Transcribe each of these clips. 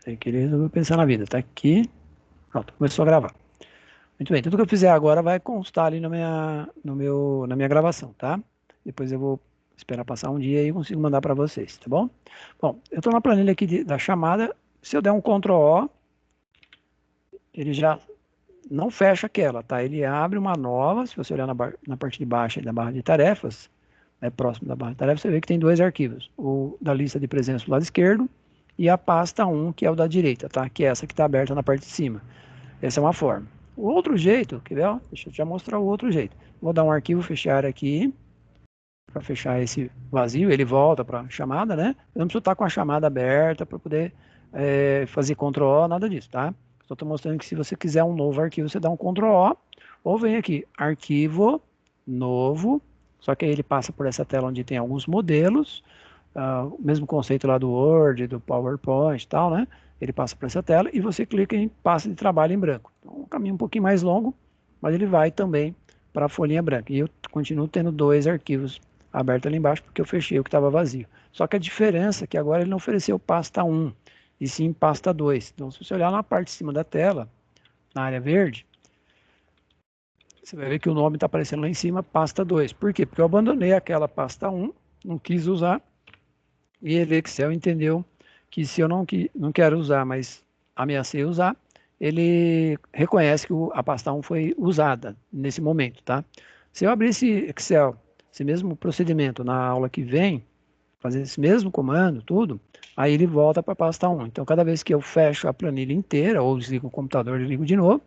Sei que ele resolveu pensar na vida. Tá aqui. Pronto, começou a gravar. Muito bem, tudo que eu fizer agora vai constar ali na minha gravação, tá? Depois eu vou esperar passar um dia e consigo mandar para vocês, tá bom? Bom, eu estou na planilha aqui da chamada. Se eu der um Ctrl O, ele já não fecha aquela, tá? Ele abre uma nova. Se você olhar na parte de baixo da barra de tarefas, próximo da barra de tarefas, você vê que tem dois arquivos: o da lista de presença do lado esquerdo e a pasta 1, que é o da direita, tá? Que é essa que está aberta na parte de cima. Essa é uma forma. O outro jeito, quer ver? Ó? Deixa eu já mostrar o outro jeito. Vou dar um arquivo fechar aqui, para fechar esse vazio, ele volta para a chamada, né? Eu não preciso estar com a chamada aberta para poder fazer Ctrl O, nada disso, tá? Só estou mostrando que se você quiser um novo arquivo, você dá um Ctrl O, ou vem aqui, arquivo, novo, só que aí ele passa por essa tela onde tem alguns modelos, o mesmo conceito lá do Word, do PowerPoint e tal, né? Ele passa por essa tela e você clica em pasta de trabalho em branco. Então, um caminho um pouquinho mais longo, mas ele vai também para a folhinha branca. E eu continuo tendo dois arquivos abertos ali embaixo porque eu fechei o que estava vazio. Só que a diferença é que agora ele não ofereceu pasta 1, e sim pasta 2. Então, se você olhar na parte de cima da tela, na área verde, você vai ver que o nome está aparecendo lá em cima, pasta 2. Por quê? Porque eu abandonei aquela pasta 1, não quis usar, e ele, Excel, entendeu que se eu não quero usar, mas ameacei usar, ele reconhece que a pasta 1 foi usada nesse momento, tá? Se eu abrir esse Excel, esse mesmo procedimento na aula que vem, fazer esse mesmo comando, tudo, aí ele volta para a pasta 1. Então, cada vez que eu fecho a planilha inteira, ou desligo o computador e ligo de novo,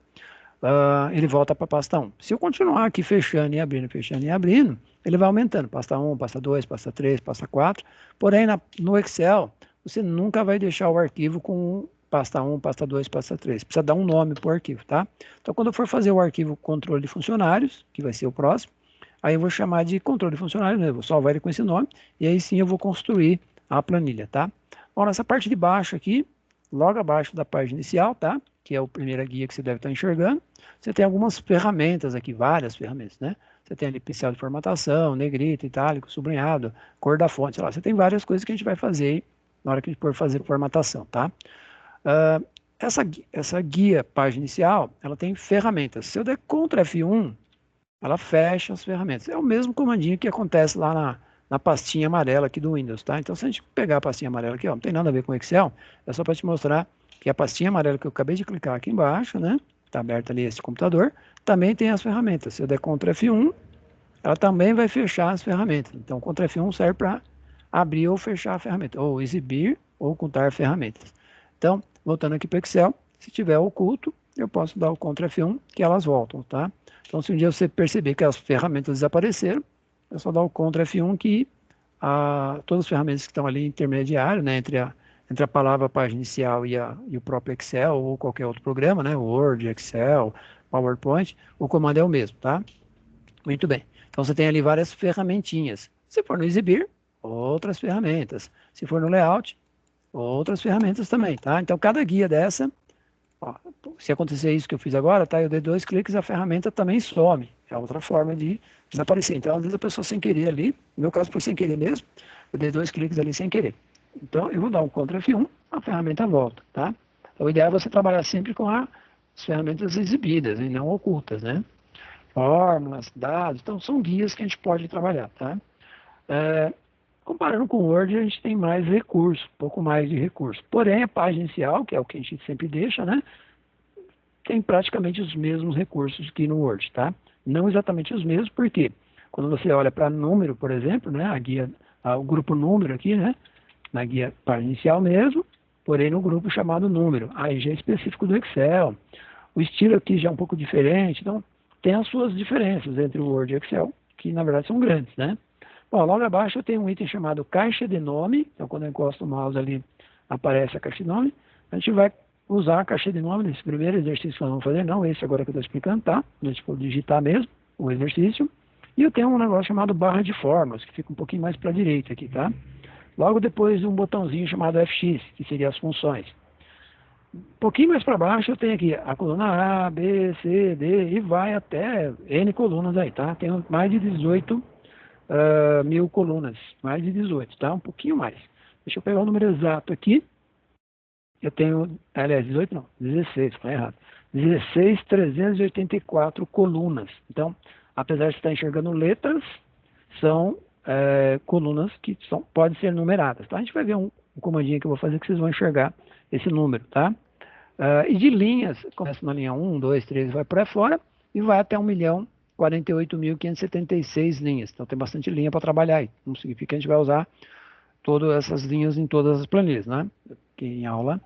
ele volta para a pasta 1. Se eu continuar aqui fechando e abrindo, ele vai aumentando. Pasta 1, pasta 2, pasta 3, pasta 4. Porém, no Excel, você nunca vai deixar o arquivo com pasta 1, pasta 2, pasta 3. Precisa dar um nome para o arquivo, tá? Então, quando eu for fazer o arquivo controle de funcionários, que vai ser o próximo, aí eu vou chamar de controle de funcionários, né? Vou salvar ele com esse nome, e aí sim eu vou construir a planilha, tá? Bom, nessa parte de baixo aqui, logo abaixo da página inicial, tá? Que é a primeira guia que você deve estar enxergando. Você tem algumas ferramentas aqui, várias ferramentas, né? Você tem ali pincel de formatação, negrito, itálico, sublinhado, cor da fonte, sei lá. Você tem várias coisas que a gente vai fazer aí na hora que a gente for fazer formatação, tá? Uh, essa guia página inicial, ela tem ferramentas. Se eu der Ctrl F1, ela fecha as ferramentas. É o mesmo comandinho que acontece lá na pastinha amarela aqui do Windows, tá? Então, se a gente pegar a pastinha amarela aqui, ó, não tem nada a ver com o Excel, é só para te mostrar que a pastinha amarela que eu acabei de clicar aqui embaixo, né? Está aberta ali esse computador, também tem as ferramentas. Se eu der Ctrl F1, ela também vai fechar as ferramentas. Então, Ctrl F1 serve para abrir ou fechar a ferramenta, ou exibir ou ocultar ferramentas. Então, voltando aqui para o Excel, se tiver oculto, eu posso dar o Ctrl F1 que elas voltam, tá? Então, se um dia você perceber que as ferramentas desapareceram, é só dar o Ctrl F1 que todas as ferramentas que estão ali intermediário, né, entre a palavra página inicial e o próprio Excel ou qualquer outro programa, né, Word, Excel, PowerPoint, o comando é o mesmo, tá? Muito bem. Então você tem ali várias ferramentinhas. Se for no exibir, outras ferramentas. Se for no layout, outras ferramentas também, tá? Então cada guia dessa, ó, se acontecer isso que eu fiz agora, tá? Eu dei dois cliques, a ferramenta também some. É outra forma de desaparecer. Então, às vezes a pessoa sem querer ali, no meu caso foi sem querer mesmo, eu dei dois cliques ali sem querer. Então eu vou dar um Ctrl F1, a ferramenta volta, tá? Então, o ideal é você trabalhar sempre com as ferramentas exibidas e não ocultas, né? Fórmulas, dados, então são guias que a gente pode trabalhar, tá? É, comparando com o Word, a gente tem mais recurso, um pouco mais de recurso. Porém, a página inicial, que é o que a gente sempre deixa, né? Tem praticamente os mesmos recursos que no Word, tá? Não exatamente os mesmos, porque quando você olha para número, por exemplo, né? A guia, o grupo número aqui, né? Na guia página inicial mesmo, porém no grupo chamado número. Aí já é específico do Excel. O estilo aqui já é um pouco diferente, então tem as suas diferenças entre o Word e o Excel, que na verdade são grandes, né? Bom, logo abaixo eu tenho um item chamado caixa de nome, então quando eu encosto o mouse ali, aparece a caixa de nome. A gente vai usar a caixa de nome nesse primeiro exercício que nós vamos fazer, não esse agora que eu estou explicando, tá? A gente for digitar mesmo o exercício. E eu tenho um negócio chamado barra de fórmulas, que fica um pouquinho mais para a direita aqui, tá? Logo depois um botãozinho chamado FX, que seria as funções. Um pouquinho mais para baixo eu tenho aqui a coluna A, B, C, D e vai até N colunas aí, tá? Tenho mais de 18 mil colunas, mais de 18, tá? Um pouquinho mais. Deixa eu pegar o número exato aqui. eu tenho, aliás, 18 não, 16, foi errado. 16.384 colunas. Então, apesar de você estar enxergando letras, são colunas que podem ser numeradas. Tá? A gente vai ver um comandinho que eu vou fazer que vocês vão enxergar esse número. Tá? E de linhas, começa na linha 1, 2, 3, vai por aí fora e vai até 1.048.576 linhas. Então tem bastante linha para trabalhar aí. Não significa que a gente vai usar todas essas linhas em todas as planilhas, né? Porque em aula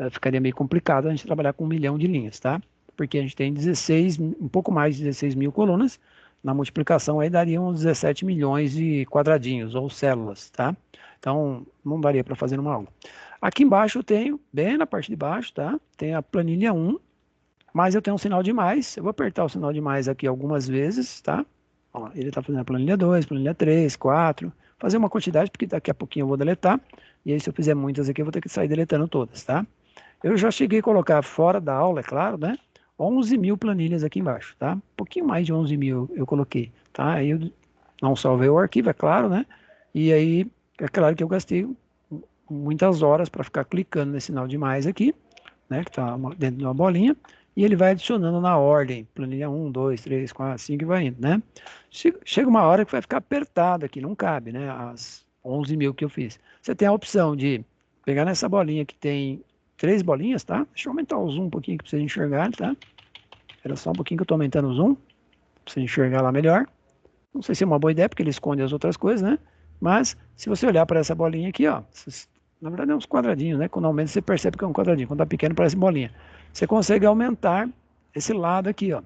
ficaria meio complicado a gente trabalhar com 1 milhão de linhas, tá? Porque a gente tem 16, um pouco mais de 16 mil colunas. Na multiplicação aí daria uns 17 milhões de quadradinhos ou células, tá? Então não daria para fazer numa aula. Aqui embaixo eu tenho, bem na parte de baixo, tá? Tem a planilha 1, mas eu tenho um sinal de mais. Eu vou apertar o sinal de mais aqui algumas vezes, tá? Ó, ele está fazendo a planilha 2, planilha 3, 4. Fazer uma quantidade, porque daqui a pouquinho eu vou deletar. E aí, se eu fizer muitas aqui, eu vou ter que sair deletando todas, tá? Eu já cheguei a colocar fora da aula, é claro, né? 11 mil planilhas aqui embaixo, tá? Um pouquinho mais de 11 mil eu coloquei, tá? Aí eu não salvei o arquivo, é claro, né? E aí, é claro que eu gastei muitas horas para ficar clicando nesse sinal de mais aqui, né? Que está dentro de uma bolinha. E ele vai adicionando na ordem, planilha 1, 2, 3, 4, 5 e vai indo, né? Chega uma hora que vai ficar apertado aqui, não cabe, né? As 11 mil que eu fiz. Você tem a opção de pegar nessa bolinha que tem 3 bolinhas, tá? Deixa eu aumentar o zoom um pouquinho para vocês enxergarem, tá? Era só um pouquinho que eu estou aumentando o zoom, para você enxergar lá melhor. Não sei se é uma boa ideia, porque ele esconde as outras coisas, né? Mas, se você olhar para essa bolinha aqui, ó, na verdade é uns quadradinhos, né? Quando aumenta, você percebe que é um quadradinho. Quando tá pequeno, parece bolinha. Você consegue aumentar esse lado aqui, ó.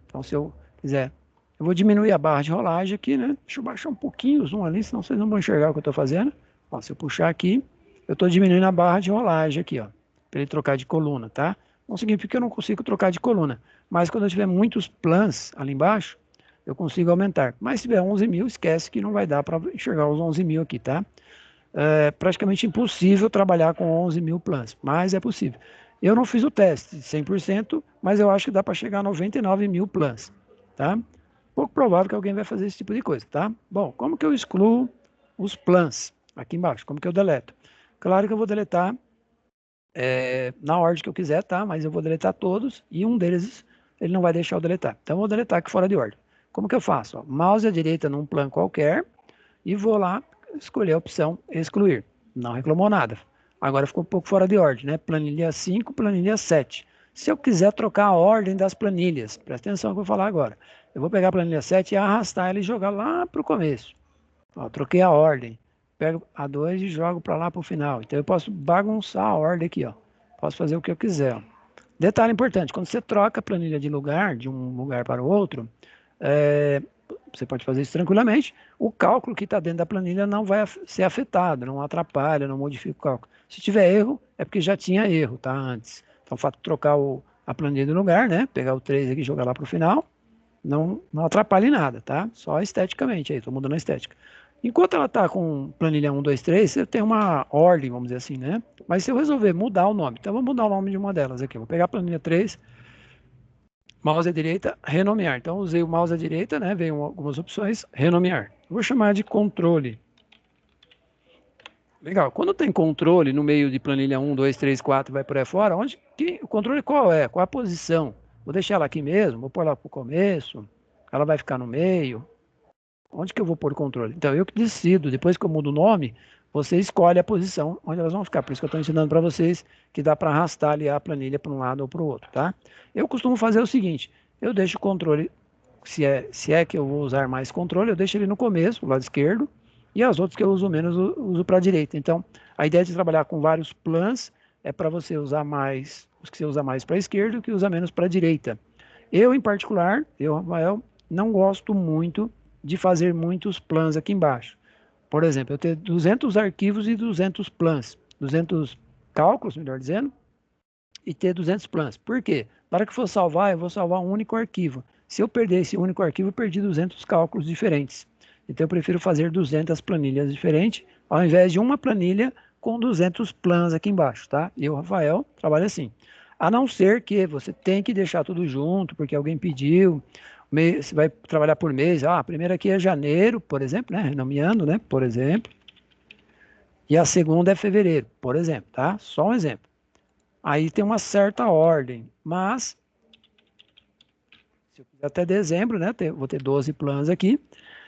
Então, se eu quiser, eu vou diminuir a barra de rolagem aqui, né? Deixa eu baixar um pouquinho o zoom ali, senão vocês não vão enxergar o que eu estou fazendo. Ó, se eu puxar aqui, eu estou diminuindo a barra de rolagem aqui, ó, para ele trocar de coluna, tá? Não significa que eu não consigo trocar de coluna, mas quando eu tiver muitos plans ali embaixo, eu consigo aumentar. Mas se tiver 11 mil, esquece que não vai dar para enxergar os 11 mil aqui, tá? É praticamente impossível trabalhar com 11 mil plans, mas é possível. Eu não fiz o teste 100%, mas eu acho que dá para chegar a 99 mil plans, tá? Pouco provável que alguém vai fazer esse tipo de coisa, tá? Bom, como que eu excluo os plans? Aqui embaixo, como que eu deleto? Claro que eu vou deletar na ordem que eu quiser, tá? Mas eu vou deletar todos e um deles ele não vai deixar eu deletar. Então eu vou deletar aqui fora de ordem. Como que eu faço? Ó, mouse à direita num plano qualquer e vou lá escolher a opção excluir. Não reclamou nada. Agora ficou um pouco fora de ordem, né? Planilha 5, planilha 7. Se eu quiser trocar a ordem das planilhas, presta atenção no que eu vou falar agora. Eu vou pegar a planilha 7 e arrastar ela e jogar lá para o começo. Ó, troquei a ordem. Pego a 2 e jogo para lá para o final. Então eu posso bagunçar a ordem aqui, ó. Posso fazer o que eu quiser. Ó. Detalhe importante, quando você troca a planilha de lugar, de um lugar para o outro, você pode fazer isso tranquilamente. O cálculo que está dentro da planilha não vai ser afetado, não atrapalha, não modifica o cálculo. Se tiver erro, é porque já tinha erro, tá? Antes. Então, o fato de trocar a planilha de lugar, né? Pegar o 3 aqui e jogar lá para o final, não atrapalha em nada, tá? Só esteticamente aí, estou mudando a estética. Enquanto ela está com planilha 1, 2, 3, você tem uma ordem, vamos dizer assim, né? Mas se eu resolver mudar o nome, então vamos mudar o nome de uma delas aqui. Vou pegar a planilha 3, mouse à direita, renomear. Então usei o mouse à direita, né? Veio algumas opções, renomear. Vou chamar de controle. Legal. Quando tem controle no meio de planilha 1, 2, 3, 4, vai por aí fora, o controle qual é? Qual a posição? Vou deixar ela aqui mesmo, vou pôr ela para o começo, ela vai ficar no meio. Onde que eu vou pôr o controle? Então, eu que decido. Depois que eu mudo o nome, você escolhe a posição onde elas vão ficar. Por isso que eu estou ensinando para vocês que dá para arrastar ali a planilha para um lado ou para o outro, tá? Eu costumo fazer o seguinte, eu deixo o controle, se é que eu vou usar mais controle, eu deixo ele no começo, do lado esquerdo, e as outras que eu uso menos, eu uso para a direita. Então, a ideia de trabalhar com vários plans é para você usar mais, os que você usa mais para a esquerda e o que usa menos para a direita. Eu, em particular, Rafael, não gosto muito de fazer muitos plans aqui embaixo. Por exemplo, eu tenho 200 arquivos e 200 plans, 200 cálculos, melhor dizendo, e ter 200 plans. Por quê? Na hora que for salvar, eu vou salvar um único arquivo. Se eu perder esse único arquivo, eu perdi 200 cálculos diferentes. Então eu prefiro fazer 200 planilhas diferentes, ao invés de uma planilha com 200 plans aqui embaixo, tá? Eu, Rafael, trabalho assim. A não ser que você tem que deixar tudo junto, porque alguém pediu, você vai trabalhar por mês. Ah, a primeira aqui é janeiro, por exemplo, né? Renomeando, né? Por exemplo. E a segunda é fevereiro, por exemplo, tá? Só um exemplo. Aí tem uma certa ordem, mas se eu fizer até dezembro, né, vou ter 12 planos aqui.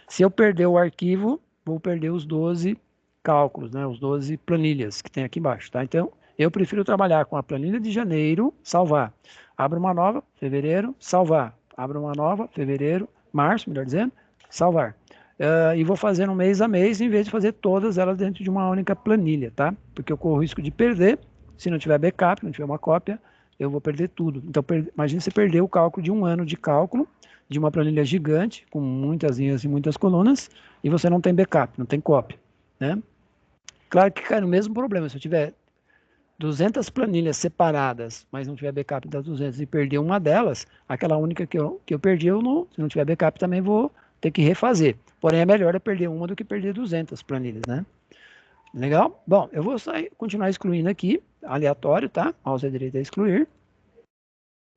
Se eu perder o arquivo, vou perder os 12 cálculos, né, os 12 planilhas que tem aqui embaixo, tá? Então, eu prefiro trabalhar com a planilha de janeiro, salvar. Abro uma nova, fevereiro, salvar. Abro uma nova, fevereiro, março, melhor dizendo, salvar. E vou fazendo mês a mês, em vez de fazer todas elas dentro de uma única planilha, tá? Porque eu corro o risco de perder, se não tiver backup, não tiver uma cópia, eu vou perder tudo. Então, imagine você perder o cálculo de um ano de cálculo, de uma planilha gigante, com muitas linhas e muitas colunas, e você não tem backup, não tem cópia, né? Claro que cai no mesmo problema, se eu tiver 200 planilhas separadas, mas não tiver backup das 200 e perder uma delas, aquela única que eu perdi, se não tiver backup também vou ter que refazer. Porém, é melhor eu perder uma do que perder 200 planilhas, né? Legal? Bom, eu vou continuar excluindo aqui, aleatório, tá? Mouse direito é excluir.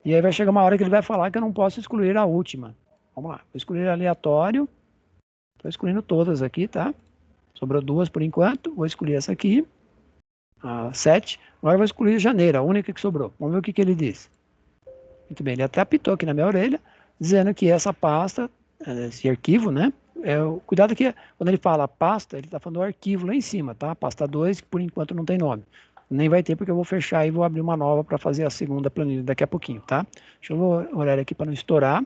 E aí vai chegar uma hora que ele vai falar que eu não posso excluir a última. Vamos lá, vou excluir aleatório. Estou excluindo todas aqui, tá? Sobrou duas por enquanto. Vou excluir essa aqui, a 7. Agora vou excluir janeiro, a única que sobrou. Vamos ver o que ele diz. Muito bem, ele até apitou aqui na minha orelha, dizendo que essa pasta, esse arquivo, né? Cuidado que quando ele fala pasta, ele está falando do arquivo lá em cima, tá? Pasta 2, que por enquanto não tem nome. Nem vai ter, porque eu vou fechar e vou abrir uma nova para fazer a segunda planilha daqui a pouquinho, tá? Deixa eu olhar aqui para não estourar.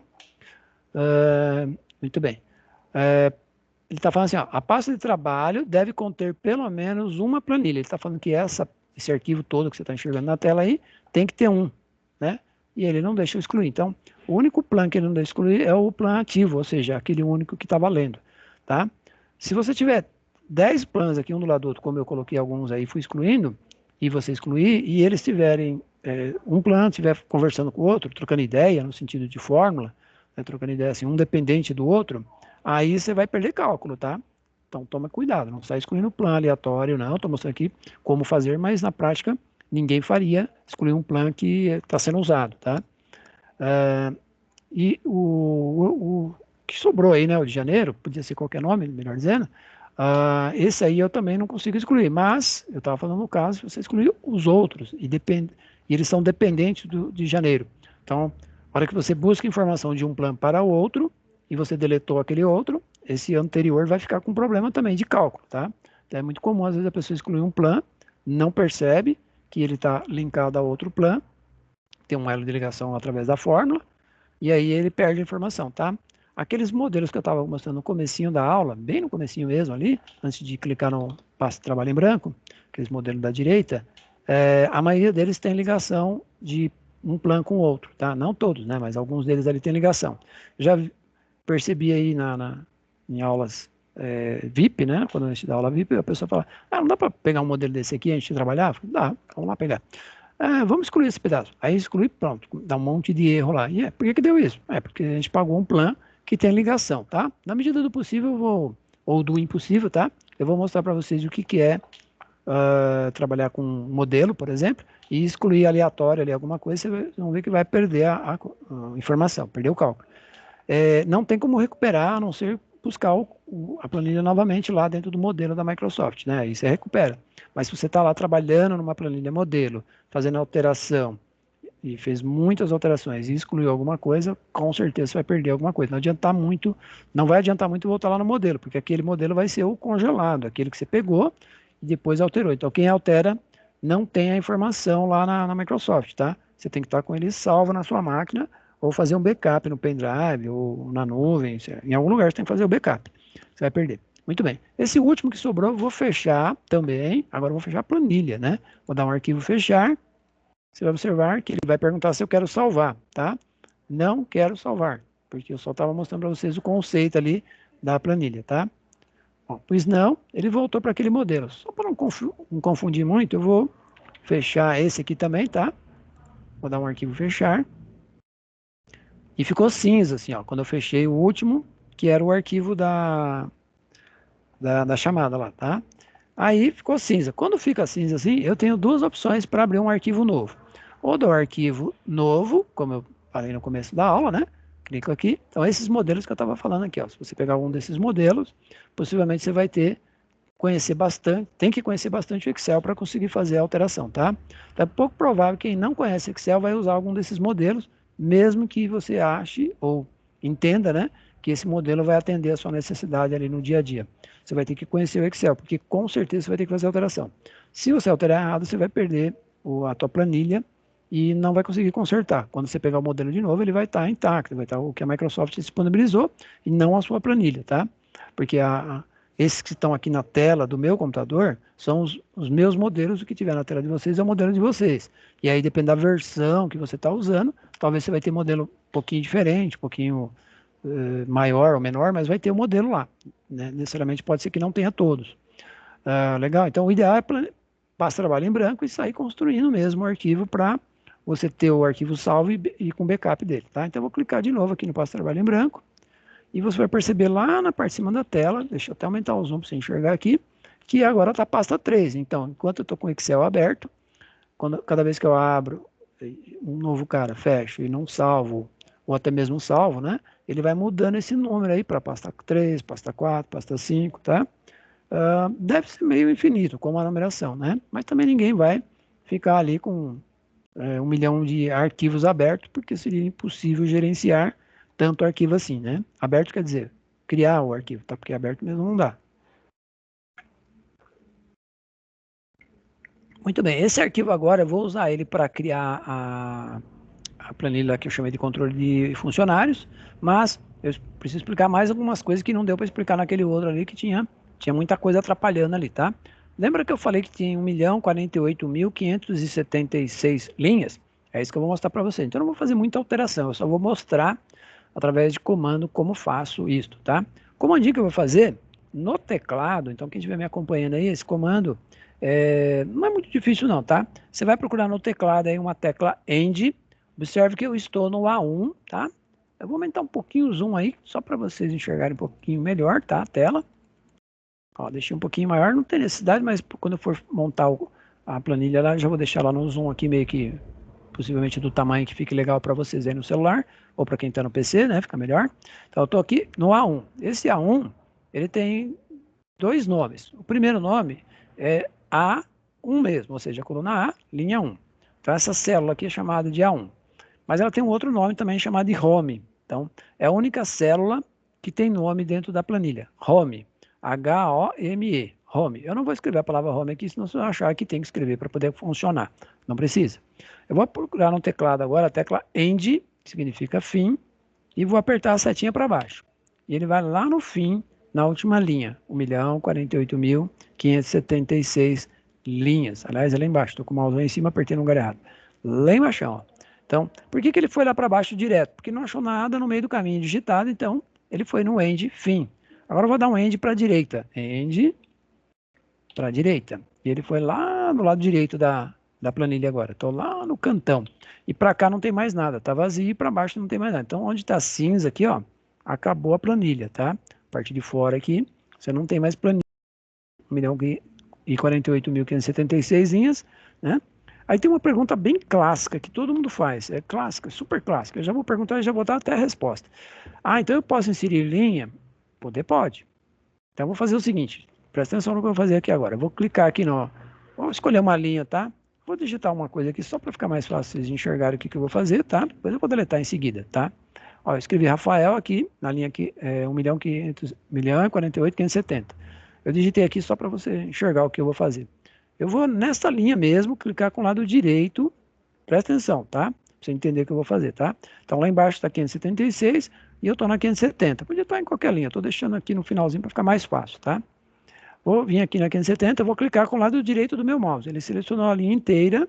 Muito bem. Ele está falando assim, ó, a pasta de trabalho deve conter pelo menos uma planilha. Ele está falando que esse arquivo todo que você está enxergando na tela aí tem que ter um, né? E ele não deixa eu excluir. Então, o único plan que ele não deixa excluir é o plan ativo, ou seja, aquele único que está valendo, tá? Se você tiver 10 plans aqui, um do lado do outro, como eu coloquei alguns aí, fui excluindo, e você excluir, e eles tiverem, um plan estiver conversando com o outro, trocando ideia, no sentido de fórmula, né, trocando ideia assim, um dependente do outro, aí você vai perder cálculo, tá? Então toma cuidado, não está excluindo plan aleatório, não. Estou mostrando aqui como fazer, mas na prática ninguém faria excluir um plan que está sendo usado, tá? E o que sobrou aí, né, o de janeiro, podia ser qualquer nome, melhor dizendo, esse aí eu também não consigo excluir, mas eu estava falando no caso, você excluir os outros, e eles são dependentes de janeiro. Então, a hora que você busca informação de um plano para o outro, e você deletou aquele outro, esse anterior vai ficar com problema também de cálculo, tá? Então, é muito comum, às vezes, a pessoa excluir um plan, não percebe que ele está linkado a outro plan, tem um elo de ligação através da fórmula, e aí ele perde a informação, tá? Aqueles modelos que eu estava mostrando no comecinho da aula, bem no comecinho mesmo ali, antes de clicar no passe de trabalho em branco, aqueles modelos da direita, a maioria deles tem ligação de um plano com o outro, tá? Não todos, né? Mas alguns deles ali tem ligação. Já percebi aí em aulas VIP, né? Quando a gente dá aula VIP, a pessoa fala, não dá para pegar um modelo desse aqui e a gente trabalhar? Dá, vamos lá pegar. Vamos excluir esse pedaço. Aí exclui, pronto, dá um monte de erro lá. E por que deu isso? Porque a gente pagou um plano que tem ligação, tá? Na medida do possível, ou do impossível, tá? Eu vou mostrar para vocês o que é trabalhar com um modelo, por exemplo, e excluir aleatório ali alguma coisa, vocês vão ver que vai perder a informação, perder o cálculo. Não tem como recuperar, a não ser buscar a planilha novamente lá dentro do modelo da Microsoft, né? Aí você recupera. Mas se você está lá trabalhando numa planilha modelo, fazendo alteração, e fez muitas alterações e excluiu alguma coisa, com certeza você vai perder alguma coisa. Não vai adiantar muito voltar lá no modelo, porque aquele modelo vai ser o congelado, aquele que você pegou e depois alterou. Então, quem altera não tem a informação lá na Microsoft, tá? Você tem que estar com ele salvo na sua máquina ou fazer um backup no pendrive ou na nuvem. Em algum lugar você tem que fazer o backup. Você vai perder. Muito bem. Esse último que sobrou, eu vou fechar também. Agora eu vou fechar a planilha, né? Vou dar um arquivo fechar. Você vai observar que ele vai perguntar se eu quero salvar, tá? Não quero salvar, porque eu só estava mostrando para vocês o conceito ali da planilha, tá? Bom, pois não, ele voltou para aquele modelo. Só para não confundir muito, eu vou fechar esse aqui também, tá? Vou dar um arquivo fechar. E ficou cinza, assim, ó, quando eu fechei o último, que era o arquivo da chamada lá, tá? Aí ficou cinza. Quando fica cinza assim, eu tenho duas opções para abrir um arquivo novo. Ou do arquivo novo, como eu falei no começo da aula, né? Clico aqui. Então, esses modelos que eu estava falando aqui, ó. Se você pegar um desses modelos, possivelmente você vai ter conhecer bastante, tem que conhecer bastante o Excel para conseguir fazer a alteração, tá? Então, é pouco provável que quem não conhece Excel vai usar algum desses modelos, mesmo que você ache ou entenda, né, que esse modelo vai atender a sua necessidade ali no dia a dia. Você vai ter que conhecer o Excel, porque com certeza você vai ter que fazer a alteração. Se você alterar errado, você vai perder a tua planilha e não vai conseguir consertar. Quando você pegar o modelo de novo, ele vai estar intacto, vai estar o que a Microsoft disponibilizou e não a sua planilha, tá? Porque esses que estão aqui na tela do meu computador são os meus modelos, o que tiver na tela de vocês é o modelo de vocês. E aí, depende da versão que você está usando, talvez você vai ter modelo um pouquinho diferente, um pouquinho maior ou menor, mas vai ter o modelo lá. Né? Necessariamente pode ser que não tenha todos. Legal, então o ideal é passar trabalho em branco e sair construindo mesmo o arquivo para você ter o arquivo salvo e com backup dele. Tá? Então eu vou clicar de novo aqui no Passa Trabalho em Branco. E você vai perceber lá na parte de cima da tela, deixa eu até aumentar o zoom para você enxergar aqui, que agora está a pasta 3. Então, enquanto eu estou com o Excel aberto, cada vez que eu abro um novo cara, fecho e não salvo, ou até mesmo salvo, né? Ele vai mudando esse número aí para pasta 3, pasta 4, pasta 5, tá? Deve ser meio infinito, como a numeração, né? Mas também ninguém vai ficar ali com 1 milhão de arquivos abertos, porque seria impossível gerenciar tanto arquivo assim, né? Aberto quer dizer criar o arquivo, tá? Porque aberto mesmo não dá. Muito bem, esse arquivo agora eu vou usar ele para criar a planilha que eu chamei de controle de funcionários, mas eu preciso explicar mais algumas coisas que não deu para explicar naquele outro ali, que tinha muita coisa atrapalhando ali, tá? Lembra que eu falei que tinha 1.048.576 linhas? É isso que eu vou mostrar para você. Então eu não vou fazer muita alteração, eu só vou mostrar através de comando como faço isto, tá? Comandinho que eu vou fazer no teclado, então quem estiver me acompanhando aí, esse comando não é muito difícil não, tá? Você vai procurar no teclado aí uma tecla END, observe que eu estou no A1, tá? Eu vou aumentar um pouquinho o zoom aí, só para vocês enxergarem um pouquinho melhor, tá? A tela. Ó, deixei um pouquinho maior, não tem necessidade, mas quando eu for montar a planilha lá, já vou deixar lá no zoom aqui meio que possivelmente do tamanho que fique legal para vocês aí no celular, ou para quem está no PC, né? Fica melhor. Então eu estou aqui no A1. Esse A1, ele tem dois nomes. O primeiro nome é A1 mesmo, ou seja, a coluna A, linha 1. Então essa célula aqui é chamada de A1. Mas ela tem um outro nome também chamado de Home. Então é a única célula que tem nome dentro da planilha. Home. H-O-M-E. Home. Eu não vou escrever a palavra home aqui, senão você vai achar que tem que escrever para poder funcionar. Não precisa. Eu vou procurar no teclado agora a tecla END, que significa fim, e vou apertar a setinha para baixo. E ele vai lá no fim, na última linha, 1.048.576 linhas. Aliás, é lá embaixo, estou com o mouse lá em cima, apertei no lugar errado. Lá embaixo, ó. Então, por que ele foi lá para baixo direto? Porque não achou nada no meio do caminho digitado, então ele foi no END, fim. Agora eu vou dar um END para a direita. END para a direita. E ele foi lá no lado direito da planilha agora. Estou lá no cantão. E para cá não tem mais nada. Está vazio e para baixo não tem mais nada. Então, onde está cinza aqui, ó, acabou a planilha, tá? A parte de fora aqui, você não tem mais planilha. 1.048.576 linhas, né? Aí tem uma pergunta bem clássica que todo mundo faz. É clássica, super clássica. Eu já vou perguntar e já vou dar até a resposta. Então eu posso inserir linha? Pode. Então eu vou fazer o seguinte. Presta atenção no que eu vou fazer aqui agora. Eu vou clicar aqui no... Vou escolher uma linha, tá? Vou digitar uma coisa aqui só para ficar mais fácil vocês enxergarem o que eu vou fazer, tá? Depois eu vou deletar em seguida, tá? Ó, eu escrevi Rafael aqui, na linha aqui, 1.048.570. Eu digitei aqui só para você enxergar o que eu vou fazer. Eu vou nessa linha mesmo, clicar com o lado direito. Presta atenção, tá? Pra você entender o que eu vou fazer, tá? Então lá embaixo está 576 e eu estou na 570. Podia estar em qualquer linha, estou deixando aqui no finalzinho para ficar mais fácil, tá? Vou vir aqui na 570, vou clicar com o lado direito do meu mouse. Ele selecionou a linha inteira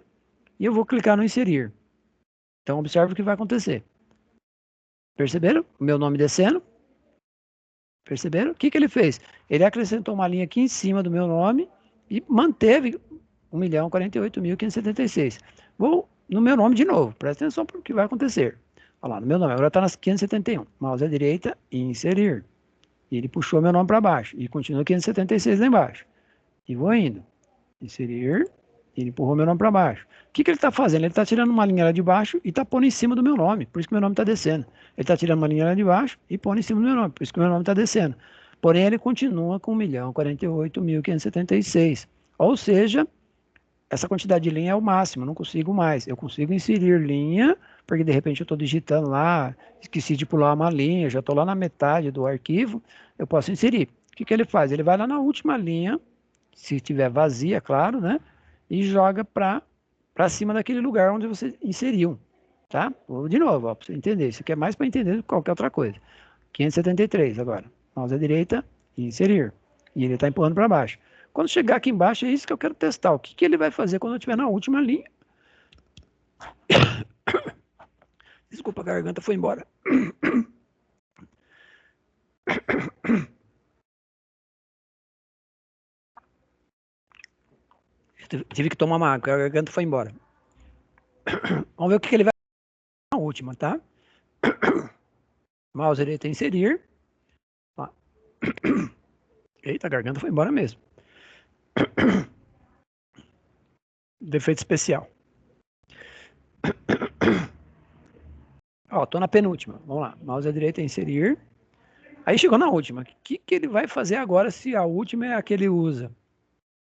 e eu vou clicar no inserir. Então observe o que vai acontecer. Perceberam? O meu nome descendo. Perceberam? O que ele fez? Ele acrescentou uma linha aqui em cima do meu nome e manteve 1.048.576. Vou no meu nome de novo. Presta atenção para o que vai acontecer. Olha lá, no meu nome. Agora está nas 571. Mouse à direita, inserir. E ele puxou meu nome para baixo. E continua 576 lá embaixo. E vou indo. Inserir. E ele empurrou meu nome para baixo. O que ele está fazendo? Ele está tirando uma linha lá de baixo e está pondo em cima do meu nome. Por isso que meu nome está descendo. Ele está tirando uma linha lá de baixo e pondo em cima do meu nome. Por isso que meu nome está descendo. Porém, ele continua com 1.048.576. Ou seja, essa quantidade de linha é o máximo, não consigo mais. Eu consigo inserir linha, porque de repente eu estou digitando lá, esqueci de pular uma linha, já estou lá na metade do arquivo, eu posso inserir. O que ele faz? Ele vai lá na última linha, se estiver vazia, claro, né? E joga para cima daquele lugar onde você inseriu, tá? Vou de novo, para você entender. Isso aqui é mais para entender do que qualquer outra coisa. 573 agora. Mouse à direita, inserir. E ele está empurrando para baixo. Quando chegar aqui embaixo, é isso que eu quero testar. O que ele vai fazer quando eu estiver na última linha? Desculpa, a garganta foi embora. Tive que tomar uma água, a garganta foi embora. Vamos ver o que ele vai fazer na última, tá? Mouse direito inserir. Eita, a garganta foi embora mesmo. Defeito especial. Ó, tô na penúltima. Vamos lá. Mouse à direita inserir. Aí chegou na última. O que ele vai fazer agora se a última é a que ele usa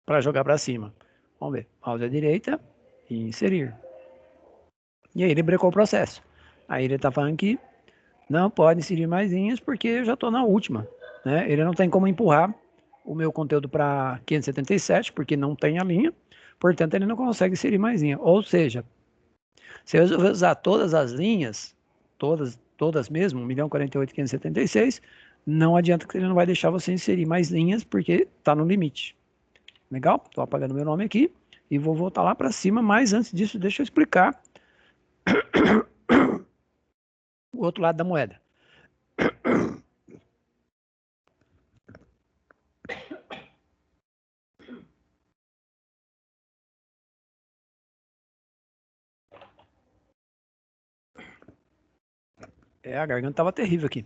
para jogar para cima? Vamos ver. Mouse à direita e inserir. E aí ele brecou o processo. Aí ele está falando que não pode inserir mais linhas porque eu já estou na última. Né? Ele não tem como empurrar o meu conteúdo para 577 porque não tem a linha. Portanto, ele não consegue inserir mais linha. Ou seja, se eu resolver usar todas as linhas, todas mesmo, 1.048.576, não adianta que ele não vai deixar você inserir mais linhas porque está no limite. Legal? Estou apagando meu nome aqui e vou voltar lá para cima, mas antes disso, deixa eu explicar o outro lado da moeda. A garganta estava terrível aqui.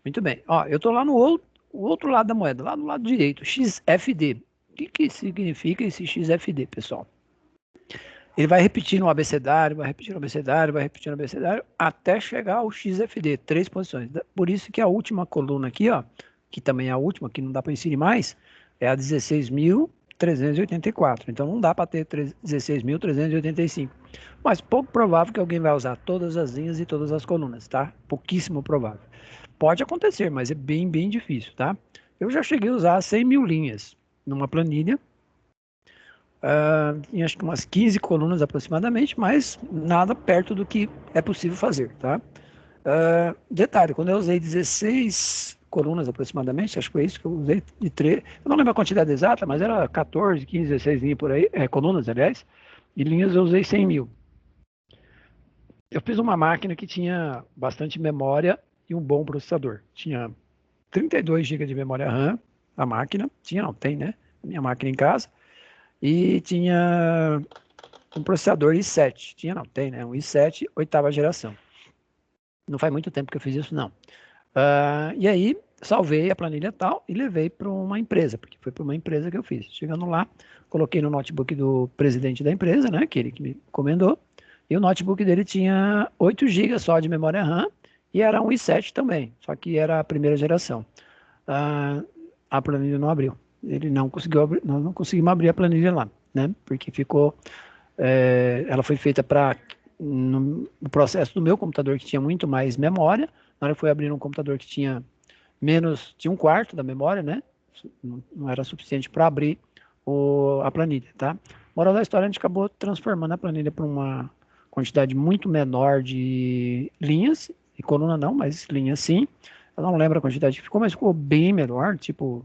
Muito bem. Ó, eu estou lá no outro lado da moeda, lá do lado direito, XFD. O que significa esse XFD, pessoal? Ele vai repetindo o abecedário, vai repetindo o abecedário, vai repetindo o abecedário, até chegar ao XFD, 3 posições. Por isso que a última coluna aqui, ó, que também é a última, que não dá para inserir mais, é a 16.384. Então não dá para ter 16.385. Mas pouco provável que alguém vai usar todas as linhas e todas as colunas, tá? Pouquíssimo provável. Pode acontecer, mas é bem, bem difícil, tá? Eu já cheguei a usar 100.000 linhas numa planilha, em acho que umas 15 colunas aproximadamente, mas nada perto do que é possível fazer, tá? Detalhe, quando eu usei 16 colunas aproximadamente, acho que foi isso que eu usei de 3, eu não lembro a quantidade exata, mas era 14, 15, 16 linhas por aí, colunas, aliás, e linhas eu usei 100.000. Eu fiz uma máquina que tinha bastante memória e um bom processador. Tinha 32 GB de memória RAM, a máquina, tinha, não, tem, né? A minha máquina em casa. E tinha um processador i7. Tinha, não, tem, né? Um i7, 8ª geração. Não faz muito tempo que eu fiz isso, não. E aí, salvei a planilha tal e levei para uma empresa, porque foi para uma empresa que eu fiz. Chegando lá, coloquei no notebook do presidente da empresa, né? Aquele que me encomendou. E o notebook dele tinha 8 GB só de memória RAM e era um i7 também, só que era a primeira geração. A planilha não abriu. Ele não conseguiu abrir, nós não conseguimos abrir a planilha lá, né? Porque ficou, ela foi feita para no processo do meu computador que tinha muito mais memória. Na hora que foi abrir um computador que tinha menos, tinha um quarto da memória, né? Não era suficiente para abrir a planilha, tá? Moral da história, a gente acabou transformando a planilha para uma quantidade muito menor de linhas, e coluna não, mas linhas sim. Eu não lembro a quantidade que ficou, mas ficou bem menor, tipo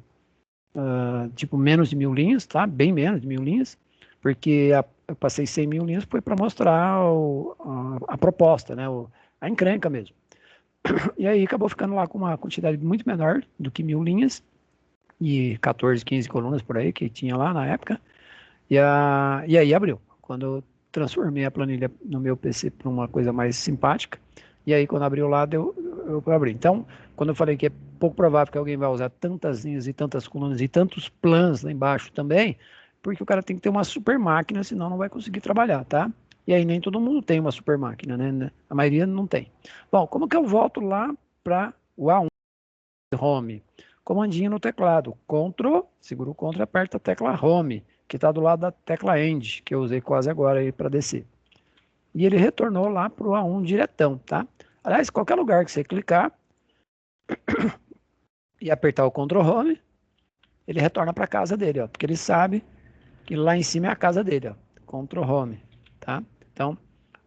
menos de 1.000 linhas, tá? Bem menos de 1.000 linhas, porque eu passei 100.000 linhas foi para mostrar a proposta, né? A encrenca mesmo. E aí acabou ficando lá com uma quantidade muito menor do que 1.000 linhas e 14, 15 colunas por aí que tinha lá na época. E aí abriu. Quando eu transformei a planilha no meu PC para uma coisa mais simpática, e aí quando abriu lá, eu abri. Então, quando eu falei que é pouco provável que alguém vai usar tantas linhas e tantas colunas e tantos plans lá embaixo também, porque o cara tem que ter uma super máquina, senão não vai conseguir trabalhar, tá? E aí nem todo mundo tem uma super máquina, né? A maioria não tem. Bom, como que eu volto lá para o A1 Home? comandinho no teclado, Ctrl, segura o Ctrl e aperta a tecla Home, que está do lado da tecla End, que eu usei quase agora aí para descer. E ele retornou lá para o A1 diretão, tá? Aliás, qualquer lugar que você clicar e apertar o Ctrl Home, ele retorna para a casa dele, ó, porque ele sabe que lá em cima é a casa dele, ó, Ctrl Home, tá? Então,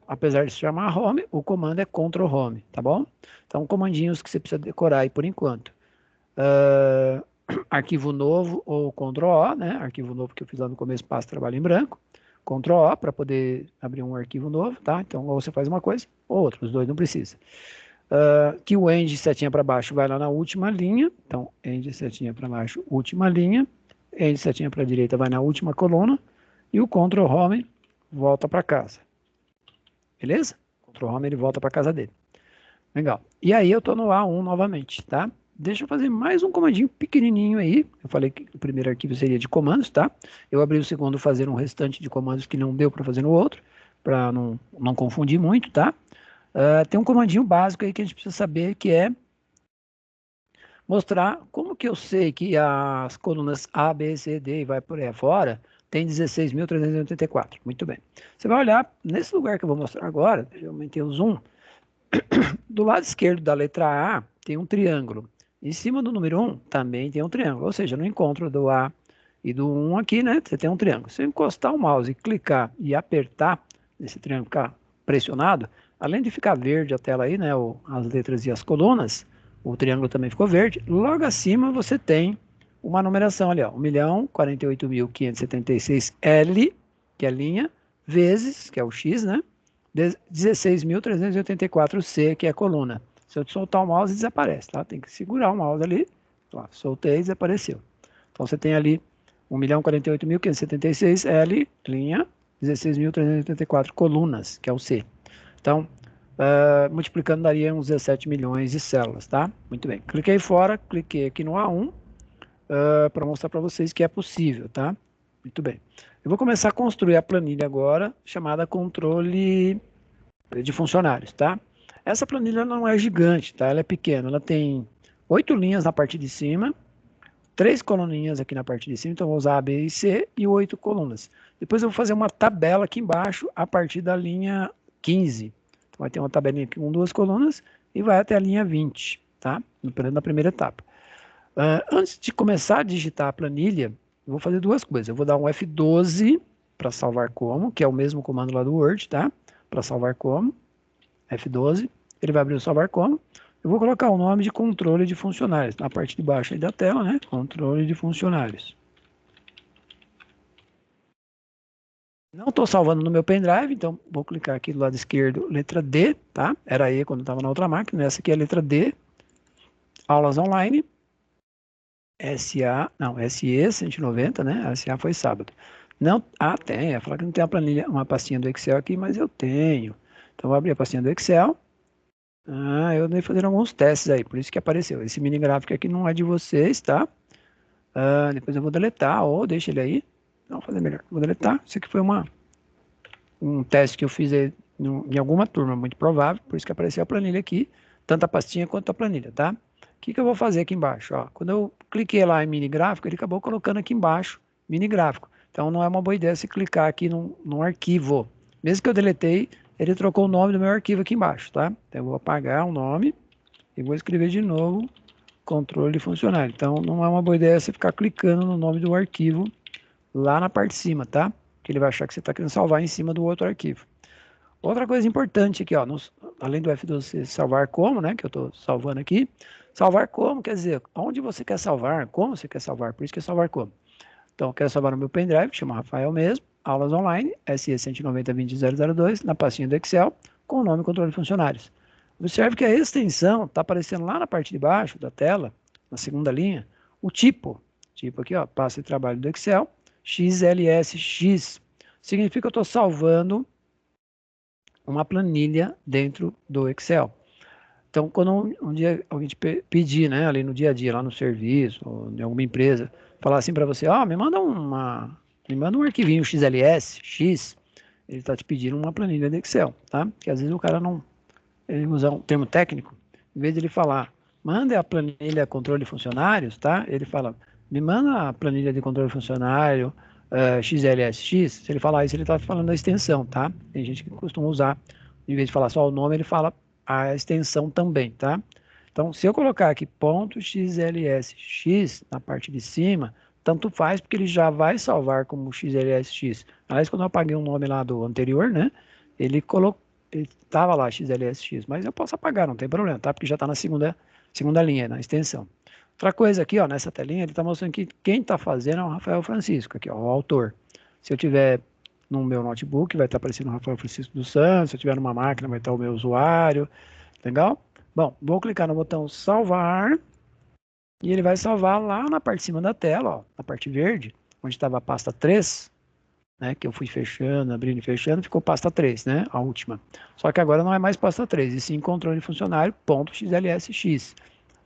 apesar de se chamar Home, o comando é Ctrl Home, tá bom? Então, comandinhos que você precisa decorar aí por enquanto. Arquivo novo ou Ctrl O, né? Arquivo novo que eu fiz lá no começo, passa trabalho em branco. Ctrl O para poder abrir um arquivo novo, tá? Então, ou você faz uma coisa ou outra, os dois não precisa. Que o End setinha para baixo vai lá na última linha, então End setinha para baixo, última linha, End setinha para a direita vai na última coluna, e o Ctrl Home volta para casa. Beleza? Ctrl Home ele volta para casa dele. Legal. E aí eu estou no A1 novamente, tá? Deixa eu fazer mais um comandinho pequenininho aí. Eu falei que o primeiro arquivo seria de comandos, tá? Eu abri o segundo fazer um restante de comandos que não deu para fazer no outro, para não confundir muito, tá? Tem um comandinho básico aí que a gente precisa saber, que é mostrar como que eu sei que as colunas A, B, C, D e vai por aí afora tem 16.384. Muito bem. Você vai olhar nesse lugar que eu vou mostrar agora, eu aumentei o zoom, do lado esquerdo da letra A tem um triângulo. Em cima do número 1 também tem um triângulo, ou seja, no encontro do A e do 1 aqui, né, você tem um triângulo. Se eu encostar o mouse e clicar e apertar nesse triângulo, ficar pressionado, além de ficar verde a tela aí, né, as letras e as colunas, o triângulo também ficou verde. Logo acima você tem uma numeração ali, ó, 1.048.576L, que é linha, vezes, que é o X, né, 16.384C, que é a coluna. Se eu soltar o mouse, desaparece, tá? Tem que segurar o mouse ali, ó, soltei e desapareceu. Então você tem ali 1.048.576L, linha, 16.384 colunas, que é o C. Então, multiplicando daria uns 17 milhões de células, tá? Muito bem. Cliquei fora, cliquei aqui no A1 para mostrar para vocês que é possível, tá? Muito bem. Eu vou começar a construir a planilha agora, chamada controle de funcionários, tá? Essa planilha não é gigante, tá? Ela é pequena, ela tem 8 linhas na parte de cima, 3 coluninhas aqui na parte de cima, então vou usar A, B e C e 8 colunas. Depois eu vou fazer uma tabela aqui embaixo a partir da linha 15. Então vai ter uma tabelinha aqui com 2 colunas e vai até a linha 20, tá? Na primeira etapa. Antes de começar a digitar a planilha, eu vou fazer duas coisas. Eu vou dar um F12 para salvar como, que é o mesmo comando lá do Word, tá? Para salvar como, F12, ele vai abrir o salvar como. Eu vou colocar o nome de controle de funcionários na parte de baixo aí da tela, né? Controle de funcionários. Não estou salvando no meu pendrive, então vou clicar aqui do lado esquerdo, letra D, tá? Era E quando estava na outra máquina, essa aqui é a letra D. Aulas online. SA, não, SE 190, né? A SA foi sábado. Não, tem, ia falar que não tem uma planilha, uma pastinha do Excel aqui, mas eu tenho. Então vou abrir a pastinha do Excel. Eu andei fazendo alguns testes aí, por isso que apareceu. Esse mini gráfico aqui não é de vocês, tá? Depois eu vou deletar, ou deixa ele aí. Não, vou fazer melhor. Vou deletar. Isso aqui foi um teste que eu fiz aí em alguma turma, muito provável, por isso que apareceu a planilha aqui, tanto a pastinha quanto a planilha, tá? O que eu vou fazer aqui embaixo? Ó, quando eu cliquei lá em mini gráfico, ele acabou colocando aqui embaixo mini gráfico. Então não é uma boa ideia se clicar aqui num arquivo. Mesmo que eu deletei, ele trocou o nome do meu arquivo aqui embaixo, tá? Então eu vou apagar o nome e vou escrever de novo controle funcionário. Então não é uma boa ideia você ficar clicando no nome do arquivo lá na parte de cima, tá? Que ele vai achar que você está querendo salvar em cima do outro arquivo. Outra coisa importante aqui, ó, além do F12 salvar como, né, que eu estou salvando aqui, salvar como quer dizer onde você quer salvar, como você quer salvar, por isso que é salvar como. Então, eu quero salvar no meu pendrive, que chama Rafael mesmo, aulas online, SE 190.20.002, na pastinha do Excel, com o nome controle de funcionários. Observe que a extensão está aparecendo lá na parte de baixo da tela, na segunda linha, o tipo aqui, ó, pasta de trabalho do Excel, XLSX, significa que eu estou salvando uma planilha dentro do Excel. Então, quando um dia alguém te pedir, né, ali no dia a dia, lá no serviço, ou em alguma empresa, falar assim para você, me manda um arquivinho XLS, X, ele está te pedindo uma planilha de Excel, tá? Porque às vezes o cara ele usa um termo técnico, em vez de ele falar manda a planilha controle de funcionários, tá? Ele fala, me manda a planilha de controle de funcionário, XLSX. Se ele falar isso, ele está falando da extensão, tá? Tem gente que costuma usar, em vez de falar só o nome, ele fala a extensão também, tá? Então, se eu colocar aqui ponto .xlsx na parte de cima, tanto faz, porque ele já vai salvar como XLSX. Aliás, quando eu apaguei um nome lá do anterior, né? Ele colocou, ele estava lá XLSX, mas eu posso apagar, não tem problema, tá? Porque já está na segunda linha, na extensão. Outra coisa aqui, ó, nessa telinha, ele está mostrando que quem está fazendo é o Rafael Francisco, aqui, ó, o autor. Se eu tiver no meu notebook, vai estar aparecendo o Rafael Francisco dos Santos. Se eu tiver numa máquina, vai estar o meu usuário. Legal? Bom, vou clicar no botão salvar e ele vai salvar lá na parte de cima da tela, ó, na parte verde, onde estava a pasta 3, né, que eu fui fechando, abrindo e fechando, ficou pasta 3, né, a última. Só que agora não é mais pasta 3, e sim controle de funcionário.xlsx.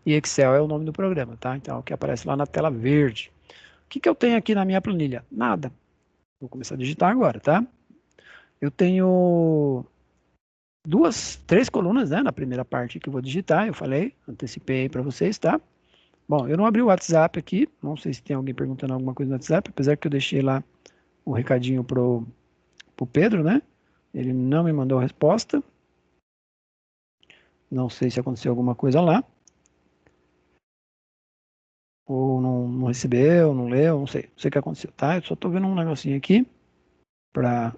E Excel é o nome do programa, tá? Então, é o que aparece lá na tela verde. O que eu tenho aqui na minha planilha? Nada. Vou começar a digitar agora, tá? Eu tenho três colunas, né? Na primeira parte que eu vou digitar, eu falei, antecipei para vocês, tá? Bom, eu não abri o WhatsApp aqui, não sei se tem alguém perguntando alguma coisa no WhatsApp, apesar que eu deixei lá o recadinho pro Pedro, né? Ele não me mandou resposta. Não sei se aconteceu alguma coisa lá. Ou não recebeu, não leu, não sei o que aconteceu, tá? Eu só tô vendo um negocinho aqui para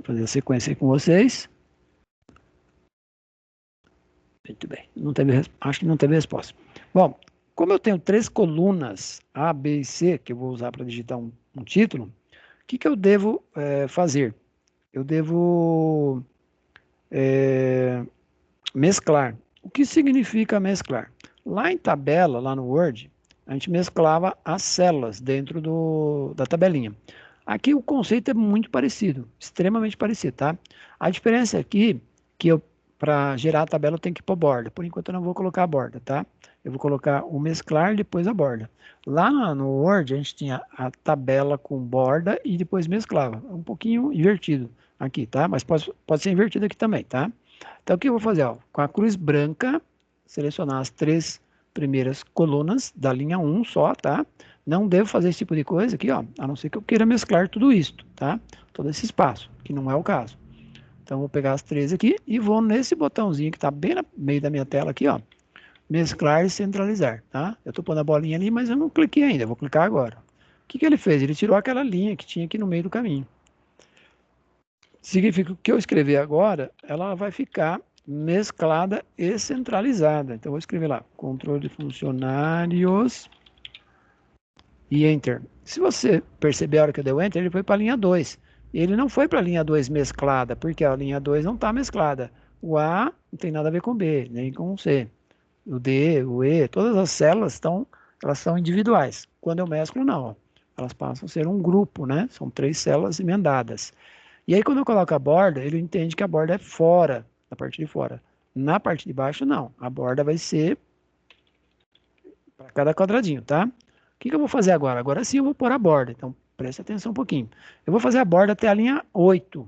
fazer a sequência aí com vocês. Muito bem, acho que não teve resposta. Bom, como eu tenho três colunas A, B e C, que eu vou usar para digitar um título, o que eu devo fazer? Eu devo mesclar. O que significa mesclar? Lá em tabela, lá no Word, a gente mesclava as células dentro da tabelinha. Aqui o conceito é muito parecido, extremamente parecido, tá? A diferença aqui é que eu, para gerar a tabela, eu tenho que pôr borda. Por enquanto eu não vou colocar a borda, tá? Eu vou colocar o mesclar e depois a borda. Lá no Word a gente tinha a tabela com borda e depois mesclava. Um pouquinho invertido aqui, tá? Mas pode ser invertido aqui também, tá? Então o que eu vou fazer? Ó, com a cruz branca, selecionar as três primeiras colunas da linha 1 só, tá? Não devo fazer esse tipo de coisa aqui, ó, a não ser que eu queira mesclar tudo isso, tá? Todo esse espaço, que não é o caso. Então, vou pegar as três aqui e vou nesse botãozinho que está bem no meio da minha tela aqui, ó, mesclar e centralizar, tá? Eu estou pondo a bolinha ali, mas eu não cliquei ainda, vou clicar agora. O que ele fez? Ele tirou aquela linha que tinha aqui no meio do caminho. Significa que o que eu escrever agora, ela vai ficar mesclada e centralizada. Então, vou escrever lá, controle de funcionários e Enter. Se você perceber a hora que eu dei o Enter, ele foi para a linha 2. Ele não foi para a linha 2 mesclada, porque a linha 2 não está mesclada. O A não tem nada a ver com o B, nem com o C. O D, o E, todas as células elas são individuais. Quando eu mesclo, não. Ó. Elas passam a ser um grupo, né? São três células emendadas. E aí, quando eu coloco a borda, ele entende que a borda é fora, na parte de fora. Na parte de baixo, não. A borda vai ser para cada quadradinho, tá? O que eu vou fazer agora? Agora sim eu vou pôr a borda. Então, preste atenção um pouquinho. Eu vou fazer a borda até a linha 8.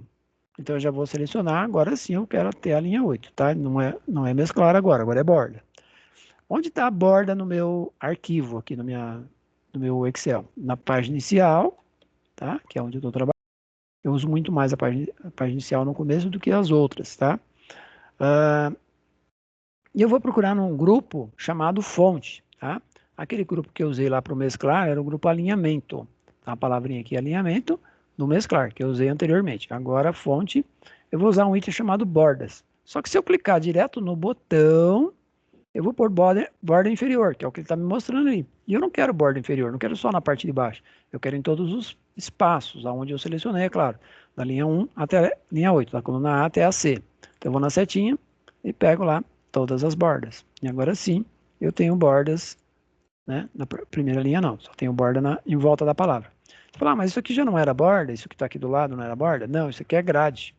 Então, eu já vou selecionar. Agora sim eu quero até a linha 8, tá? Não é mesclar agora é borda. Onde está a borda no meu arquivo, aqui no meu Excel? Na página inicial, tá? Que é onde eu estou trabalhando. Eu uso muito mais a página inicial no começo do que as outras, tá? E eu vou procurar num grupo chamado fonte, tá? Aquele grupo que eu usei lá para o mesclar era o grupo alinhamento. Tá? A palavrinha aqui, alinhamento, no mesclar, que eu usei anteriormente. Agora, fonte, eu vou usar um item chamado bordas. Só que se eu clicar direto no botão, eu vou pôr borda inferior, que é o que ele está me mostrando ali. E eu não quero borda inferior, não quero só na parte de baixo. Eu quero em todos os espaços, aonde eu selecionei, é claro. Da linha 1 até a linha 8, da coluna A até a C. Então eu vou na setinha e pego lá todas as bordas. E agora sim, eu tenho bordas, né? Na primeira linha não, só tenho borda em volta da palavra. Você fala, mas isso aqui já não era borda? Isso que está aqui do lado não era borda? Não, isso aqui é grade.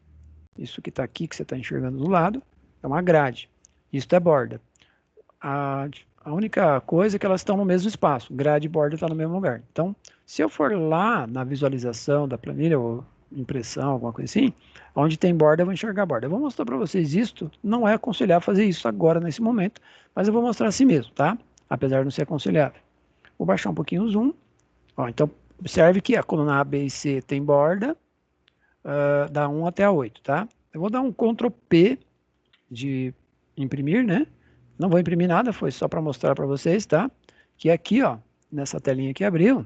Isso que está aqui, que você está enxergando do lado, é uma grade. Isso é borda. A única coisa é que elas estão no mesmo espaço. Grade e borda estão no mesmo lugar. Então, se eu for lá na visualização da planilha, impressão, alguma coisa assim, onde tem borda, eu vou enxergar a borda. Eu vou mostrar para vocês isto, não é aconselhável fazer isso agora, nesse momento, mas eu vou mostrar assim mesmo, tá? Apesar de não ser aconselhável. Vou baixar um pouquinho o zoom. Ó, então, observe que a coluna A, B e C tem borda, da 1 até a 8, tá? Eu vou dar um Ctrl P de imprimir, né? Não vou imprimir nada, foi só para mostrar para vocês, tá? Que aqui, ó, nessa telinha que abriu,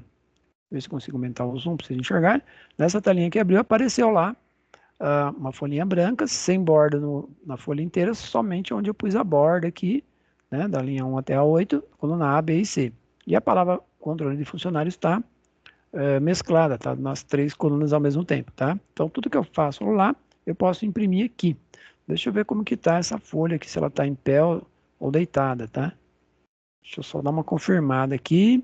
ver se consigo aumentar o zoom para vocês enxergarem. Nessa telinha que abriu, apareceu lá uma folhinha branca, sem borda na folha inteira, somente onde eu pus a borda aqui, né, da linha 1 até a 8, coluna A, B e C. E a palavra controle de funcionário está mesclada, tá? Nas 3 colunas ao mesmo tempo, tá? Então, tudo que eu faço lá, eu posso imprimir aqui. Deixa eu ver como que tá essa folha aqui, se ela está em pé ou deitada, tá? Deixa eu só dar uma confirmada aqui.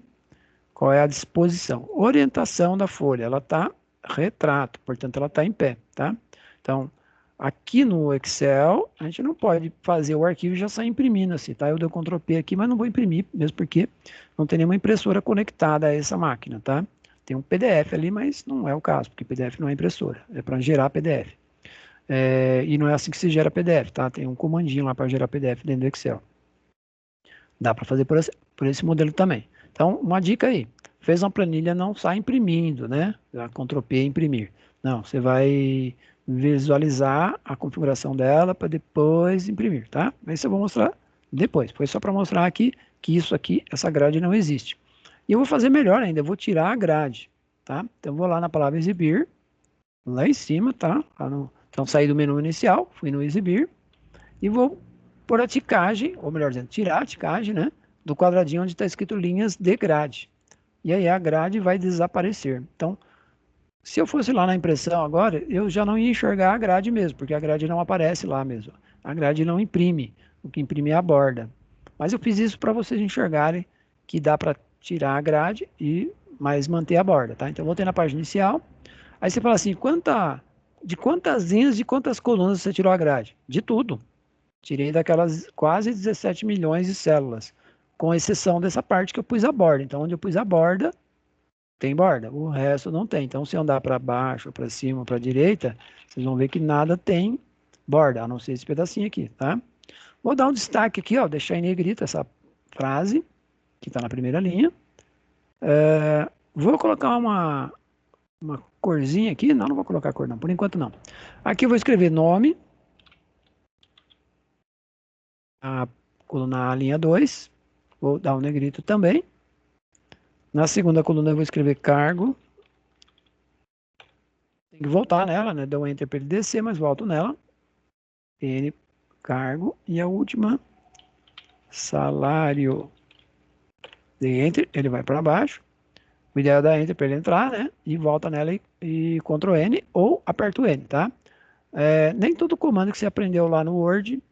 Qual é a disposição? Orientação da folha, ela está retrato, portanto ela está em pé, tá? Então, aqui no Excel, a gente não pode fazer o arquivo e já sair imprimindo assim, tá? Eu dou Ctrl P aqui, mas não vou imprimir, mesmo porque não tem nenhuma impressora conectada a essa máquina, tá? Tem um PDF ali, mas não é o caso, porque PDF não é impressora, é para gerar PDF. E não é assim que se gera PDF, tá? Tem um comandinho lá para gerar PDF dentro do Excel. Dá para fazer por esse modelo também. Então, uma dica aí. Fez uma planilha, não sai imprimindo, né? Ctrl P imprimir. Não, você vai visualizar a configuração dela para depois imprimir, tá? Isso eu vou mostrar depois. Foi só para mostrar aqui que isso aqui, essa grade não existe. E eu vou fazer melhor ainda, eu vou tirar a grade, tá? Então, eu vou lá na palavra exibir, lá em cima, tá? Então, saí do menu inicial, fui no exibir e vou por a ticagem, ou melhor dizendo, tirar a ticagem, né, do quadradinho onde está escrito linhas de grade. E aí a grade vai desaparecer. Então, se eu fosse lá na impressão agora, eu já não ia enxergar a grade mesmo, porque a grade não aparece lá mesmo. A grade não imprime, o que imprime é a borda. Mas eu fiz isso para vocês enxergarem que dá para tirar a grade mas manter a borda, tá? Então, eu voltei na página inicial. Aí você fala assim, de quantas linhas, de quantas colunas você tirou a grade? De tudo. Tirei daquelas quase 17 milhões de células, com exceção dessa parte que eu pus a borda. Então, onde eu pus a borda, tem borda. O resto não tem. Então, se eu andar para baixo, para cima, para a direita, vocês vão ver que nada tem borda, a não ser esse pedacinho aqui, tá? Vou dar um destaque aqui, ó, deixar em negrito essa frase, que está na primeira linha. Vou colocar uma corzinha aqui. Não, não vou colocar cor não, por enquanto não. Aqui eu vou escrever nome, a coluna A, linha 2. Vou dar um negrito também. Na segunda coluna eu vou escrever cargo. Tem que voltar nela, né? Dou um Enter para ele descer, mas volto nela. N, cargo. E a última, salário. Dei Enter, ele vai para baixo. O ideal é dar Enter para ele entrar, né? E volta nela e Ctrl N ou aperta o N, tá? Nem todo comando que você aprendeu lá no Word,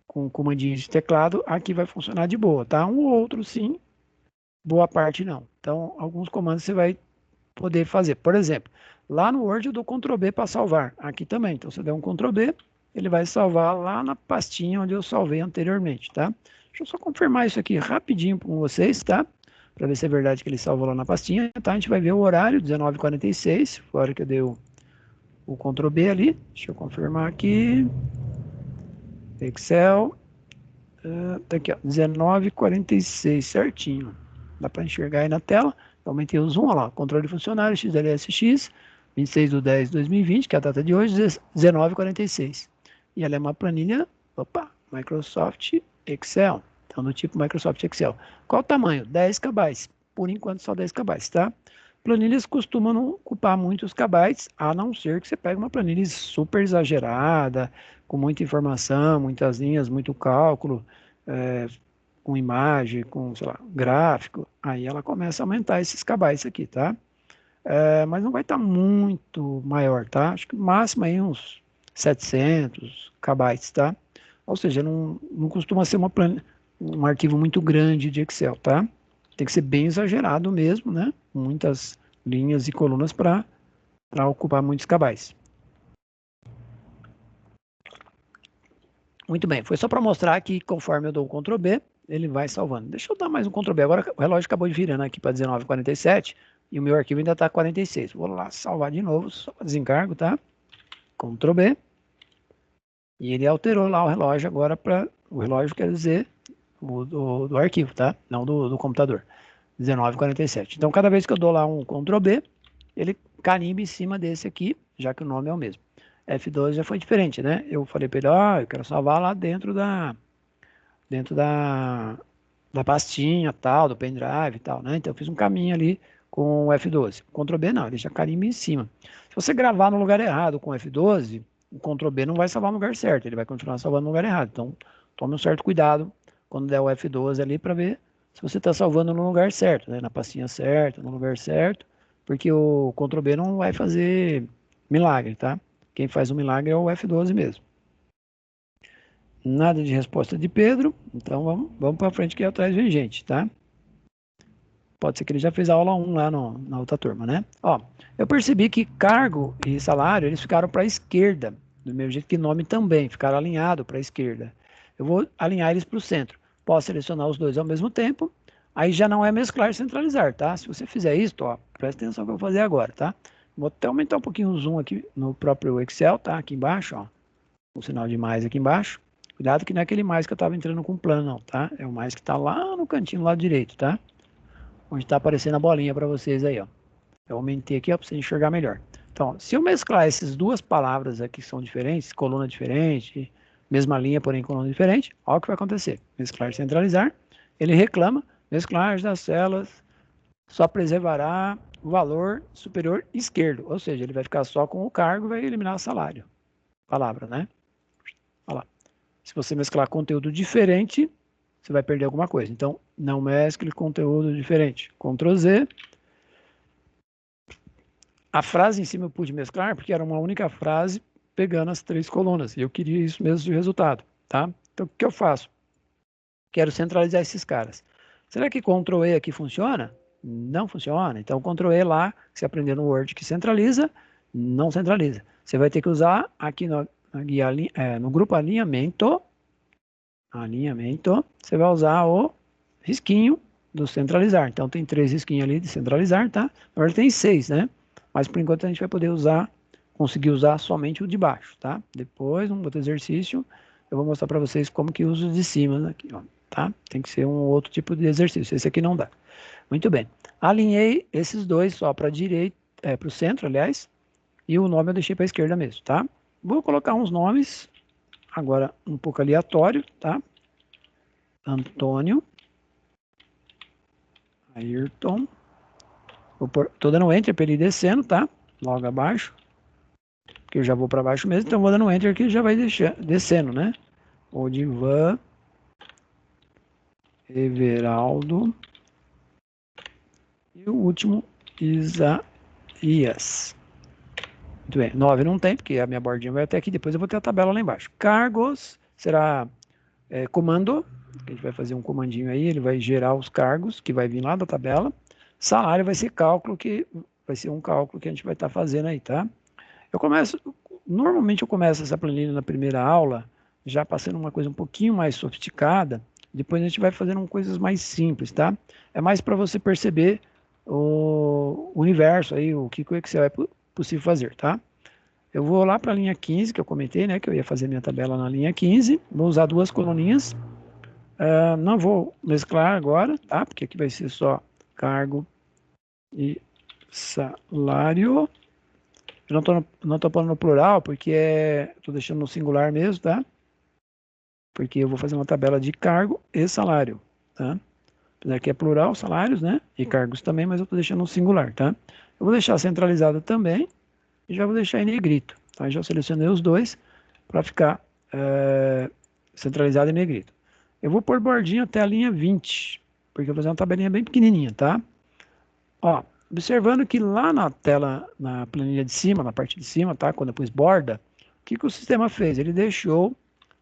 com comandinhos de teclado, aqui vai funcionar de boa, tá? Um ou outro sim, boa parte não. Então, alguns comandos você vai poder fazer. Por exemplo, lá no Word eu dou Ctrl B para salvar. Aqui também. Então, se eu der um Ctrl B, ele vai salvar lá na pastinha onde eu salvei anteriormente, tá? Deixa eu só confirmar isso aqui rapidinho com vocês, tá? Para ver se é verdade que ele salvou lá na pastinha, tá? A gente vai ver o horário, 19h46, foi a hora que eu dei o Ctrl B ali. Deixa eu confirmar aqui. Excel. Tá aqui, ó, 19h46, certinho. Dá para enxergar aí na tela. Aumentei o zoom, olha lá, controle de funcionário, XLSX, 26/10/2020, que é a data de hoje, 19h46. E ela é uma planilha, Microsoft Excel. Então, do tipo Microsoft Excel. Qual o tamanho? 10 KB. Por enquanto, só 10 KB, tá? Planilhas costumam não ocupar muitos KB, a não ser que você pegue uma planilha super exagerada, com muita informação, muitas linhas, muito cálculo, com imagem, com, sei lá, gráfico, aí ela começa a aumentar esses KB aqui, tá? Mas não vai estar muito maior, tá? Acho que o máximo aí uns 700 KB, tá? Ou seja, não costuma ser um arquivo muito grande de Excel, tá? Tem que ser bem exagerado mesmo, né? Muitas linhas e colunas para ocupar muitos KB. Muito bem, foi só para mostrar que conforme eu dou o Ctrl B, ele vai salvando. Deixa eu dar mais um Ctrl B. Agora o relógio acabou de virando aqui para 19h47. e o meu arquivo ainda está 46. Vou lá salvar de novo, só para desencargo, tá? Ctrl B. E ele alterou lá o relógio agora para... O relógio quer dizer do arquivo, tá? Não do computador. 19:47. Então, cada vez que eu dou lá um Ctrl B, ele carimba em cima desse aqui, já que o nome é o mesmo. F12 já foi diferente, né? Eu falei para ele, eu quero salvar lá dentro da pastinha tal, do pendrive e tal, né? Então eu fiz um caminho ali com o F12. O Ctrl B não, ele deixa carimbo em cima. Se você gravar no lugar errado com o F12, o Ctrl B não vai salvar no lugar certo, ele vai continuar salvando no lugar errado. Então tome um certo cuidado quando der o F12 ali para ver se você está salvando no lugar certo, né? Na pastinha certa, no lugar certo, porque o Ctrl B não vai fazer milagre, tá? Quem faz o milagre é o F12 mesmo. Nada de resposta de Pedro, então vamos para frente que atrás vem gente, tá? Pode ser que ele já fez a aula 1 lá na outra turma, né? Ó, eu percebi que cargo e salário, eles ficaram para a esquerda, do mesmo jeito que nome também, ficaram alinhados para a esquerda. Eu vou alinhar eles para o centro. Posso selecionar os dois ao mesmo tempo, aí já não é mesclar e centralizar, tá? Se você fizer isso, ó, presta atenção no que eu vou fazer agora, tá? Vou até aumentar um pouquinho o zoom aqui no próprio Excel, tá? Aqui embaixo, ó, o sinal de mais aqui embaixo. Cuidado que não é aquele mais que eu estava entrando com plano, não, tá? É o mais que está lá no cantinho do lado direito, tá? Onde está aparecendo a bolinha para vocês aí, ó. Eu aumentei aqui, ó, para você enxergar melhor. Então, se eu mesclar essas duas palavras aqui que são diferentes, coluna diferente, mesma linha, porém coluna diferente, olha o que vai acontecer. Mesclar e centralizar, ele reclama, mesclar das células só preservará o valor superior esquerdo, ou seja, ele vai ficar só com o cargo e vai eliminar o salário. Palavra, né? Olha lá. Se você mesclar conteúdo diferente, você vai perder alguma coisa. Então, não mescle conteúdo diferente. Ctrl Z. A frase em cima eu pude mesclar porque era uma única frase pegando as três colunas. E eu queria isso mesmo de resultado, tá? Então, o que eu faço? Quero centralizar esses caras. Será que Ctrl E aqui funciona? Não funciona. Então, Ctrl E lá, que você aprendeu no Word que centraliza, não centraliza. Você vai ter que usar aqui no grupo alinhamento, você vai usar o risquinho do centralizar. Então tem 3 risquinhos ali de centralizar, tá? Na verdade tem 6, né? Mas por enquanto a gente vai poder conseguir usar somente o de baixo, tá? Depois, um outro exercício, eu vou mostrar para vocês como que usa o de cima aqui, ó, tá? Tem que ser um outro tipo de exercício, esse aqui não dá. Muito bem. Alinhei esses dois só para direita, para o centro, aliás, e o nome eu deixei para a esquerda mesmo, tá? Vou colocar uns nomes agora um pouco aleatório, tá? Antônio, Ayrton, tô dando Enter para ele ir descendo, tá? Logo abaixo, que eu já vou para baixo mesmo, então vou dando Enter aqui e já vai descendo, né? Odivan, Everaldo e o último, Isaías. Muito bem, 9 não tem, porque a minha bordinha vai até aqui, depois eu vou ter a tabela lá embaixo. Cargos será comando, a gente vai fazer um comandinho aí, ele vai gerar os cargos, que vai vir lá da tabela. Salário vai ser cálculo, que vai ser um cálculo que a gente vai estar fazendo aí, tá? Normalmente eu começo essa planilha na primeira aula, já passando uma coisa um pouquinho mais sofisticada, depois a gente vai fazendo coisas mais simples, tá? É mais para você perceber o universo aí, o que o Excel é possível fazer, tá? Eu vou lá para a linha 15, que eu comentei, né, que eu ia fazer minha tabela na linha 15, vou usar duas coluninhas, não vou mesclar agora, tá? Porque aqui vai ser só cargo e salário. Eu não tô pondo no plural, porque estou deixando no singular mesmo, tá? Porque eu vou fazer uma tabela de cargo e salário, tá? Apesar que é plural, salários, né? E cargos também, mas eu estou deixando no singular, tá? Eu vou deixar centralizado também e já vou deixar em negrito, tá? Já selecionei os dois para ficar centralizado em negrito. Eu vou pôr bordinho até a linha 20, porque eu vou fazer uma tabelinha bem pequenininha, tá? Ó, observando que lá na tela, na planilha de cima, na parte de cima, tá? Quando eu pus borda, o que o sistema fez? Ele deixou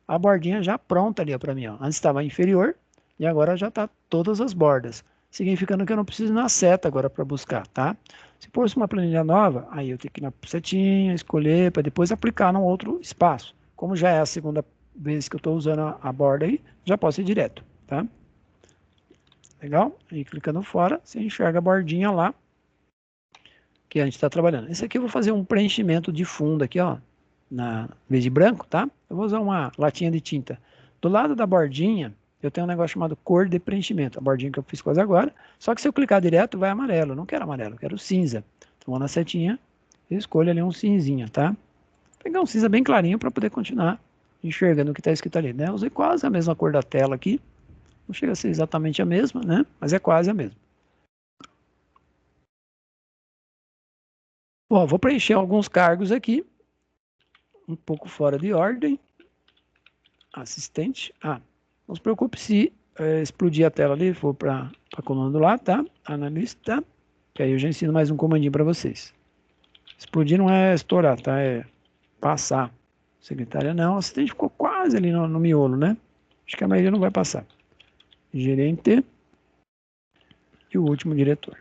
a bordinha já pronta ali para mim, ó. Antes estava inferior e agora já está todas as bordas, significando que eu não preciso ir na seta agora para buscar, tá? Se fosse uma planilha nova, aí eu tenho que ir na setinha, escolher, para depois aplicar num outro espaço. Como já é a segunda vez que eu estou usando a borda aí, já posso ir direto, tá? Legal? Aí clicando fora, você enxerga a bordinha lá que a gente está trabalhando. Esse aqui eu vou fazer um preenchimento de fundo aqui, ó, na vez de branco, tá? Eu vou usar uma latinha de tinta. Do lado da bordinha, eu tenho um negócio chamado cor de preenchimento, a bordinha que eu fiz quase agora, só que se eu clicar direto, vai amarelo. Eu não quero amarelo, eu quero cinza. Então, vou na setinha e escolho ali um cinzinha, tá? Vou pegar um cinza bem clarinho para poder continuar enxergando o que está escrito ali, né? Eu usei quase a mesma cor da tela aqui. Não chega a ser exatamente a mesma, né? Mas é quase a mesma. Bom, vou preencher alguns cargos aqui, um pouco fora de ordem. Assistente. Não se preocupe se explodir a tela ali, for para a coluna do lado, tá? Analista, que aí eu já ensino mais um comandinho para vocês. Explodir não é estourar, tá? É passar. Secretária não, assistente ficou quase ali no miolo, né? Acho que a maioria não vai passar. Gerente e o último diretor.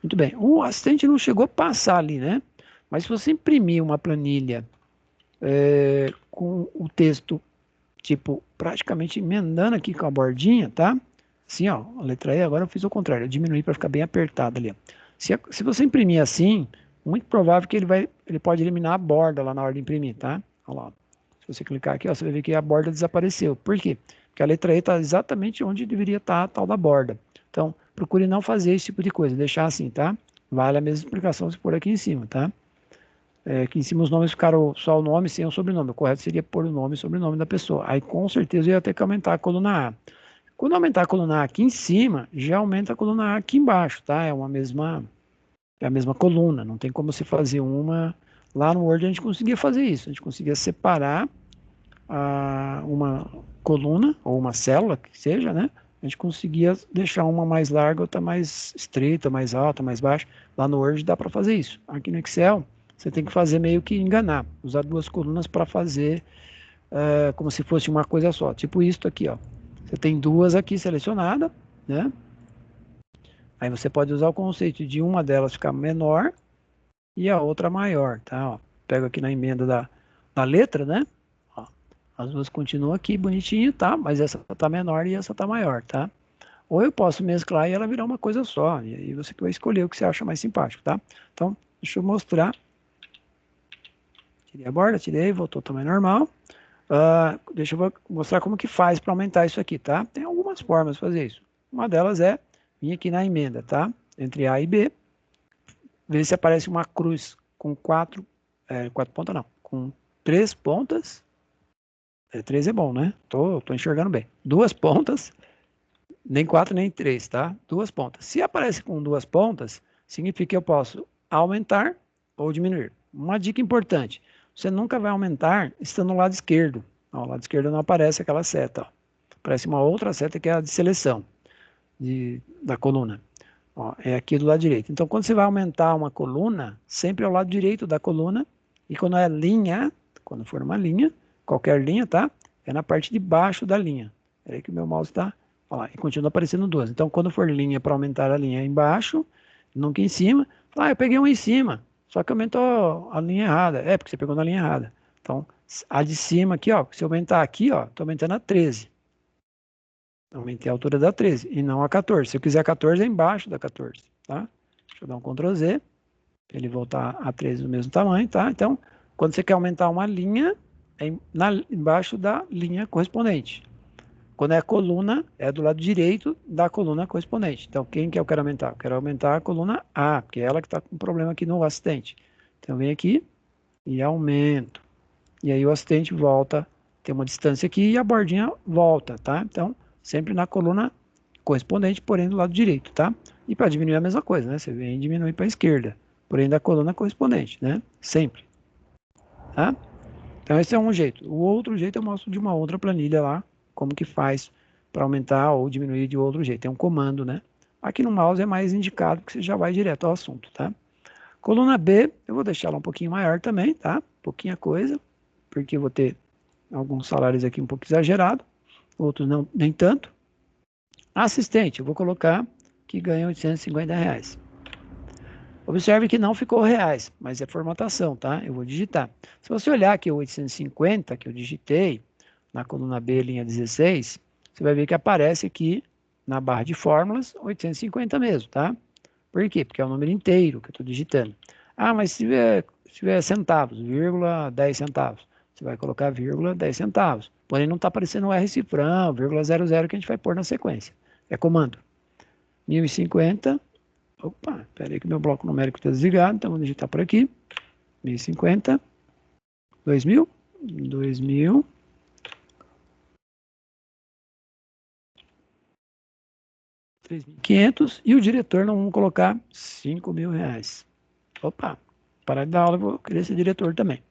Muito bem. O assistente não chegou a passar ali, né? Mas se você imprimir uma planilha com o texto, tipo, praticamente emendando aqui com a bordinha, tá? Assim, ó, a letra E, agora eu fiz o contrário, eu diminuí para ficar bem apertado ali. Ó. Se você imprimir assim, muito provável que ele pode eliminar a borda lá na hora de imprimir, tá? Olha lá. Se você clicar aqui, ó, você vai ver que a borda desapareceu. Por quê? Porque a letra E está exatamente onde deveria estar a tal da borda. Então, procure não fazer esse tipo de coisa, deixar assim, tá? Vale a mesma explicação se pôr aqui em cima, tá? Aqui em cima os nomes ficaram só o nome sem o sobrenome. O correto seria pôr o nome e sobrenome da pessoa. Aí com certeza eu ia ter que aumentar a coluna A. Quando aumentar a coluna A aqui em cima, já aumenta a coluna A aqui embaixo, tá? É a mesma coluna. Não tem como você fazer uma. Lá no Word a gente conseguia fazer isso. A gente conseguia separar uma coluna ou uma célula, que seja, né? A gente conseguia deixar uma mais larga, outra mais estreita, mais alta, mais baixa. Lá no Word dá para fazer isso. Aqui no Excel, você tem que fazer meio que enganar. Usar duas colunas para fazer como se fosse uma coisa só. Tipo isso aqui, ó. Você tem duas aqui selecionadas, né? Aí você pode usar o conceito de uma delas ficar menor e a outra maior, tá? Ó, pego aqui na emenda da letra, né? Ó, as duas continuam aqui bonitinho, tá? Mas essa tá menor e essa tá maior, tá? Ou eu posso mesclar e ela virar uma coisa só. E aí você que vai escolher o que você acha mais simpático, tá? Então, deixa eu mostrar. Tirei a borda, tirei, voltou ao tamanho normal. Deixa eu mostrar como que faz para aumentar isso aqui, tá? Tem algumas formas de fazer isso. Uma delas é vir aqui na emenda, tá? Entre A e B, ver se aparece uma cruz com quatro pontas não, com três pontas. Três é bom, né? Tô enxergando bem. Duas pontas, nem quatro nem três, tá? Duas pontas. Se aparece com duas pontas, significa que eu posso aumentar ou diminuir. Uma dica importante: você nunca vai aumentar estando no lado esquerdo. Ao lado esquerdo não aparece aquela seta. Ó. Aparece uma outra seta que é a de seleção da coluna. Ó, é aqui do lado direito. Então, quando você vai aumentar uma coluna, sempre ao lado direito da coluna. E quando é linha, quando for uma linha, qualquer linha, tá? É na parte de baixo da linha. É aí que o meu mouse está. E continua aparecendo duas. Então, quando for linha para aumentar a linha embaixo, nunca em cima. Eu peguei um em cima. Só que aumentou a linha errada. É, porque você pegou na linha errada. Então, a de cima aqui, ó. Se eu aumentar aqui, ó, estou aumentando a 13. Aumentei a altura da 13 e não a 14. Se eu quiser a 14, é embaixo da 14, tá? Deixa eu dar um Ctrl Z, para ele voltar a 13 do mesmo tamanho, tá? Então, quando você quer aumentar uma linha, é embaixo da linha correspondente. Quando é coluna, é do lado direito da coluna correspondente. Então, quem que eu quero aumentar? Eu quero aumentar a coluna A, porque é ela que está com problema aqui no assistente. Então, eu venho aqui e aumento. E aí o assistente volta, tem uma distância aqui e a bordinha volta, tá? Então, sempre na coluna correspondente, porém do lado direito, tá? E para diminuir a mesma coisa, né? Você vem e diminui para a esquerda, porém da coluna correspondente, né? Sempre, tá? Então esse é um jeito. O outro jeito eu mostro de uma outra planilha lá, como que faz para aumentar ou diminuir de outro jeito. É um comando, né? Aqui no mouse é mais indicado, porque você já vai direto ao assunto, tá? Coluna B, eu vou deixar ela um pouquinho maior também, tá? Pouquinha coisa, porque eu vou ter alguns salários aqui um pouco exagerado, outros não, nem tanto. Assistente, eu vou colocar que ganha R$850. Observe que não ficou reais, mas é formatação, tá? Eu vou digitar. Se você olhar aqui o 850 que eu digitei, na coluna B, linha 16, você vai ver que aparece aqui na barra de fórmulas, 850 mesmo, tá? Por quê? Porque é o número inteiro que eu estou digitando. Ah, mas se tiver centavos, vírgula 10 centavos, você vai colocar vírgula 10 centavos. Porém, não está aparecendo o R cifrão, vírgula 00 que a gente vai pôr na sequência. É comando. 1050. Opa, espera aí que meu bloco numérico está desligado, então vou digitar por aqui. 1050. 2000. 2000. 3.500 e o diretor não vamos colocar R$ 5.000. Opa, parar de dar aula, vou querer ser diretor também.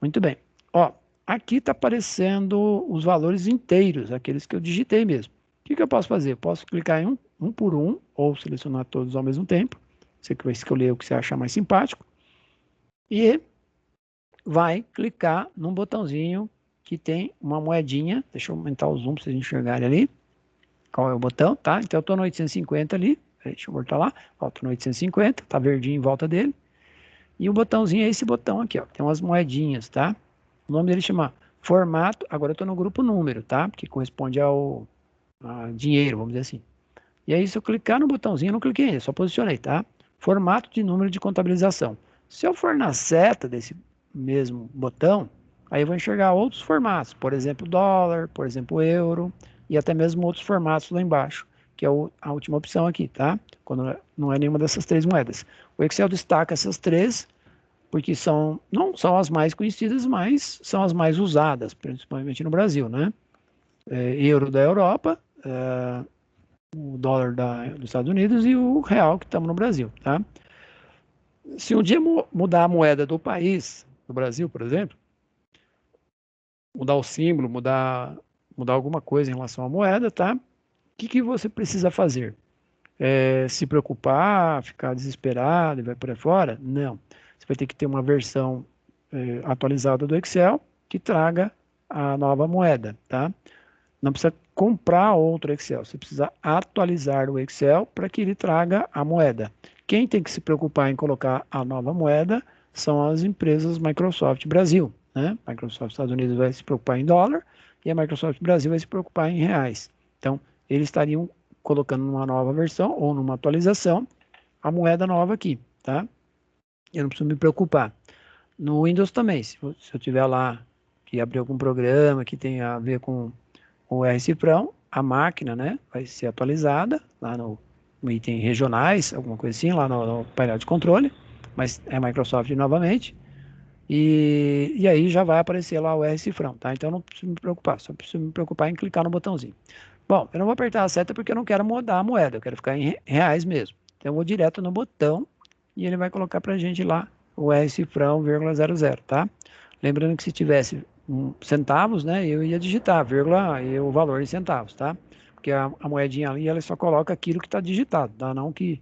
Muito bem. Ó, aqui está aparecendo os valores inteiros, aqueles que eu digitei mesmo. O que eu posso fazer? Eu posso clicar em um por um, ou selecionar todos ao mesmo tempo. Você que vai escolher o que você achar mais simpático. E vai clicar num botãozinho que tem uma moedinha. Deixa eu aumentar o zoom para vocês enxergarem ali. Qual é o botão, tá? Então eu estou no 850 ali. Deixa eu voltar lá. Estou no 850, tá verdinho em volta dele. E o botãozinho é esse botão aqui, ó. Tem umas moedinhas, tá? O nome dele chama formato. Agora eu estou no grupo número, tá? Que corresponde ao dinheiro, vamos dizer assim. E aí, se eu clicar no botãozinho, eu não cliquei ainda, só posicionei, tá? Formato de número de contabilização. Se eu for na seta desse mesmo botão, aí eu vou enxergar outros formatos, por exemplo, dólar, por exemplo, euro, e até mesmo outros formatos lá embaixo, que é a última opção aqui, tá? Quando não é nenhuma dessas três moedas. O Excel destaca essas três, porque não são as mais conhecidas, mas são as mais usadas, principalmente no Brasil, né? Euro da Europa, o dólar dos Estados Unidos e o real que estamos no Brasil, tá? Se um dia mudar a moeda do país, do Brasil, por exemplo, mudar o símbolo, mudar alguma coisa em relação à moeda, tá? O que você precisa fazer? Se preocupar, ficar desesperado e vai por aí fora? Não. Você vai ter que ter uma versão atualizada do Excel que traga a nova moeda, tá? Não precisa comprar outro Excel, você precisa atualizar o Excel para que ele traga a moeda. Quem tem que se preocupar em colocar a nova moeda são as empresas Microsoft Brasil, né? Microsoft Estados Unidos vai se preocupar em dólar e a Microsoft Brasil vai se preocupar em reais. Então, eles estariam colocando numa nova versão ou numa atualização a moeda nova aqui, tá? Eu não preciso me preocupar. No Windows também, se eu tiver lá que abrir algum programa que tenha a ver com o R-Cifrão, a máquina, né, vai ser atualizada lá no item regionais, alguma coisa assim, lá no painel de controle, mas é Microsoft novamente, e aí já vai aparecer lá o R-Cifrão, tá? Então não preciso me preocupar, só preciso me preocupar em clicar no botãozinho. Bom, eu não vou apertar a seta porque eu não quero mudar a moeda, eu quero ficar em reais mesmo. Então eu vou direto no botão e ele vai colocar pra gente lá o R-Cifrão, 00, tá? Lembrando que se tivesse centavos, né, eu ia digitar, vírgula, e o valor em centavos, tá? Porque a moedinha ali, ela só coloca aquilo que está digitado, tá? Não que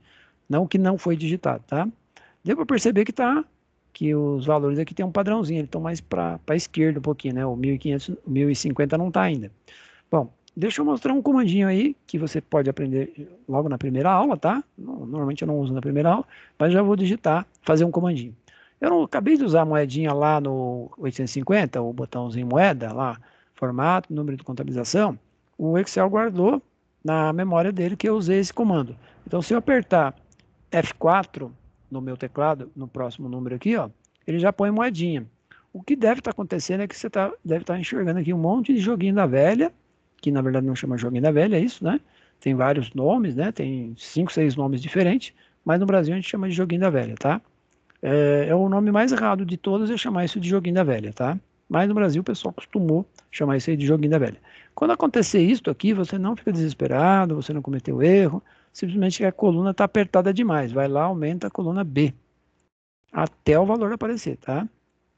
não foi digitado, tá? Deu para perceber que os valores aqui tem um padrãozinho, eles estão mais para a esquerda um pouquinho, né? O 1.500, 1.050 não está ainda. Bom, deixa eu mostrar um comandinho aí que você pode aprender logo na primeira aula, tá? Normalmente eu não uso na primeira aula, mas já vou digitar, fazer um comandinho. Eu não acabei de usar a moedinha lá no 850, o botãozinho moeda lá, formato, número de contabilização. O Excel guardou na memória dele que eu usei esse comando. Então, se eu apertar F4 no meu teclado, no próximo número aqui, ó, ele já põe moedinha. O que deve estar acontecendo é que você deve estar enxergando aqui um monte de joguinho da velha, que na verdade não chama joguinho da velha, é isso, né? Tem vários nomes, né? Tem 5, 6 nomes diferentes, mas no Brasil a gente chama de joguinho da velha, tá? É o nome mais errado de todos é chamar isso de joguinho da velha, tá? Mas no Brasil o pessoal costumou chamar isso aí de joguinho da velha. Quando acontecer isso aqui, você não fica desesperado, você não cometeu erro, simplesmente a coluna está apertada demais. Vai lá, aumenta a coluna B, até o valor aparecer, tá?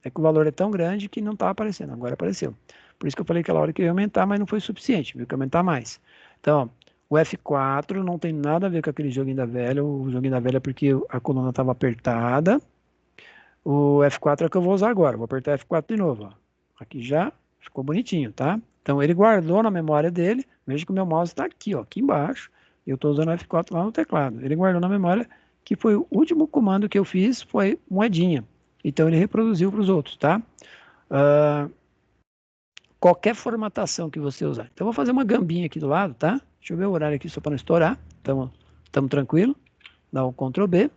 É que o valor é tão grande que não está aparecendo, agora apareceu. Por isso que eu falei aquela hora que eu ia aumentar, mas não foi suficiente, viu que aumentar mais. Então, o F4 não tem nada a ver com aquele joguinho da velha, o joguinho da velha é porque a coluna estava apertada. O F4 é o que eu vou usar agora, vou apertar F4 de novo, ó. Aqui já ficou bonitinho, tá? Então ele guardou na memória dele, veja que o meu mouse está aqui, ó, aqui embaixo, e eu estou usando o F4 lá no teclado. Ele guardou na memória que foi o último comando que eu fiz, foi moedinha. Então ele reproduziu para os outros, tá? qualquer formatação que você usar. Então, eu vou fazer uma gambinha aqui do lado, tá? Deixa eu ver o horário aqui só para não estourar. Estamos tranquilo. Dá o Ctrl B.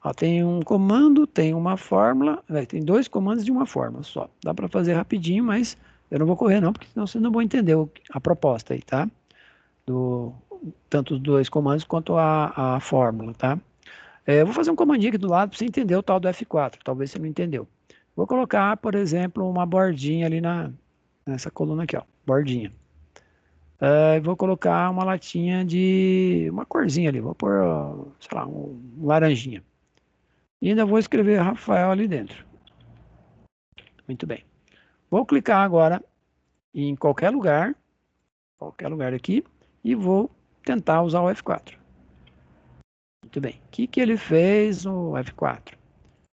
Ó, tem um comando, tem uma fórmula, tem dois comandos de uma fórmula só. Dá para fazer rapidinho, mas eu não vou correr não, porque senão vocês não vão entender a proposta aí, tá? Tanto os dois comandos quanto a fórmula, tá? Eu vou fazer um comandinho aqui do lado para você entender o tal do F4, talvez você não entendeu. Vou colocar, por exemplo, uma bordinha ali nessa coluna aqui, ó, bordinha. Vou colocar uma latinha de uma corzinha ali, vou pôr, sei lá, um laranjinha. E ainda vou escrever Rafael ali dentro. Muito bem. Vou clicar agora em qualquer lugar aqui, e vou tentar usar o F4. Muito bem. O que ele fez no F4?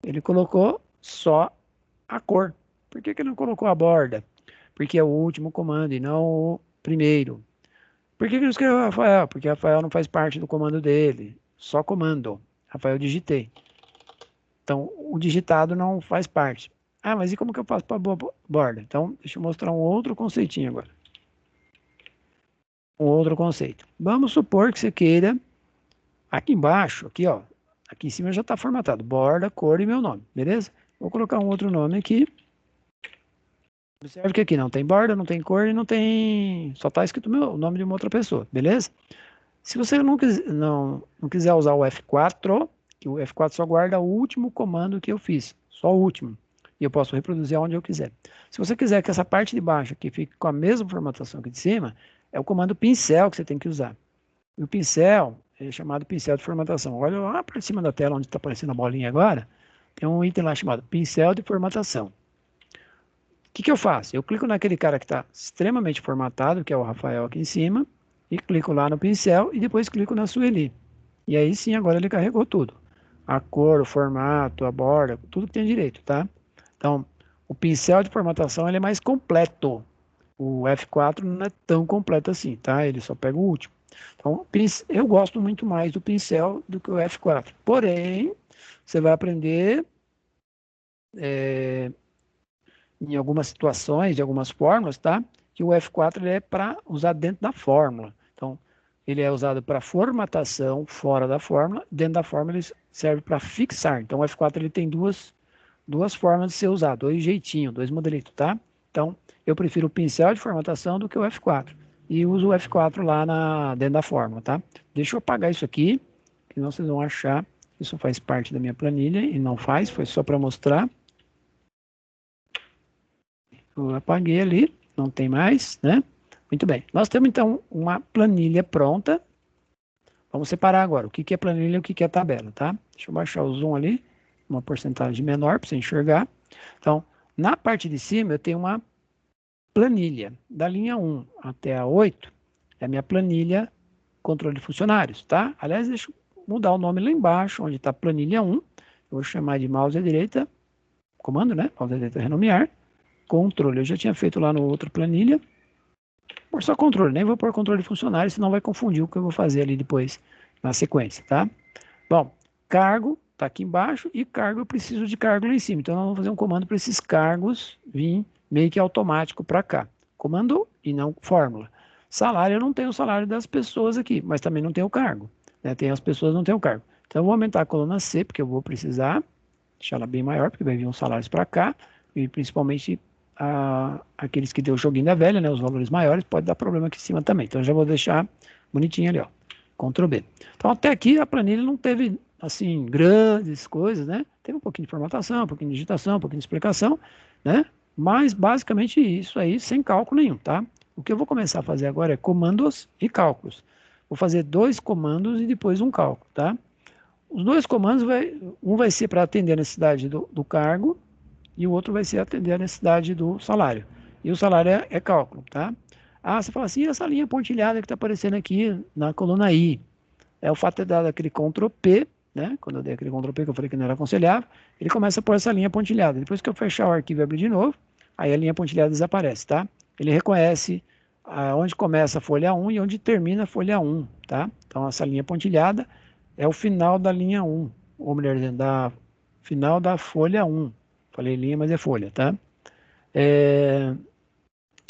Ele colocou só a cor. Por que ele não colocou a borda? Porque é o último comando e não o primeiro. Por que ele não escreveu Rafael? Porque Rafael não faz parte do comando dele. Só comando. Rafael digitei. Então, o digitado não faz parte. Ah, mas e como que eu faço para borda? Então, deixa eu mostrar um outro conceitinho agora. Um outro conceito. Vamos supor que você queira, aqui embaixo, aqui ó, aqui em cima já está formatado, borda, cor e meu nome, beleza? Vou colocar um outro nome aqui. Observe que aqui não tem borda, não tem cor e não tem, só está escrito o nome de uma outra pessoa, beleza? Se você não quiser usar o F4, que o F4 só guarda o último comando que eu fiz, só o último. E eu posso reproduzir onde eu quiser. Se você quiser que essa parte de baixo aqui fique com a mesma formatação aqui de cima, é o comando pincel que você tem que usar. E o pincel é chamado pincel de formatação. Olha lá para cima da tela onde está aparecendo a bolinha agora, tem um item lá chamado pincel de formatação. O que eu faço? Eu clico naquele cara que está extremamente formatado, que é o Rafael aqui em cima, e clico lá no pincel e depois clico na Sueli. E aí sim, agora ele carregou tudo. A cor, o formato, a borda, tudo que tem direito, tá? Então, o pincel de formatação ele é mais completo. O F4 não é tão completo assim, tá? Ele só pega o último. Então, eu gosto muito mais do pincel do que o F4. Porém, você vai aprender em algumas situações, de algumas fórmulas, tá? Que o F4 ele é para usar dentro da fórmula. Então, ele é usado para formatação fora da fórmula. Dentro da fórmula, ele serve para fixar. Então, o F4 ele tem duas formas de ser usado, dois jeitinhos, dois modelitos, tá? Então, eu prefiro o pincel de formatação do que o F4. E uso o F4 lá dentro da fórmula, tá? Deixa eu apagar isso aqui, que senão vocês vão achar que isso faz parte da minha planilha, e não faz, foi só para mostrar. Eu apaguei ali, não tem mais, né? Muito bem. Nós temos, então, uma planilha pronta. Vamos separar agora o que é planilha e o que é tabela, tá? Deixa eu baixar o zoom ali, uma porcentagem menor para você enxergar. Então, na parte de cima, eu tenho uma planilha. Da linha 1 até a 8, é a minha planilha controle de funcionários, tá? Aliás, deixa eu mudar o nome lá embaixo, onde está planilha 1. Eu vou chamar de mouse à direita, comando, né? Mouse à direita, renomear. Controle, eu já tinha feito lá no outra planilha. Por só controle, nem vou pôr controle de funcionários, senão vai confundir o que eu vou fazer ali depois na sequência, tá? Bom, cargo tá aqui embaixo e cargo eu preciso de cargo lá em cima. Então nós vamos fazer um comando para esses cargos vir meio que automático para cá. Comando e não fórmula. Salário, eu não tenho o salário das pessoas aqui, mas também não tenho o cargo, né? Tem as pessoas, não tenho o cargo. Então eu vou aumentar a coluna C, porque eu vou precisar deixar ela bem maior, porque vai vir uns salários para cá, e principalmente aqueles que deu o joguinho da velha, né, os valores maiores, pode dar problema aqui em cima também. Então, eu já vou deixar bonitinho ali, ó, Ctrl B. Então, até aqui a planilha não teve, assim, grandes coisas, né? Teve um pouquinho de formatação, um pouquinho de digitação, um pouquinho de explicação, né? Mas, basicamente, isso aí, sem cálculo nenhum, tá? O que eu vou começar a fazer agora é comandos e cálculos. Vou fazer 2 comandos e depois um cálculo, tá? Os 2 comandos, um vai ser para atender a necessidade do cargo, e o outro vai ser atender a necessidade do salário. E o salário é cálculo, tá? Ah, você fala assim, essa linha pontilhada que está aparecendo aqui na coluna I, é o fato de dar aquele Ctrl P, né? Quando eu dei aquele Ctrl P que eu falei que não era aconselhável, ele começa a pôr essa linha pontilhada. Depois que eu fechar o arquivo e abrir de novo, aí a linha pontilhada desaparece, tá? Ele reconhece onde começa a folha 1 e onde termina a folha 1, tá? Então, essa linha pontilhada é o final da linha 1, ou melhor dizendo, final da folha 1. Falei linha, mas é folha, tá?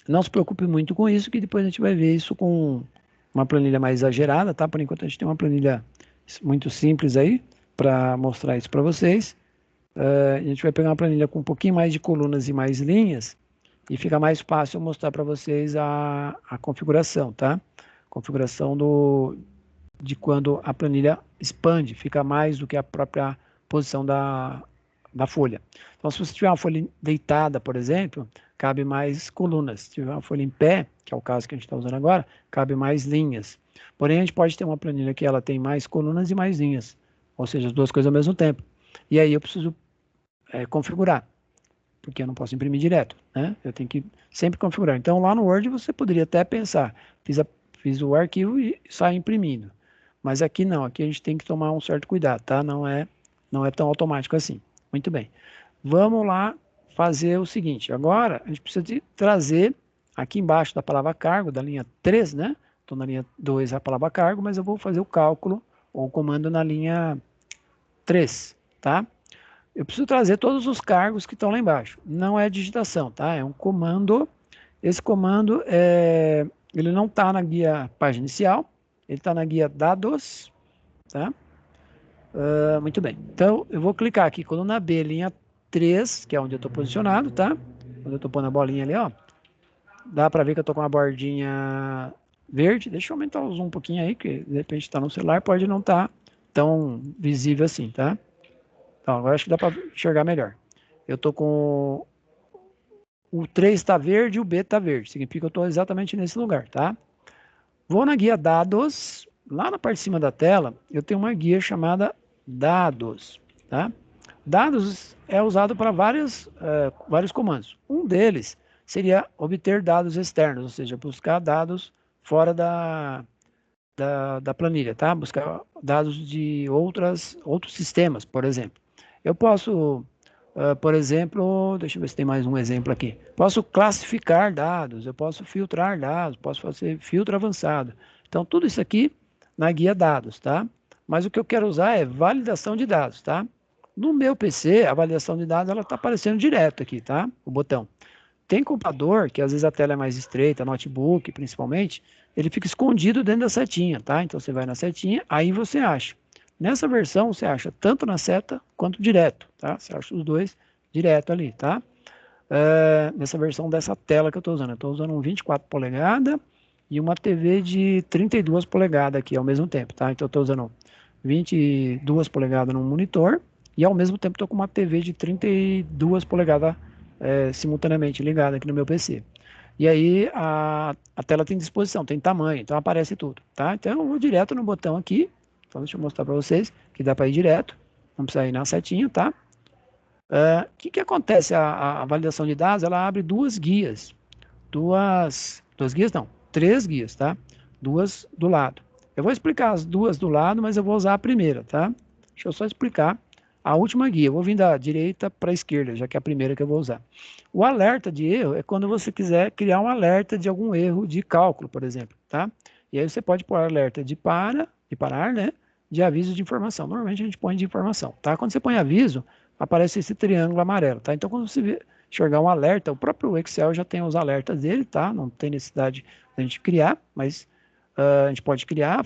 Não se preocupe muito com isso, que depois a gente vai ver isso com uma planilha mais exagerada, tá? Por enquanto a gente tem uma planilha muito simples aí para mostrar isso para vocês. A gente vai pegar uma planilha com um pouquinho mais de colunas e mais linhas e fica mais fácil mostrar para vocês a configuração, tá? Configuração de quando a planilha expande, fica mais do que a própria posição da folha. Então, se você tiver uma folha deitada, por exemplo, cabe mais colunas. Se tiver uma folha em pé, que é o caso que a gente está usando agora, cabe mais linhas. Porém, a gente pode ter uma planilha que ela tem mais colunas e mais linhas, ou seja, as duas coisas ao mesmo tempo. E aí eu preciso configurar, porque eu não posso imprimir direto, né? Eu tenho que sempre configurar. Então, lá no Word você poderia até pensar, fiz o arquivo e saio imprimindo. Mas aqui não, aqui a gente tem que tomar um certo cuidado, tá? Não é tão automático assim. Muito bem. Vamos lá fazer o seguinte. Agora a gente precisa de trazer aqui embaixo da palavra cargo, da linha 3, né? Estou na linha 2 a palavra cargo, mas eu vou fazer o cálculo ou o comando na linha 3, tá? Eu preciso trazer todos os cargos que estão lá embaixo. Não é digitação, tá? É um comando. Esse comando ele não está na guia página inicial, ele está na guia dados, tá? Muito bem. Então, eu vou clicar aqui, coluna B, linha 3, que é onde eu estou posicionado, tá? Onde eu estou pondo a bolinha ali, ó. Dá para ver que eu estou com uma bordinha verde. Deixa eu aumentar o zoom um pouquinho aí, que de repente está no celular, pode não estar tão visível assim, tá? Então, agora acho que dá para enxergar melhor. Eu estou com o 3 está verde e o B está verde. Significa que eu estou exatamente nesse lugar, tá? Vou na guia dados. Lá na parte de cima da tela, eu tenho uma guia chamada dados, tá? Dados é usado para vários comandos. Um deles seria obter dados externos, ou seja, buscar dados fora da planilha, tá? Buscar dados de outros sistemas, por exemplo. Eu posso, por exemplo, deixa eu ver se tem mais um exemplo aqui. Posso classificar dados, eu posso filtrar dados, posso fazer filtro avançado. Então, tudo isso aqui na guia dados, tá? Mas o que eu quero usar é validação de dados, tá? No meu PC, a validação de dados ela está aparecendo direto aqui, tá? O botão. Tem computador que às vezes a tela é mais estreita, notebook principalmente, ele fica escondido dentro da setinha, tá? Então você vai na setinha, aí você acha. Nessa versão você acha tanto na seta quanto direto, tá? Você acha os dois direto ali, tá? Nessa versão dessa tela que eu estou usando. Eu estou usando um 24 polegadas e uma TV de 32 polegadas aqui ao mesmo tempo, tá? Então eu estou usando 22 polegadas no monitor e ao mesmo tempo estou com uma TV de 32 polegadas simultaneamente ligada aqui no meu PC. E aí a tela tem disposição, tem tamanho, então aparece tudo, tá? Então eu vou direto no botão aqui, então deixa eu mostrar para vocês que dá para ir direto, não precisa ir na setinha, tá? O que acontece? A validação de dados, ela abre duas guias, duas guias não, três guias, tá? Duas do lado. Eu vou explicar as duas do lado, mas eu vou usar a primeira, tá? Deixa eu só explicar a última guia. Eu vou vir da direita para a esquerda, já que é a primeira que eu vou usar. O alerta de erro é quando você quiser criar um alerta de algum erro de cálculo, por exemplo, tá? E aí você pode pôr alerta de parar, né? De aviso de informação. Normalmente a gente põe de informação, tá? Quando você põe aviso, aparece esse triângulo amarelo, tá? Então quando você enxergar um alerta, o próprio Excel já tem os alertas dele, tá? Não tem necessidade de a gente criar, mas a gente pode criar,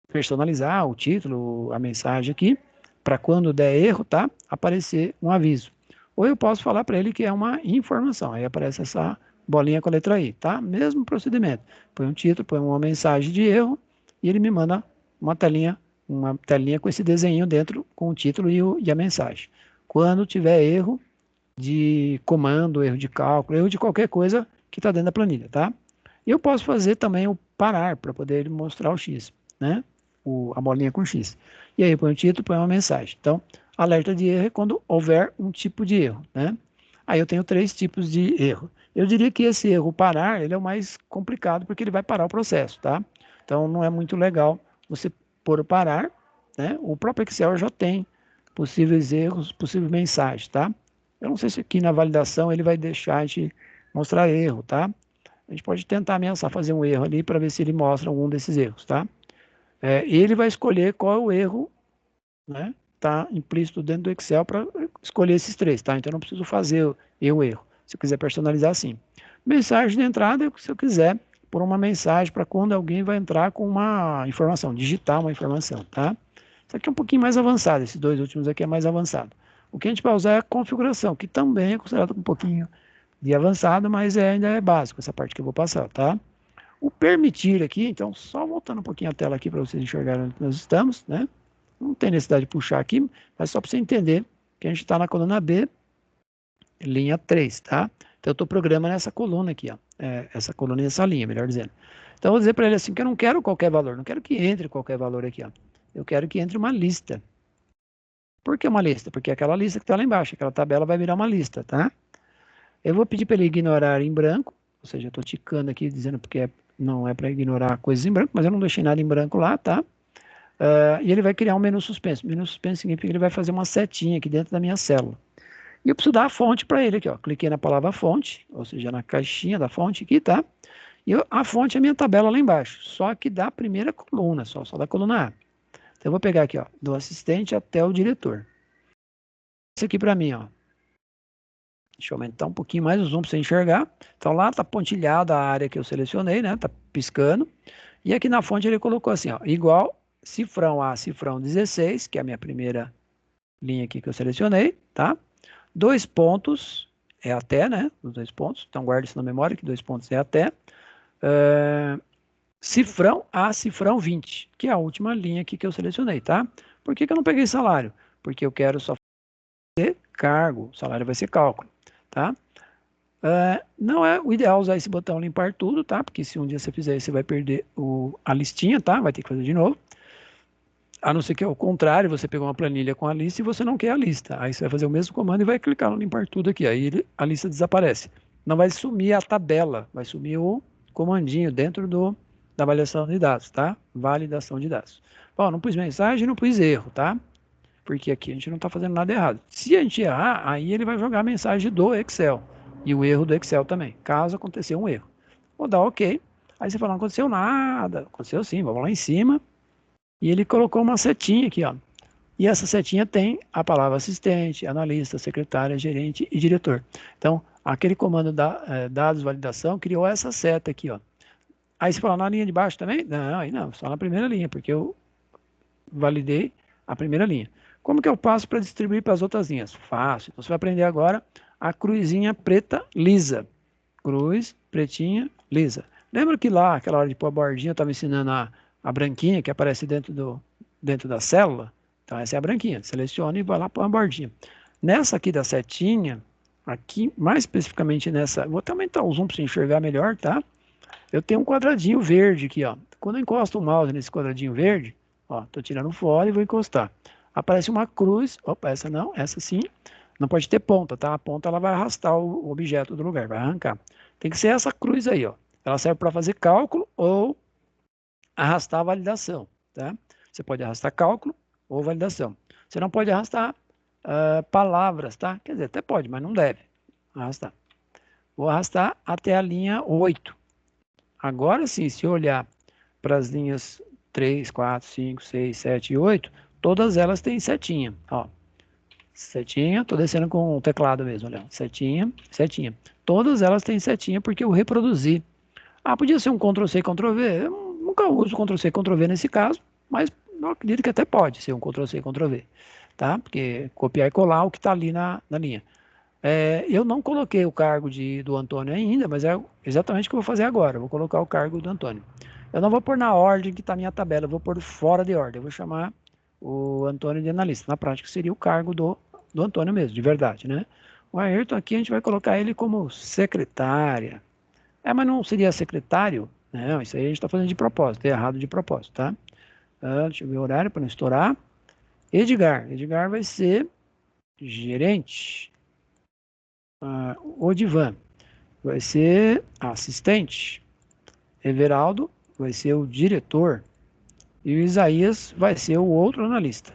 personalizar o título, a mensagem aqui, para quando der erro, tá? Aparecer um aviso. Ou eu posso falar para ele que é uma informação, aí aparece essa bolinha com a letra I, tá? Mesmo procedimento. Põe um título, põe uma mensagem de erro e ele me manda uma telinha com esse desenho dentro, com o título e a mensagem. Quando tiver erro de comando, erro de cálculo, erro de qualquer coisa que está dentro da planilha, tá? E eu posso fazer também o parar para poder mostrar o X, né? A bolinha com X. E aí põe o título, põe uma mensagem. Então, alerta de erro é quando houver um tipo de erro, né? Aí eu tenho três tipos de erro. Eu diria que esse erro parar, ele é o mais complicado porque ele vai parar o processo, tá? Então não é muito legal você pôr o parar, né? O próprio Excel já tem possíveis erros, possíveis mensagens, tá? Eu não sei se aqui na validação ele vai deixar a gente mostrar erro, tá? A gente pode tentar ameaçar fazer um erro ali para ver se ele mostra algum desses erros, tá? Ele vai escolher qual é o erro, né? Tá implícito dentro do Excel para escolher esses três, tá? Então eu não preciso fazer eu erro. Se eu quiser personalizar, sim. Mensagem de entrada, se eu quiser, por uma mensagem para quando alguém vai entrar com uma informação, digitar uma informação, tá? Isso aqui é um pouquinho mais avançado, esses dois últimos aqui é mais avançado. O que a gente vai usar é a configuração, que também é considerado um pouquinho de avançado, mas ainda é básico, essa parte que eu vou passar, tá? O permitir aqui, então, só voltando um pouquinho a tela aqui para vocês enxergarem onde nós estamos, né? Não tem necessidade de puxar aqui, mas só para você entender que a gente está na coluna B, linha 3, tá? Então, eu estou programando essa coluna aqui, ó. Essa coluna e essa linha, melhor dizendo. Então, eu vou dizer para ele assim que eu não quero qualquer valor, não quero que entre qualquer valor aqui, ó. Eu quero que entre uma lista. Por que uma lista? Porque aquela lista que está lá embaixo, aquela tabela vai virar uma lista, tá? Eu vou pedir para ele ignorar em branco, ou seja, eu estou ticando aqui dizendo porque não é para ignorar coisas em branco, mas eu não deixei nada em branco lá, tá? E ele vai criar um menu suspenso. Menu suspenso significa que ele vai fazer uma setinha aqui dentro da minha célula. E eu preciso dar a fonte para ele aqui, ó. Cliquei na palavra fonte, ou seja, na caixinha da fonte aqui, tá? E a fonte é a minha tabela lá embaixo, só que da primeira coluna, só da coluna A. Então eu vou pegar aqui, ó, do assistente até o diretor. Isso aqui para mim, ó. Deixa eu aumentar um pouquinho mais o zoom para você enxergar. Então lá está pontilhada a área que eu selecionei, né? Tá piscando. E aqui na fonte ele colocou assim, ó, igual cifrão A, cifrão 16, que é a minha primeira linha aqui que eu selecionei, tá? 2 pontos é até, né? Os 2 pontos. Então guarde isso na memória que 2 pontos é até. Cifrão A, cifrão 20, que é a última linha aqui que eu selecionei, tá? Por que que eu não peguei salário? Porque eu quero só fazer cargo, salário vai ser cálculo, tá? Não é o ideal usar esse botão limpar tudo, tá? Porque se um dia você fizer isso, você vai perder a listinha, tá? Vai ter que fazer de novo. A não ser que é o contrário, você pegou uma planilha com a lista e você não quer a lista. Aí você vai fazer o mesmo comando e vai clicar no limpar tudo aqui. Aí a lista desaparece. Não vai sumir a tabela, vai sumir o comandinho dentro da avaliação de dados, tá? Validação de dados. Bom, não pus mensagem, não pus erro, tá? Porque aqui a gente não está fazendo nada errado. Se a gente errar, aí ele vai jogar a mensagem do Excel e o erro do Excel também, caso aconteça um erro. Vou dar OK. Aí você fala, não aconteceu nada. Aconteceu sim, vamos lá em cima. E ele colocou uma setinha aqui, ó. E essa setinha tem a palavra assistente, analista, secretária, gerente e diretor. Então, aquele comando da dados validação criou essa seta aqui, ó. Aí você fala, na linha de baixo também? Não, aí não, só na primeira linha, porque eu validei a primeira linha. Como que eu passo para distribuir para as outras linhas? Fácil. Então, você vai aprender agora a cruzinha preta lisa. Cruz, pretinha, lisa. Lembra que lá, aquela hora de pôr a bordinha, eu estava ensinando a branquinha que aparece dentro da célula? Então, essa é a branquinha. Seleciona e vai lá pôr a bordinha. Nessa aqui da setinha, aqui, mais especificamente nessa, vou até aumentar o zoom para você enxergar melhor, tá? Eu tenho um quadradinho verde aqui, ó. Quando eu encosto o mouse nesse quadradinho verde, ó, tô tirando fora e vou encostar. Aparece uma cruz, opa, essa não, essa sim. Não pode ter ponta, tá? A ponta ela vai arrastar o objeto do lugar, vai arrancar. Tem que ser essa cruz aí, ó. Ela serve para fazer cálculo ou arrastar a validação, tá? Você pode arrastar cálculo ou validação. Você não pode arrastar palavras, tá? Quer dizer, até pode, mas não deve arrastar. Vou arrastar até a linha 8. Agora sim, se eu olhar para as linhas 3, 4, 5, 6, 7 e 8, todas elas têm setinha, ó. Setinha, tô descendo com o teclado mesmo, olha. Setinha, setinha. Todas elas têm setinha porque eu reproduzi. Ah, podia ser um Ctrl+C, Ctrl+V. Eu nunca uso Ctrl+C, Ctrl+V nesse caso, mas eu acredito que até pode ser um Ctrl+C, Ctrl+V, tá? Porque copiar e colar o que está ali na linha. Eu não coloquei o cargo do Antônio ainda, mas é exatamente o que eu vou fazer agora. Eu vou colocar o cargo do Antônio. Eu não vou pôr na ordem que está a minha tabela, eu vou pôr fora de ordem. Eu vou chamar o Antônio de analista. Na prática, seria o cargo do Antônio mesmo, de verdade, né? O Ayrton aqui a gente vai colocar ele como secretária. Mas não seria secretário? Não, isso aí a gente está fazendo de propósito, é errado de propósito, tá? Deixa eu ver o horário para não estourar. Edgar vai ser gerente. Odivan vai ser assistente. Everaldo vai ser o diretor. E o Isaías vai ser o outro analista.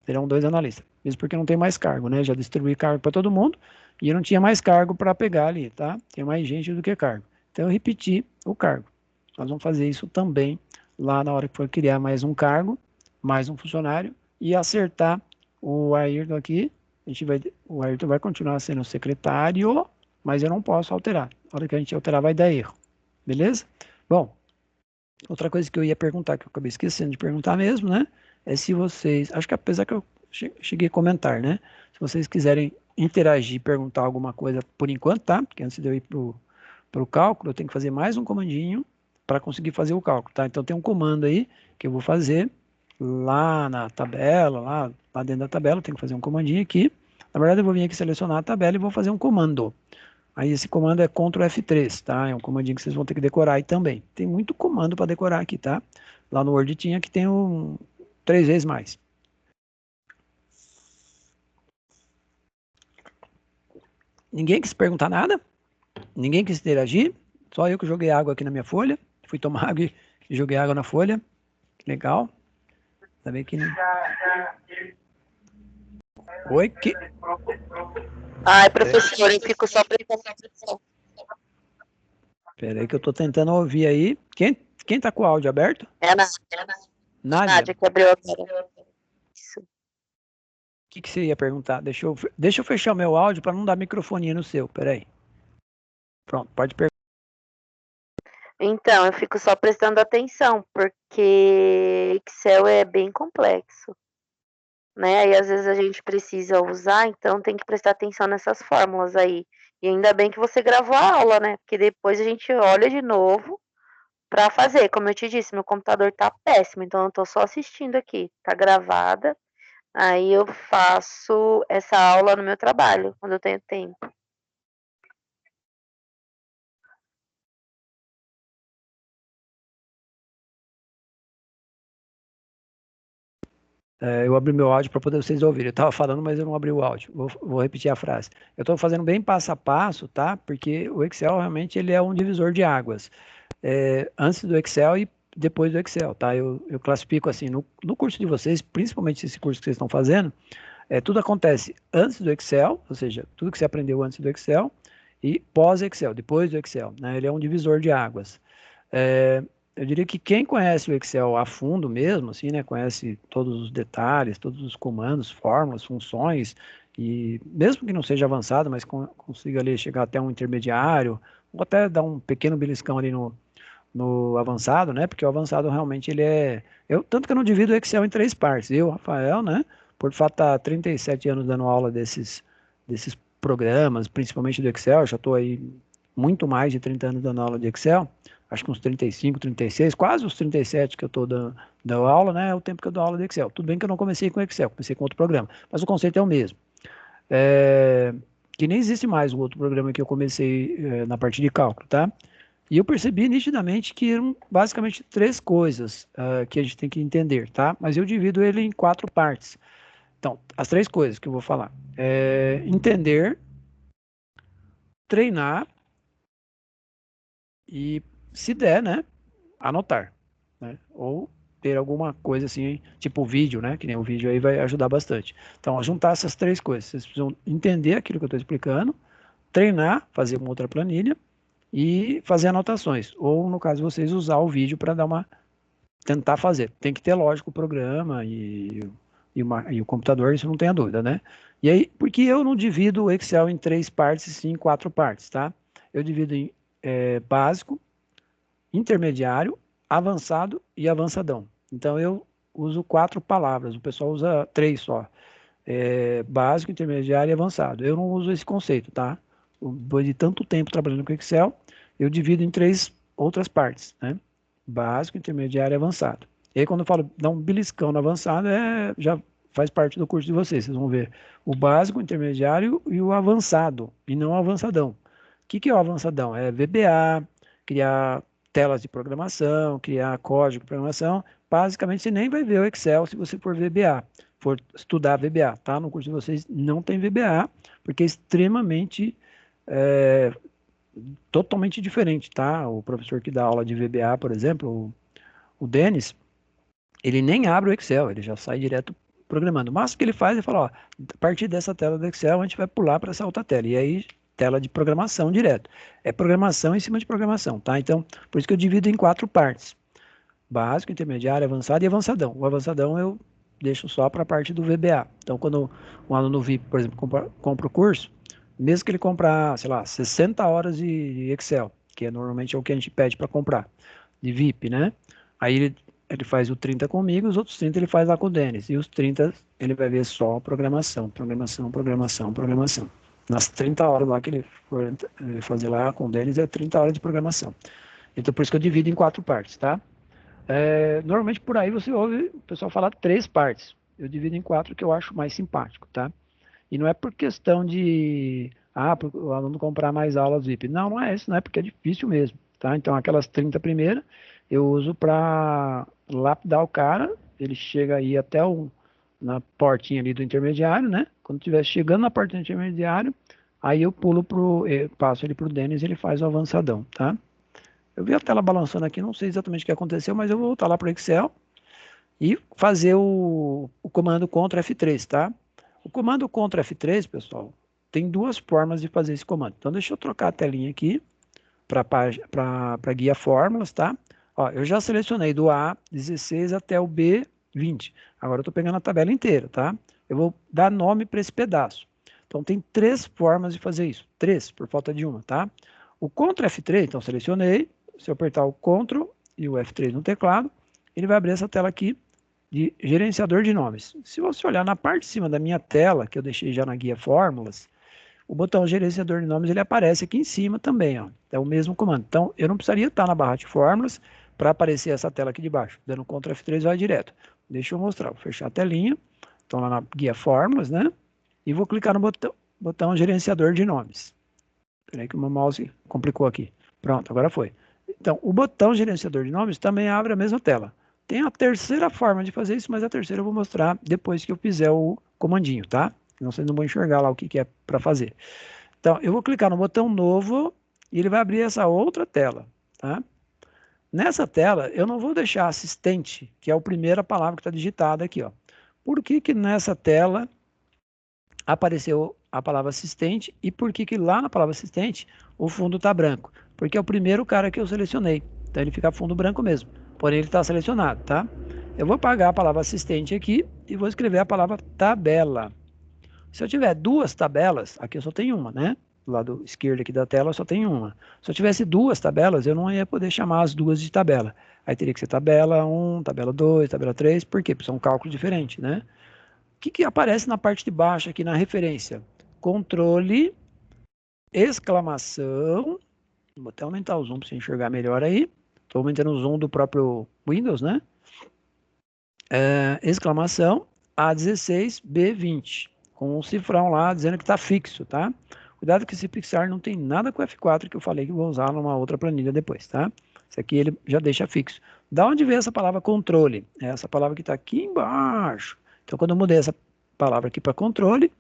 Serão 2 analistas. Mesmo porque não tem mais cargo, né? Já distribuí cargo para todo mundo e eu não tinha mais cargo para pegar ali, tá? Tem mais gente do que cargo. Então eu repeti o cargo. Nós vamos fazer isso também lá na hora que for criar mais um cargo, mais um funcionário e acertar o Ayrton aqui o Ayrton vai continuar sendo o secretário, mas eu não posso alterar. Na hora que a gente alterar vai dar erro. Beleza? Bom, outra coisa que eu ia perguntar, que eu acabei esquecendo de perguntar mesmo, né? É se vocês, acho que apesar que eu cheguei a comentar, né? Se vocês quiserem interagir, perguntar alguma coisa por enquanto, tá? Porque antes de eu ir pro cálculo, eu tenho que fazer mais um comandinho para conseguir fazer o cálculo, tá? Então tem um comando aí que eu vou fazer lá na tabela, lá dentro da tabela, eu tenho que fazer um comandinho aqui. Na verdade, eu vou vir aqui selecionar a tabela e vou fazer um comando. Aí esse comando é Ctrl F3, tá? É um comandinho que vocês vão ter que decorar aí também. Tem muito comando para decorar aqui, tá? Lá no Word tinha que tem um 3 vezes mais. Ninguém quis perguntar nada? Ninguém quis interagir? Só eu que joguei água aqui na minha folha. Fui tomar água e joguei água na folha. Legal. Também que não. Oi, que. Ai, professor, eu fico só prestando atenção. Pera aí que eu tô tentando ouvir aí. Quem tá com o áudio aberto? É a Nádia. Nádia que abriu agora. Isso. O que você ia perguntar? Deixa eu fechar o meu áudio para não dar microfonia no seu. Pera aí. Pronto, pode perguntar. Então, eu fico só prestando atenção, porque Excel é bem complexo, né? E às vezes a gente precisa usar, então tem que prestar atenção nessas fórmulas aí. E ainda bem que você gravou a aula, né? Porque depois a gente olha de novo para fazer. Como eu te disse, meu computador tá péssimo, então eu tô só assistindo aqui. Tá gravada. Aí eu faço essa aula no meu trabalho, quando eu tenho tempo. Eu abri meu áudio para poder vocês ouvirem. Eu estava falando, mas eu não abri o áudio. Vou repetir a frase. Eu estou fazendo bem passo a passo, tá? Porque o Excel realmente ele é um divisor de águas. Antes do Excel e depois do Excel, tá? Eu classifico assim, no curso de vocês, principalmente esse curso que vocês estão fazendo, tudo acontece antes do Excel, ou seja, tudo que você aprendeu antes do Excel, e pós-Excel, depois do Excel, né? Ele é um divisor de águas. É, eu diria que quem conhece o Excel a fundo mesmo, assim, né, conhece todos os detalhes, todos os comandos, fórmulas, funções, e mesmo que não seja avançado, mas consiga ali chegar até um intermediário, ou até dar um pequeno beliscão ali no avançado, né, porque o avançado realmente ele tanto que eu não divido o Excel em três partes. Eu, Rafael, né, por fato estar 37 anos dando aula desses programas, principalmente do Excel, já estou aí muito mais de 30 anos dando aula de Excel, acho que uns 35, 36, quase os 37 que eu estou dando aula, né? É o tempo que eu dou aula de Excel. Tudo bem que eu não comecei com Excel, comecei com outro programa, mas o conceito é o mesmo. Que nem existe mais o outro programa que eu comecei na parte de cálculo, tá? E eu percebi nitidamente que eram basicamente três coisas que a gente tem que entender, tá? Mas eu divido ele em quatro partes. Então, as três coisas que eu vou falar. Entender, treinar e, se der, né, anotar, né? Ou ter alguma coisa assim, tipo vídeo, né? Que nem o vídeo aí vai ajudar bastante. Então, juntar essas três coisas. Vocês precisam entender aquilo que eu estou explicando, treinar, fazer uma outra planilha e fazer anotações. Ou, no caso de vocês, usar o vídeo para tentar fazer. Tem que ter, lógico, o programa e o computador, isso não tenha dúvida, né? E aí, porque eu não divido o Excel em três partes, sim em quatro partes, tá? Eu divido em básico, intermediário, avançado e avançadão. Então eu uso quatro palavras, o pessoal usa três só. Básico, intermediário e avançado. Eu não uso esse conceito, tá? Depois de tanto tempo trabalhando com Excel, eu divido em três outras partes, né? Básico, intermediário e avançado. E aí quando eu falo dar um beliscão no avançado, já faz parte do curso de vocês. Vocês vão ver o básico, o intermediário e o avançado, e não o avançadão. O que é o avançadão? É VBA, criar telas de programação, criar código de programação. Basicamente, você nem vai ver o Excel se você for VBA, for estudar VBA, tá? No curso de vocês não tem VBA, porque é extremamente, é, totalmente diferente, tá? O professor que dá aula de VBA, por exemplo, o Denis, ele nem abre o Excel, ele já sai direto programando. Mas o que ele faz, ele fala, ó, a partir dessa tela do Excel, a gente vai pular para essa outra tela. E aí, tela de programação direto. É programação em cima de programação, tá? Então, por isso que eu divido em quatro partes. Básico, intermediário, avançado e avançadão. O avançadão deixo só para a parte do VBA. Então, quando um aluno VIP, por exemplo, compra o curso, mesmo que ele comprar, sei lá, 60 horas de Excel, que normalmente é o que a gente pede para comprar, de VIP, né? Aí ele faz o 30 comigo, os outros 30 ele faz lá com o Denis. E os 30 ele vai ver só programação, programação, programação, programação. Nas 30 horas lá que ele for fazer lá com o Denis, é 30 horas de programação. Então, por isso que eu divido em 4 partes, tá? Normalmente por aí você ouve o pessoal falar 3 partes. Eu divido em 4 que eu acho mais simpático, tá? E não é por questão de, para o aluno comprar mais aulas VIP. Não, não é isso, não é porque é difícil mesmo, tá? Então, aquelas 30 primeiras eu uso para lapidar o cara, ele chega aí até na portinha ali do intermediário, né? Quando estiver chegando na porta do intermediário, aí eu passo ele para o Denis e ele faz o avançadão, tá? Eu vi a tela balançando aqui, não sei exatamente o que aconteceu, mas eu vou voltar lá para o Excel e fazer o comando Ctrl F3, tá? O comando Ctrl F3, pessoal, tem 2 formas de fazer esse comando. Então, deixa eu trocar a telinha aqui para guia fórmulas, tá? Ó, eu já selecionei do A16 até o B20. Agora eu estou pegando a tabela inteira, tá? Eu vou dar nome para esse pedaço. Então, tem 3 formas de fazer isso. 3, por falta de uma, tá? O Ctrl F3, então selecionei. Se eu apertar o Ctrl e o F3 no teclado, ele vai abrir essa tela aqui de gerenciador de nomes. Se você olhar na parte de cima da minha tela, que eu deixei já na guia fórmulas, o botão gerenciador de nomes ele aparece aqui em cima também, ó. É o mesmo comando. Então, eu não precisaria estar na barra de fórmulas para aparecer essa tela aqui de baixo. Dando Ctrl F3 vai direto. Deixa eu mostrar. Vou fechar a telinha. Então, lá na guia fórmulas, né? E vou clicar no botão gerenciador de nomes. Peraí que o meu mouse complicou aqui. Pronto, agora foi. Então, o botão gerenciador de nomes também abre a mesma tela. Tem a terceira forma de fazer isso, mas a terceira eu vou mostrar depois que eu fizer o comandinho, tá? Senão vocês não vão enxergar lá o que é para fazer. Então, eu vou clicar no botão novo e ele vai abrir essa outra tela, tá? Nessa tela, eu não vou deixar assistente, que é a primeira palavra que está digitada aqui, ó. Por que que nessa tela apareceu a palavra assistente e por que que lá na palavra assistente o fundo está branco? Porque é o primeiro cara que eu selecionei. Então ele fica fundo branco mesmo. Porém ele está selecionado, tá? Eu vou apagar a palavra assistente aqui e vou escrever a palavra tabela. Se eu tiver 2 tabelas, aqui eu só tenho uma, né? Do lado esquerdo aqui da tela eu só tenho uma. Se eu tivesse 2 tabelas, eu não ia poder chamar as duas de tabela. Aí teria que ser tabela 1, tabela 2, tabela 3, por quê? Porque são cálculos diferentes, né? O que que aparece na parte de baixo aqui na referência? Controle, exclamação, vou até aumentar o zoom para você enxergar melhor aí. Estou aumentando o zoom do próprio Windows, né? Exclamação, A16, B20, com um cifrão lá dizendo que está fixo, tá? Cuidado que esse fixar não tem nada com o F4 que eu falei que vou usar numa outra planilha depois, tá? Esse aqui ele já deixa fixo. Da onde vem essa palavra controle? É essa palavra que está aqui embaixo. Então, quando eu mudei essa palavra aqui para controle,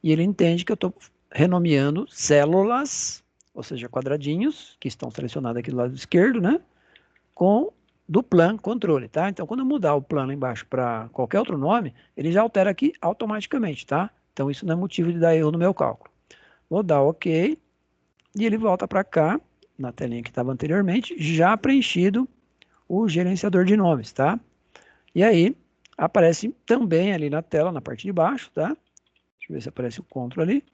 e ele entende que eu estou renomeando células, ou seja, quadradinhos, que estão selecionados aqui do lado esquerdo, né? Com do plan controle, tá? Então, quando eu mudar o plan lá embaixo para qualquer outro nome, ele já altera aqui automaticamente, tá? Então, isso não é motivo de dar erro no meu cálculo. Vou dar OK e ele volta para cá, na telinha que estava anteriormente, já preenchido o gerenciador de nomes, tá? E aí, aparece também ali na tela, na parte de baixo, tá? Deixa eu ver se aparece o Ctrl ali.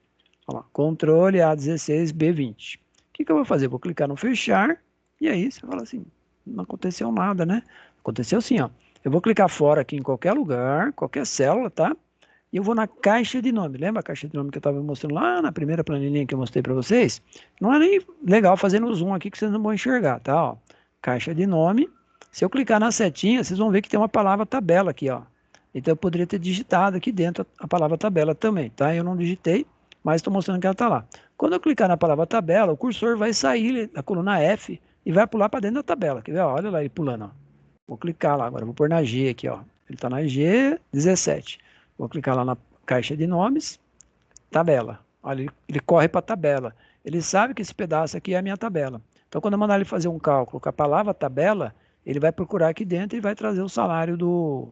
Olha lá, controle A16, B20. O que que eu vou fazer? Vou clicar no fechar, e aí você fala assim, não aconteceu nada, né? Aconteceu sim, ó. Eu vou clicar fora aqui em qualquer lugar, qualquer célula, tá? E eu vou na caixa de nome. Lembra a caixa de nome que eu estava mostrando lá na primeira planilhinha que eu mostrei para vocês? Não é nem legal fazer no zoom aqui que vocês não vão enxergar, tá? Ó, caixa de nome. Se eu clicar na setinha, vocês vão ver que tem uma palavra tabela aqui, ó. Então eu poderia ter digitado aqui dentro a palavra tabela também, tá? Eu não digitei, mas estou mostrando que ela está lá. Quando eu clicar na palavra tabela, o cursor vai sair da coluna F e vai pular para dentro da tabela. Quer ver? Olha lá ele pulando, ó. Vou clicar lá agora, vou pôr na G aqui, ó. Ele está na G17. Vou clicar lá na caixa de nomes, tabela. Olha, ele corre para a tabela. Ele sabe que esse pedaço aqui é a minha tabela. Então, quando eu mandar ele fazer um cálculo com a palavra tabela, ele vai procurar aqui dentro e vai trazer o salário do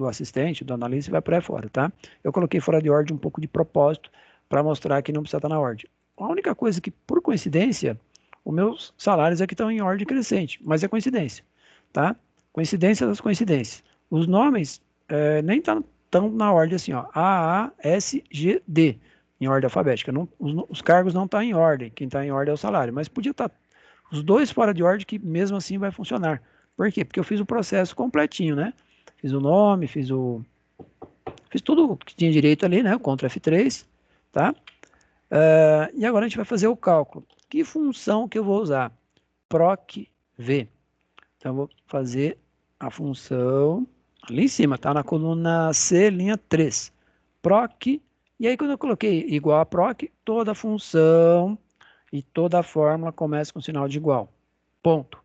assistente, do analista e vai por aí fora, tá? Eu coloquei fora de ordem um pouco de propósito para mostrar que não precisa estar na ordem. A única coisa que, por coincidência, os meus salários aqui estão em ordem crescente, mas é coincidência, tá? Coincidência das coincidências. Os nomes nem está tão na ordem assim, ó, A, A, S, G, D, em ordem alfabética. Não, os cargos não estão em ordem, quem está em ordem é o salário, mas podia estar os dois fora de ordem que mesmo assim vai funcionar. Por quê? Porque eu fiz o processo completinho, né? Fiz o nome, fiz tudo que tinha direito ali, né? O Ctrl F3, tá? E agora a gente vai fazer o cálculo. Que função que eu vou usar? Proc V. Então eu vou fazer a função ali em cima, tá? Na coluna C, linha 3. Proc. E aí quando eu coloquei igual a proc, toda função e toda fórmula começa com sinal de igual. Ponto.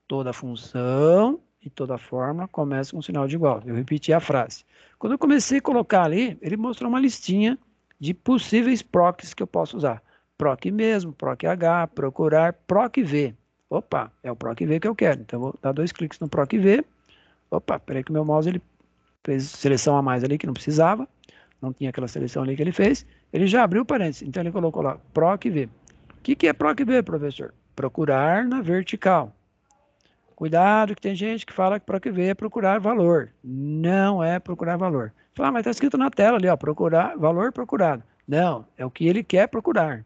Toda função e toda fórmula começa com sinal de igual. Eu repeti a frase. Quando eu comecei a colocar ali, ele mostrou uma listinha de possíveis procs que eu posso usar. Proc mesmo, proc H, procurar, proc V. Opa, é o proc V que eu quero. Então, eu vou dar 2 cliques no proc V. Opa, peraí que o meu mouse ele fez seleção a mais ali que não precisava. Não tinha aquela seleção ali que ele fez. Ele já abriu parênteses. Então, ele colocou lá, proc V. O que é proc V, professor? Procurar na vertical. Cuidado que tem gente que fala que proc V é procurar valor. Não é procurar valor. Fala, mas está escrito na tela ali, ó, procurar, valor procurado. Não, é o que ele quer procurar.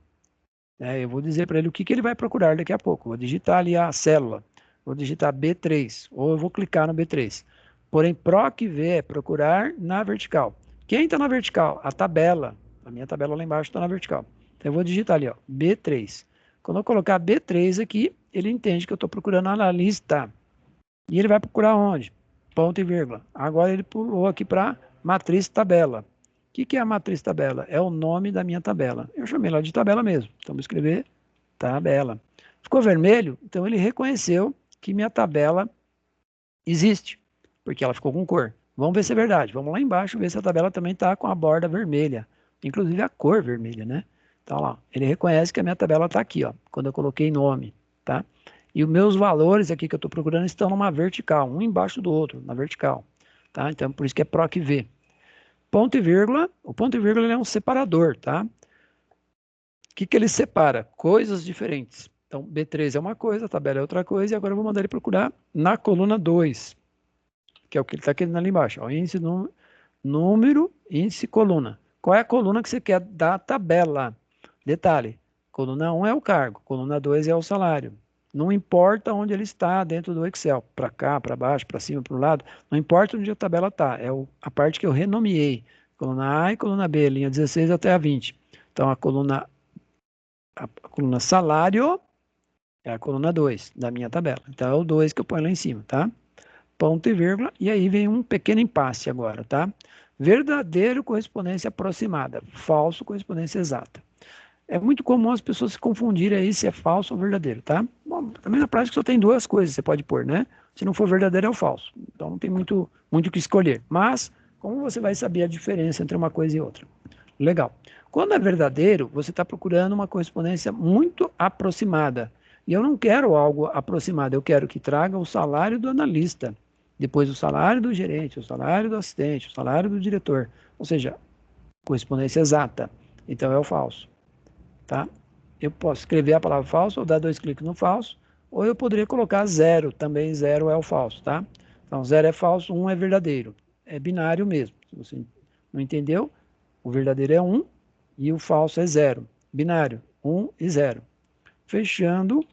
Eu vou dizer para ele o que ele vai procurar daqui a pouco. Vou digitar ali a célula. Vou digitar B3, ou eu vou clicar no B3. Porém, proc V é procurar na vertical. Quem está na vertical? A tabela. A minha tabela lá embaixo está na vertical. Então, eu vou digitar ali, ó, B3. Quando eu colocar B3 aqui, ele entende que eu estou procurando na lista. E ele vai procurar onde? Ponto e vírgula. Agora ele pulou aqui para matriz tabela. O que é a matriz tabela? É o nome da minha tabela. Eu chamei ela de tabela mesmo. Então, vou escrever tabela. Ficou vermelho? Então, ele reconheceu que minha tabela existe, porque ela ficou com cor. Vamos ver se é verdade. Vamos lá embaixo ver se a tabela também está com a borda vermelha. Inclusive a cor vermelha, né? Então, lá, ele reconhece que a minha tabela está aqui, ó, quando eu coloquei nome, tá? E os meus valores aqui que eu estou procurando estão numa vertical, um embaixo do outro, na vertical, tá? Então, por isso que é proc V. Ponto e vírgula, o ponto e vírgula é um separador, tá? O que ele separa? Coisas diferentes. Então, B3 é uma coisa, a tabela é outra coisa, e agora eu vou mandar ele procurar na coluna 2, que é o que ele está querendo ali embaixo. Ó, índice, número, índice, coluna. Qual é a coluna que você quer da tabela? Detalhe, coluna 1 é o cargo, coluna 2 é o salário. Não importa onde ele está dentro do Excel, para cá, para baixo, para cima, para o lado, não importa onde a tabela está, é a parte que eu renomeei. Coluna A e coluna B, linha 16 até a 20. Então, a coluna salário é a coluna 2 da minha tabela. Então, é o 2 que eu ponho lá em cima, tá? Ponto e vírgula, e aí vem um pequeno impasse agora, tá? Verdadeiro, correspondência aproximada. Falso, correspondência exata. É muito comum as pessoas se confundirem aí se é falso ou verdadeiro, tá? Bom, também na prática só tem duas coisas que você pode pôr, né? Se não for verdadeiro, é o falso. Então não tem muito o que escolher. Mas, como você vai saber a diferença entre uma coisa e outra? Legal. Quando é verdadeiro, você está procurando uma correspondência muito aproximada. E eu não quero algo aproximado, eu quero que traga o salário do analista, depois o salário do gerente, o salário do assistente, o salário do diretor. Ou seja, correspondência exata. Então é o falso. Tá? Eu posso escrever a palavra falso ou dar 2 cliques no falso, ou eu poderia colocar zero, também zero é o falso, tá? Então, zero é falso, 1 é verdadeiro. É binário mesmo. Se você não entendeu, o verdadeiro é 1 e o falso é zero. Binário, 1 e 0. Fechando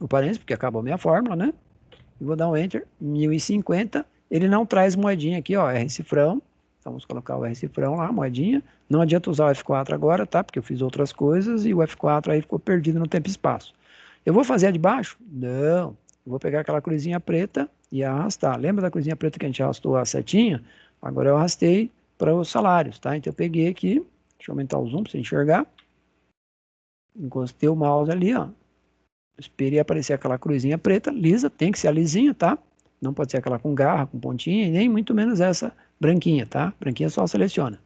o parênteses, porque acabou a minha fórmula, né? E vou dar um Enter, 1050. Ele não traz moedinha aqui, ó, R cifrão. Então, vamos colocar o R cifrão lá, moedinha. Não adianta usar o F4 agora, tá? Porque eu fiz outras coisas e o F4 aí ficou perdido no tempo e espaço. Eu vou fazer a de baixo? Não. Eu vou pegar aquela cruzinha preta e arrastar. Lembra da cruzinha preta que a gente arrastou a setinha? Agora eu arrastei para os salários, tá? Então eu peguei aqui, deixa eu aumentar o zoom para você enxergar. Encostei o mouse ali, ó. Esperei aparecer aquela cruzinha preta, lisa, tem que ser a lisinha, tá? Não pode ser aquela com garra, com pontinha, e nem muito menos essa branquinha, tá? Branquinha só seleciona.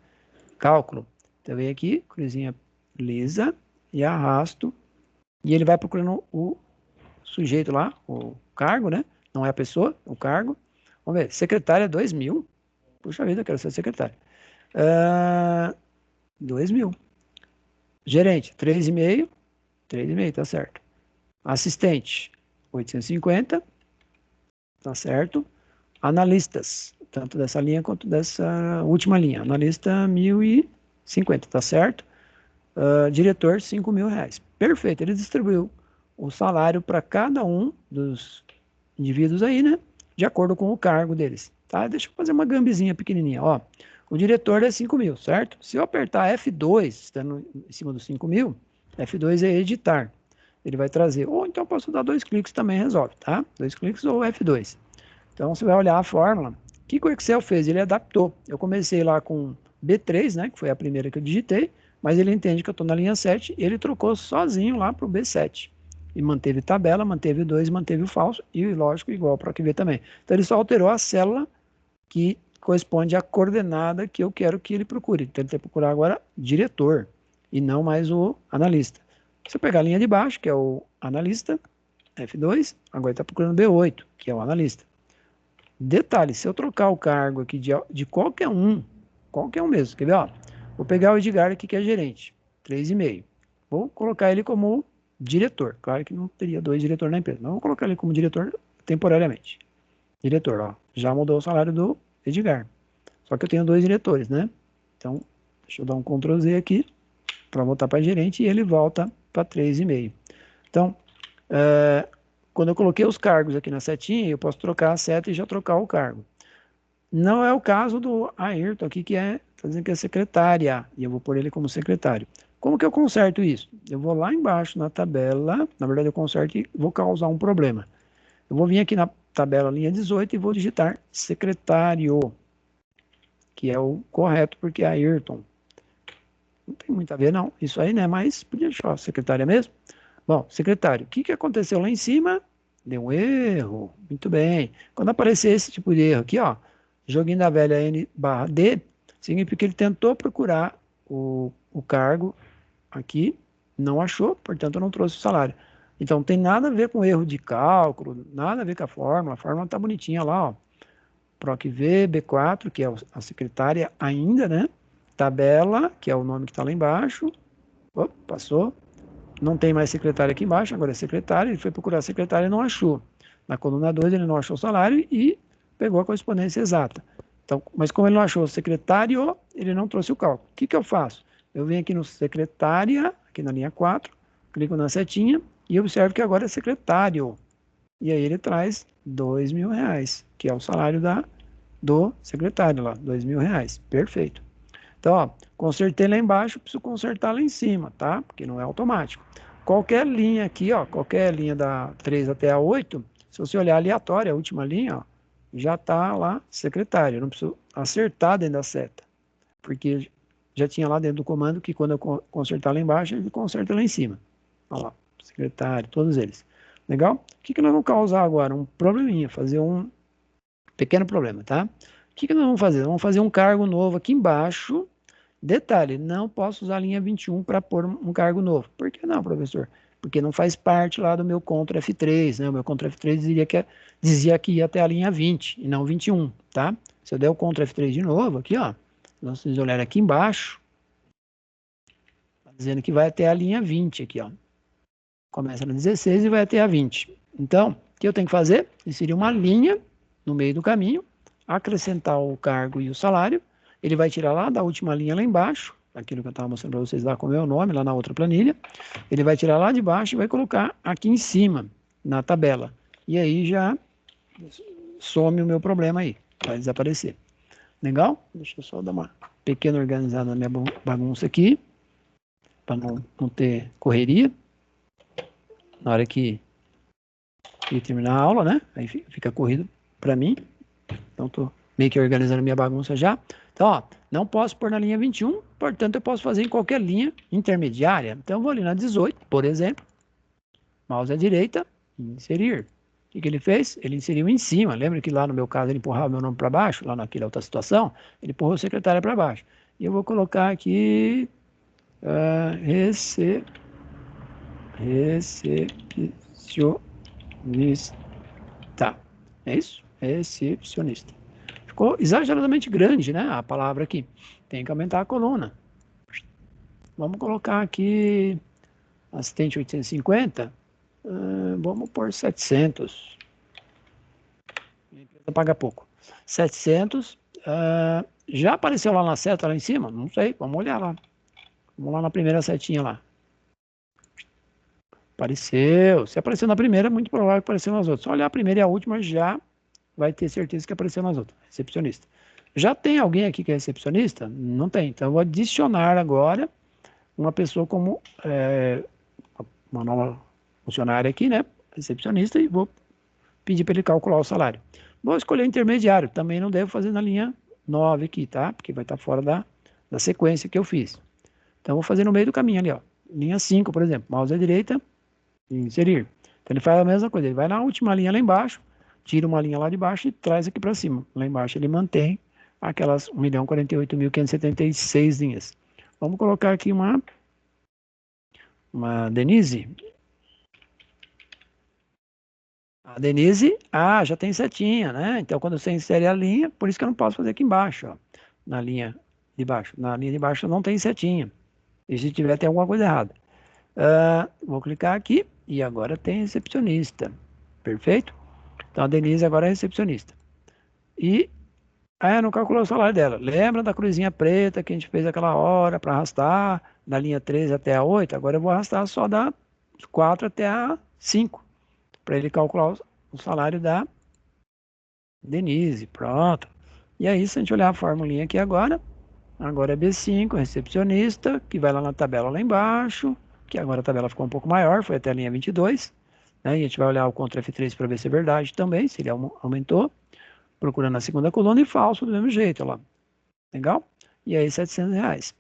Cálculo. Então, eu venho aqui, cruzinha lisa, e arrasto, e ele vai procurando o sujeito lá, o cargo, né? Não é a pessoa, o cargo. Vamos ver, secretária 2.000. Puxa vida, eu quero ser secretário. 2.000. Gerente, 3,5. 3,5, tá certo. Assistente, 850. Tá certo. Analistas, tanto dessa linha quanto dessa última linha. Analista 1.050, tá certo? Diretor, R$ 5.000. Perfeito, ele distribuiu o salário para cada um dos indivíduos aí, né? De acordo com o cargo deles, tá? Deixa eu fazer uma gambizinha pequenininha, ó. O diretor é 5.000, certo? Se eu apertar F2, estando em cima dos 5.000, F2 é editar. Ele vai trazer, ou então posso dar 2 cliques também resolve, tá? 2 cliques ou F2. Então você vai olhar a fórmula. O que o Excel fez? Ele adaptou. Eu comecei lá com B3, né? Que foi a primeira que eu digitei, mas ele entende que eu estou na linha 7 e ele trocou sozinho lá para o B7. E manteve tabela, manteve 2, manteve o falso e, lógico, igual para aqui ver também. Então ele só alterou a célula que corresponde à coordenada que eu quero que ele procure. Então ele tem que procurar agora diretor e não mais o analista. Se eu pegar a linha de baixo, que é o analista, F2, agora ele está procurando B8, que é o analista. Detalhe, se eu trocar o cargo aqui de qualquer um mesmo, quer ver? Ó, vou pegar o Edgar aqui, que é gerente, 3,5. Vou colocar ele como diretor. Claro que não teria 2 diretores na empresa, mas vou colocar ele como diretor temporariamente. Diretor, ó, já mudou o salário do Edgar. Só que eu tenho 2 diretores, né? Então, deixa eu dar um Ctrl Z aqui, para voltar para gerente, e ele volta para 3,5. Então, quando eu coloquei os cargos aqui na setinha, eu posso trocar a seta e já trocar o cargo. Não é o caso do Ayrton aqui, que tá dizendo que é secretária, e eu vou pôr ele como secretário. Como que eu conserto isso? Eu vou lá embaixo na tabela, na verdade eu conserto e vou causar um problema. Eu vou vir aqui na tabela linha 18 e vou digitar secretário, que é o correto, porque é Ayrton. Não tem muito a ver, não. Isso aí, né? Mas podia deixar secretária mesmo. Bom, secretário, o que aconteceu lá em cima? Deu um erro. Muito bem. Quando aparecer esse tipo de erro aqui, ó, joguinho da velha N/D, significa que ele tentou procurar o cargo aqui, não achou, portanto não trouxe o salário. Então não tem nada a ver com erro de cálculo, nada a ver com a fórmula tá bonitinha lá, ó. PROC V, B4, que é a secretária ainda, né? Tabela, que é o nome que está lá embaixo. Opa, passou. Não tem mais secretária aqui embaixo, agora é secretária. Ele foi procurar a secretária e não achou. Na coluna 2 ele não achou o salário e pegou a correspondência exata. Então, mas como ele não achou o secretário, ele não trouxe o cálculo. O que eu faço? Eu venho aqui no secretária, aqui na linha 4, clico na setinha e observo que agora é secretário. E aí ele traz R$ 2.000, que é o salário do secretário lá, R$ 2.000. Perfeito. Então, ó, consertei lá embaixo, preciso consertar lá em cima, tá? Porque não é automático. Qualquer linha aqui, ó, qualquer linha da 3 até a 8, se você olhar aleatória, a última linha, ó, já está lá secretário. Eu não preciso acertar dentro da seta, porque já tinha lá dentro do comando que quando eu consertar lá embaixo, ele conserta lá em cima. Olha lá, secretário, todos eles. Legal? O que nós vamos causar agora? Um probleminha, fazer um pequeno problema, tá? O que nós vamos fazer? Nós vamos fazer um cargo novo aqui embaixo. Detalhe, não posso usar a linha 21 para pôr um cargo novo. Por que não, professor? Porque não faz parte lá do meu Ctrl F3, né? O meu Ctrl F3 dizia que ia até a linha 20 e não 21, tá? Se eu der o Ctrl F3 de novo, aqui, ó, vocês olharem aqui embaixo, tá dizendo que vai até a linha 20 aqui, ó. Começa na 16 e vai até a 20. Então, o que eu tenho que fazer? Inserir uma linha no meio do caminho, acrescentar o cargo e o salário. Ele vai tirar lá da última linha lá embaixo, aquilo que eu estava mostrando para vocês lá com o meu nome, lá na outra planilha. Ele vai tirar lá de baixo e vai colocar aqui em cima, na tabela. E aí já some o meu problema aí, vai desaparecer. Legal? Deixa eu só dar uma pequena organizada na minha bagunça aqui, para não ter correria. Na hora que terminar a aula, né? Aí fica corrido para mim. Então, estou meio que organizando minha bagunça já. Então, ó, não posso pôr na linha 21, portanto, eu posso fazer em qualquer linha intermediária. Então, eu vou ali na 18, por exemplo, mouse à direita, inserir. O que ele fez? Ele inseriu em cima. Lembra que lá no meu caso ele empurrava meu nome para baixo, lá naquela outra situação? Ele empurrou o secretário para baixo. E eu vou colocar aqui recepcionista. É isso? Recepcionista. Ficou exageradamente grande, né? A palavra aqui. Tem que aumentar a coluna. Vamos colocar aqui assistente 850. Vamos por 700. A empresa paga pouco. 700. Já apareceu lá na seta, lá em cima? Não sei, vamos olhar lá. Vamos lá na primeira setinha lá. Apareceu. Se apareceu na primeira, é muito provável que apareceu nas outras. Só olhar a primeira e a última, já vai ter certeza que apareceu nas outras. Recepcionista. Já tem alguém aqui que é recepcionista? Não tem. Então, eu vou adicionar agora uma pessoa como uma nova funcionária aqui, né? Recepcionista, e vou pedir para ele calcular o salário. Vou escolher intermediário. Também não devo fazer na linha 9 aqui, tá? Porque vai estar fora da sequência que eu fiz. Então, vou fazer no meio do caminho ali, ó. Linha 5, por exemplo. Mouse à direita, inserir. Então, ele faz a mesma coisa. Ele vai na última linha lá embaixo, tira uma linha lá de baixo e traz aqui para cima. Lá embaixo ele mantém aquelas 1.048.576 linhas. Vamos colocar aqui uma Denise. A Denise, já tem setinha, né? Então, quando você insere a linha, por isso que eu não posso fazer aqui embaixo, ó. Na linha de baixo. Na linha de baixo não tem setinha. E se tiver, tem alguma coisa errada. Vou clicar aqui e agora tem recepcionista. Perfeito? Então, a Denise agora é recepcionista. E não calculou o salário dela. Lembra da cruzinha preta que a gente fez aquela hora para arrastar da linha 13 até a 8? Agora eu vou arrastar só da 4 até a 5 para ele calcular o salário da Denise. Pronto. E aí, se a gente olhar a formulinha aqui agora é B5, recepcionista, que vai lá na tabela lá embaixo, que agora a tabela ficou um pouco maior, foi até a linha 22, né? E a gente vai olhar o Ctrl F3 para ver se é verdade também, se ele aumentou, procurando a segunda coluna e falso do mesmo jeito, olha lá. Legal? E aí, R$ 700.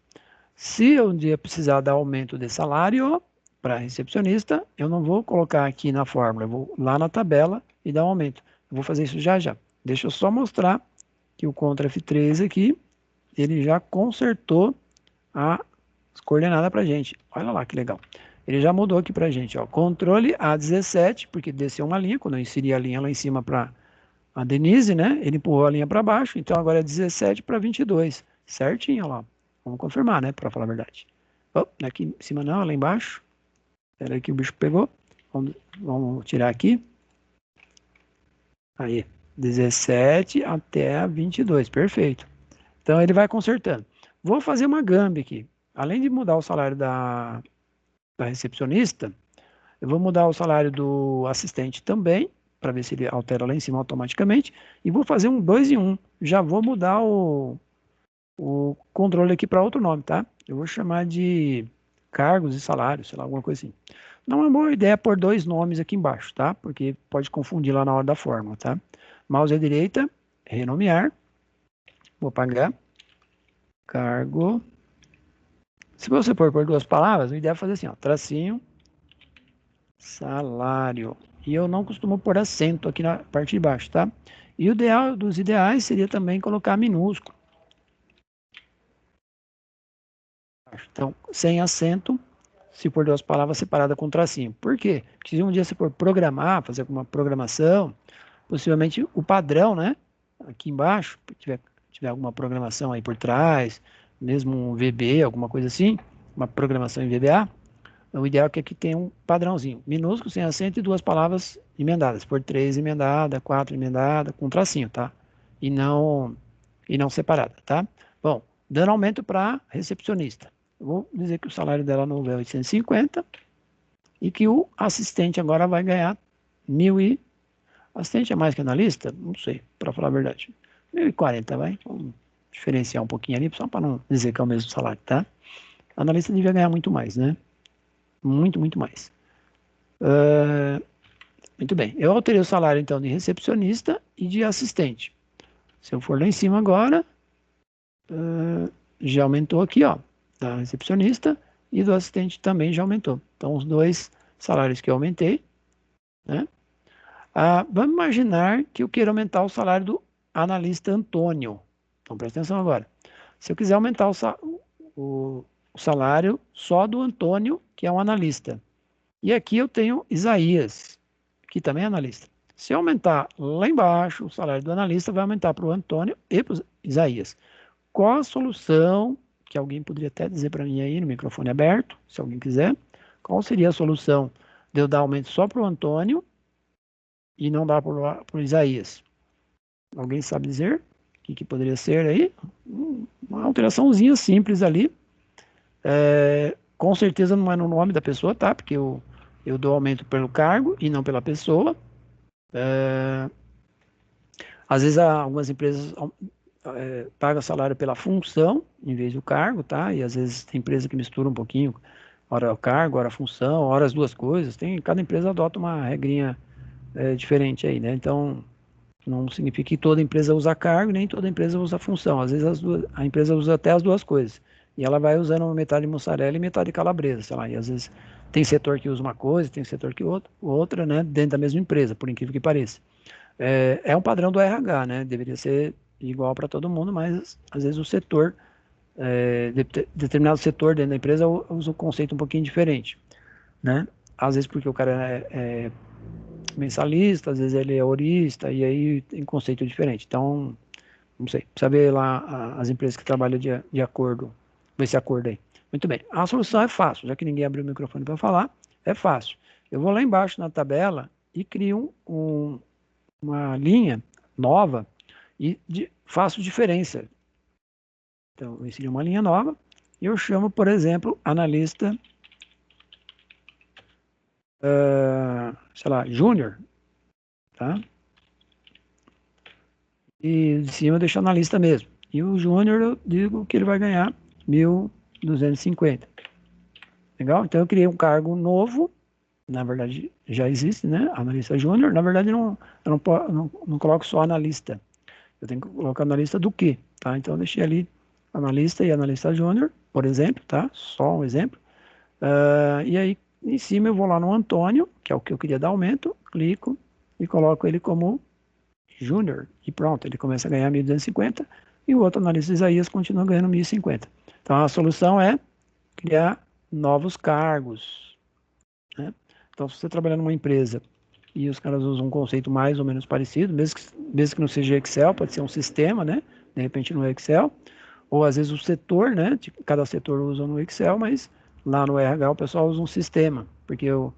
Se eu um dia precisar dar aumento de salário para recepcionista, eu não vou colocar aqui na fórmula, eu vou lá na tabela e dar um aumento. Eu vou fazer isso já já. Deixa eu só mostrar que o Ctrl F3 aqui, ele já consertou as coordenadas para a gente. Olha lá que legal. Ele já mudou aqui para a gente, ó. Controle A17, porque desceu uma linha, quando eu inseri a linha lá em cima para a Denise, né? Ele empurrou a linha para baixo, então agora é 17 para 22. Certinho, ó lá. Vamos confirmar, né? Para falar a verdade. Aqui em cima não, lá embaixo. Espera aí que o bicho pegou. Vamos tirar aqui. Aí, 17 até 22. Perfeito. Então ele vai consertando. Vou fazer uma gambi aqui. Além de mudar o salário da recepcionista, eu vou mudar o salário do assistente também, para ver se ele altera lá em cima automaticamente. E vou fazer um 2 em 1. Já vou mudar o controle aqui para outro nome, tá? Eu vou chamar de cargos e salários, sei lá, alguma coisa assim. Não é uma boa ideia pôr dois nomes aqui embaixo, tá? Porque pode confundir lá na hora da fórmula, tá? Mouse à direita, renomear. Vou apagar. Cargo. Se você for por duas palavras, o ideal é fazer assim, ó, tracinho, salário. E eu não costumo pôr acento aqui na parte de baixo, tá? E o ideal dos ideais seria também colocar minúsculo. Então, sem acento, se for duas palavras separadas com tracinho. Por quê? Porque se um dia você for programar, fazer alguma programação, possivelmente o padrão, né? Aqui embaixo, tiver alguma programação aí por trás, mesmo um VB, alguma coisa assim, uma programação em VBA, o ideal é que aqui tenha um padrãozinho, minúsculo, sem acento e duas palavras emendadas, por 3 emendada, 4 emendada, com tracinho, tá? E não separada, tá? Bom, dando aumento para recepcionista. Eu vou dizer que o salário dela novo é 850 e que o assistente agora vai ganhar 1.000 assistente é mais que analista? Não sei, para falar a verdade. 1.040, vai. Vamos diferenciar um pouquinho ali, só para não dizer que é o mesmo salário, tá? Analista devia ganhar muito mais, né? Muito, muito mais. Muito bem. Eu alterei o salário, então, de recepcionista e de assistente. Se eu for lá em cima agora, já aumentou aqui, ó, da recepcionista e do assistente também já aumentou. Então, os dois salários que eu aumentei, né? Vamos imaginar que eu queira aumentar o salário do analista Antônio. Então, presta atenção agora. Se eu quiser aumentar o salário só do Antônio, que é um analista. E aqui eu tenho Isaías, que também é analista. Se eu aumentar lá embaixo, o salário do analista vai aumentar para o Antônio e para o Isaías. Qual a solução, que alguém poderia até dizer para mim aí no microfone aberto, se alguém quiser, qual seria a solução de eu dar aumento só para o Antônio e não dar para o Isaías? Alguém sabe dizer o que poderia ser aí? Uma alteraçãozinha simples ali. Com certeza não é no nome da pessoa, tá? Porque eu dou aumento pelo cargo e não pela pessoa. Às vezes algumas empresas pagam salário pela função em vez do cargo, tá? E às vezes tem empresa que mistura um pouquinho, hora o cargo, hora a função, hora as duas coisas. Cada empresa adota uma regrinha diferente aí, né? Então, não significa que toda empresa usa cargo, nem toda empresa usa função. Às vezes a empresa usa até as duas coisas. E ela vai usando metade de mussarela e metade de calabresa, sei lá. E às vezes tem setor que usa uma coisa, tem setor que outra, né? Dentro da mesma empresa, por incrível que pareça. É um padrão do RH, né? Deveria ser igual para todo mundo, mas às vezes o setor, determinado setor dentro da empresa usa um conceito um pouquinho diferente, né? Às vezes porque o cara é mensalista, às vezes ele é horista, e aí tem conceito diferente. Então, não sei, precisa ver lá as empresas que trabalham de acordo com esse acordo aí. Muito bem, a solução é fácil, já que ninguém abriu o microfone para falar, é fácil. Eu vou lá embaixo na tabela e crio uma linha nova e faço diferença. Então, eu inseri uma linha nova e eu chamo, por exemplo, analista, sei lá, júnior, tá? E de cima eu deixo analista mesmo. E o júnior eu digo que ele vai ganhar 1.250. Legal? Então eu criei um cargo novo, na verdade já existe, né? Analista júnior. Na verdade eu não coloco só analista. Eu tenho que colocar analista do quê? Tá? Então eu deixei ali analista e analista júnior, por exemplo, tá? Só um exemplo. E aí em cima eu vou lá no Antônio, que é o que eu queria dar aumento, clico e coloco ele como Júnior, e pronto, ele começa a ganhar 1.250 e o outro analista Isaías continua ganhando 1.050. Então a solução é criar novos cargos, né? Então se você trabalhar numa empresa e os caras usam um conceito mais ou menos parecido, mesmo que não seja Excel, pode ser um sistema, né? De repente no Excel, ou às vezes o setor, né? Cada setor usa no Excel, mas lá no RH o pessoal usa um sistema, porque o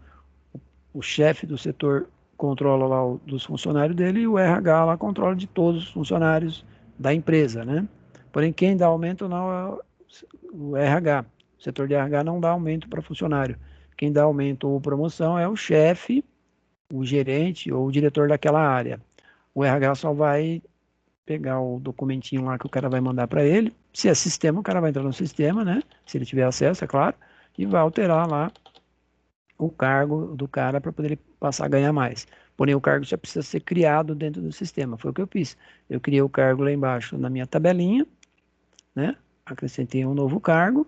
chefe do setor controla lá dos funcionários dele e o RH lá controla de todos os funcionários da empresa, né? Porém, quem dá aumento não é o RH. O setor de RH não dá aumento para funcionário. Quem dá aumento ou promoção é o chefe, o gerente ou o diretor daquela área. O RH só vai pegar o documentinho lá que o cara vai mandar para ele. Se é sistema, o cara vai entrar no sistema, né? Se ele tiver acesso, é claro, e vai alterar lá o cargo do cara para poder passar a ganhar mais. Porém, o cargo já precisa ser criado dentro do sistema. Foi o que eu fiz. Eu criei o cargo lá embaixo na minha tabelinha, né? Acrescentei um novo cargo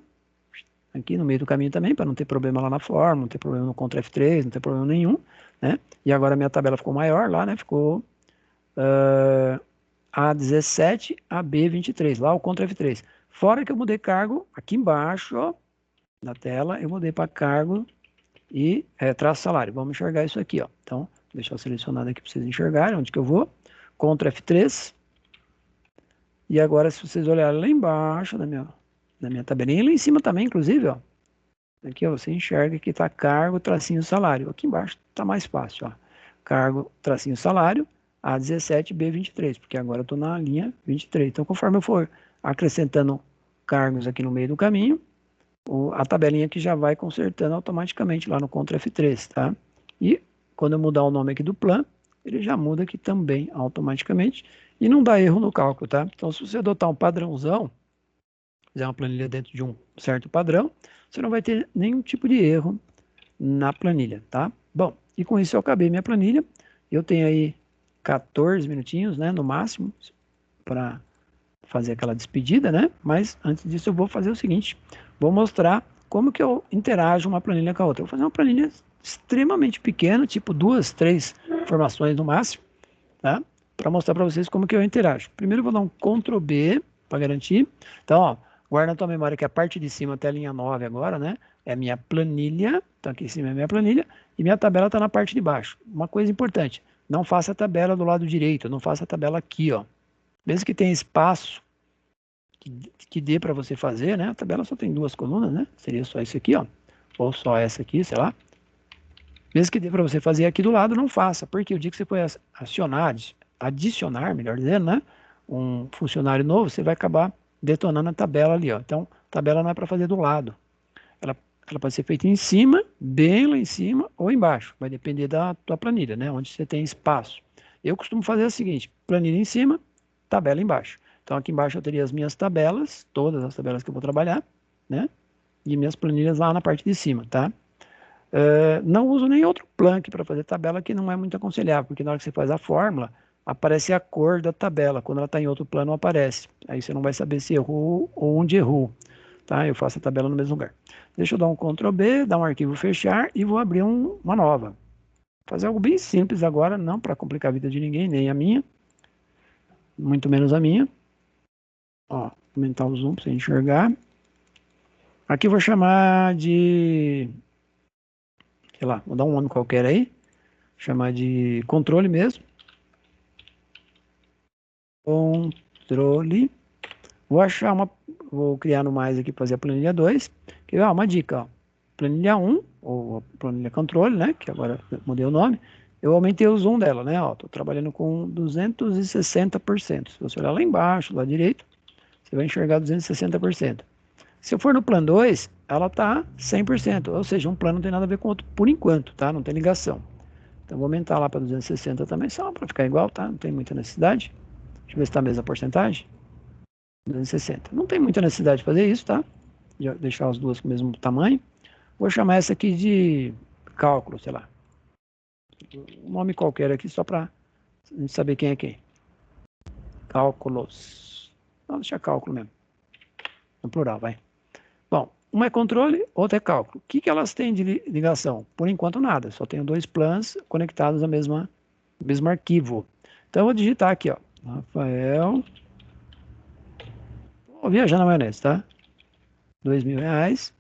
aqui no meio do caminho também, para não ter problema lá na forma, não ter problema no Ctrl F3, não ter problema nenhum, né? E agora a minha tabela ficou maior lá, né? Ficou A17, AB23, lá o Ctrl F3. Fora que eu mudei cargo aqui embaixo, ó, na tela, eu mudei para cargo e traço salário. Vamos enxergar isso aqui, ó. Então, vou deixar selecionado aqui para vocês enxergarem onde que eu vou. Ctrl F3. E agora, se vocês olharem lá embaixo na minha tabelinha, lá em cima também, inclusive, ó. Aqui, ó, você enxerga que está cargo, tracinho, salário. Aqui embaixo está mais fácil, ó. Cargo, tracinho, salário, A17, B23, porque agora eu estou na linha 23. Então, conforme eu for acrescentando cargos aqui no meio do caminho, a tabelinha que já vai consertando automaticamente lá no Ctrl F3, tá? E quando eu mudar o nome aqui do plano, ele já muda aqui também automaticamente e não dá erro no cálculo, tá? Então, se você adotar um padrãozão, fizer uma planilha dentro de um certo padrão, você não vai ter nenhum tipo de erro na planilha, tá? Bom, e com isso eu acabei minha planilha. Eu tenho aí 14 minutinhos, né, no máximo, para fazer aquela despedida, né? Mas antes disso eu vou fazer o seguinte, vou mostrar como que eu interajo uma planilha com a outra. Eu vou fazer uma planilha extremamente pequena, tipo 2, 3 informações no máximo, tá? Para mostrar para vocês como que eu interajo. Primeiro eu vou dar um Ctrl B para garantir. Então, ó, guarda na tua memória que a parte de cima até a linha 9 agora, né? É a minha planilha, então aqui em cima é a minha planilha, e minha tabela está na parte de baixo. Uma coisa importante, não faça a tabela do lado direito, não faça a tabela aqui, ó. Mesmo que tenha espaço que dê para você fazer, né? A tabela só tem duas colunas, né? Seria só isso aqui, ó. Ou só essa aqui, sei lá. Mesmo que dê para você fazer aqui do lado, não faça, porque o dia que você for acionar, adicionar, melhor dizendo, né, um funcionário novo, você vai acabar detonando a tabela ali, ó. Então, a tabela não é para fazer do lado. Ela pode ser feita em cima, bem lá em cima ou embaixo. Vai depender da tua planilha, né? Onde você tem espaço. Eu costumo fazer o seguinte: planilha em cima, tabela embaixo. Então aqui embaixo eu teria as minhas tabelas, todas as tabelas que eu vou trabalhar, né? E minhas planilhas lá na parte de cima, tá? Não uso nem outro Planck para fazer tabela, que não é muito aconselhável, porque na hora que você faz a fórmula, aparece a cor da tabela. Quando ela está em outro plano, aparece. Aí você não vai saber se errou ou onde errou. Tá? Eu faço a tabela no mesmo lugar. Deixa eu dar um Ctrl B, dar um arquivo fechar e vou abrir uma nova. Vou fazer algo bem simples agora, não para complicar a vida de ninguém, nem a minha, muito menos a minha. Ó, aumentar o zoom para você enxergar. Aqui eu vou chamar de, sei lá, vou dar um nome qualquer aí, chamar de controle mesmo. Controle. Vou criar no mais aqui para fazer a planilha 2. Que é uma dica, ó. Planilha 1, ou planilha controle, né? Que agora eu mudei o nome. Eu aumentei o zoom dela, né? Ó, tô trabalhando com 260%. Se você olhar lá embaixo, lá direito, você vai enxergar 260%. Se eu for no plano 2, ela tá 100%. Ou seja, um plano não tem nada a ver com o outro por enquanto, tá? Não tem ligação. Então vou aumentar lá para 260 também, só para ficar igual, tá? Não tem muita necessidade. Deixa eu ver se está a mesma porcentagem. 260. Não tem muita necessidade de fazer isso, tá? De deixar as duas com o mesmo tamanho. Vou chamar essa aqui de cálculo, sei lá. Um nome qualquer aqui, só para a gente saber quem é quem. Cálculos. Vamos deixar cálculo mesmo. No plural, vai. Bom, uma é controle, outra é cálculo. O que elas têm de ligação? Por enquanto, nada. Só tenho dois planos conectados ao mesmo arquivo. Então, eu vou digitar aqui, ó. Rafael. Vou viajar na maionese, tá? R$ 2.000.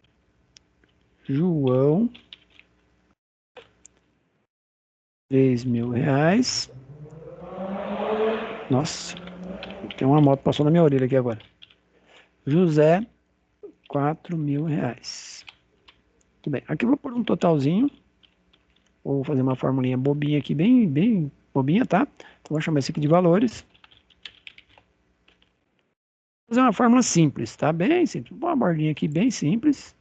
João. R$ 3.000. Nossa, tem uma moto passou na minha orelha aqui agora. José, R$ 4.000. Tudo bem. Aqui eu vou pôr um totalzinho. Vou fazer uma formulinha bobinha aqui, bem bobinha, tá? Então vou chamar esse aqui de valores. Vou fazer uma fórmula simples, tá? Bem simples. Uma bordinha aqui bem simples.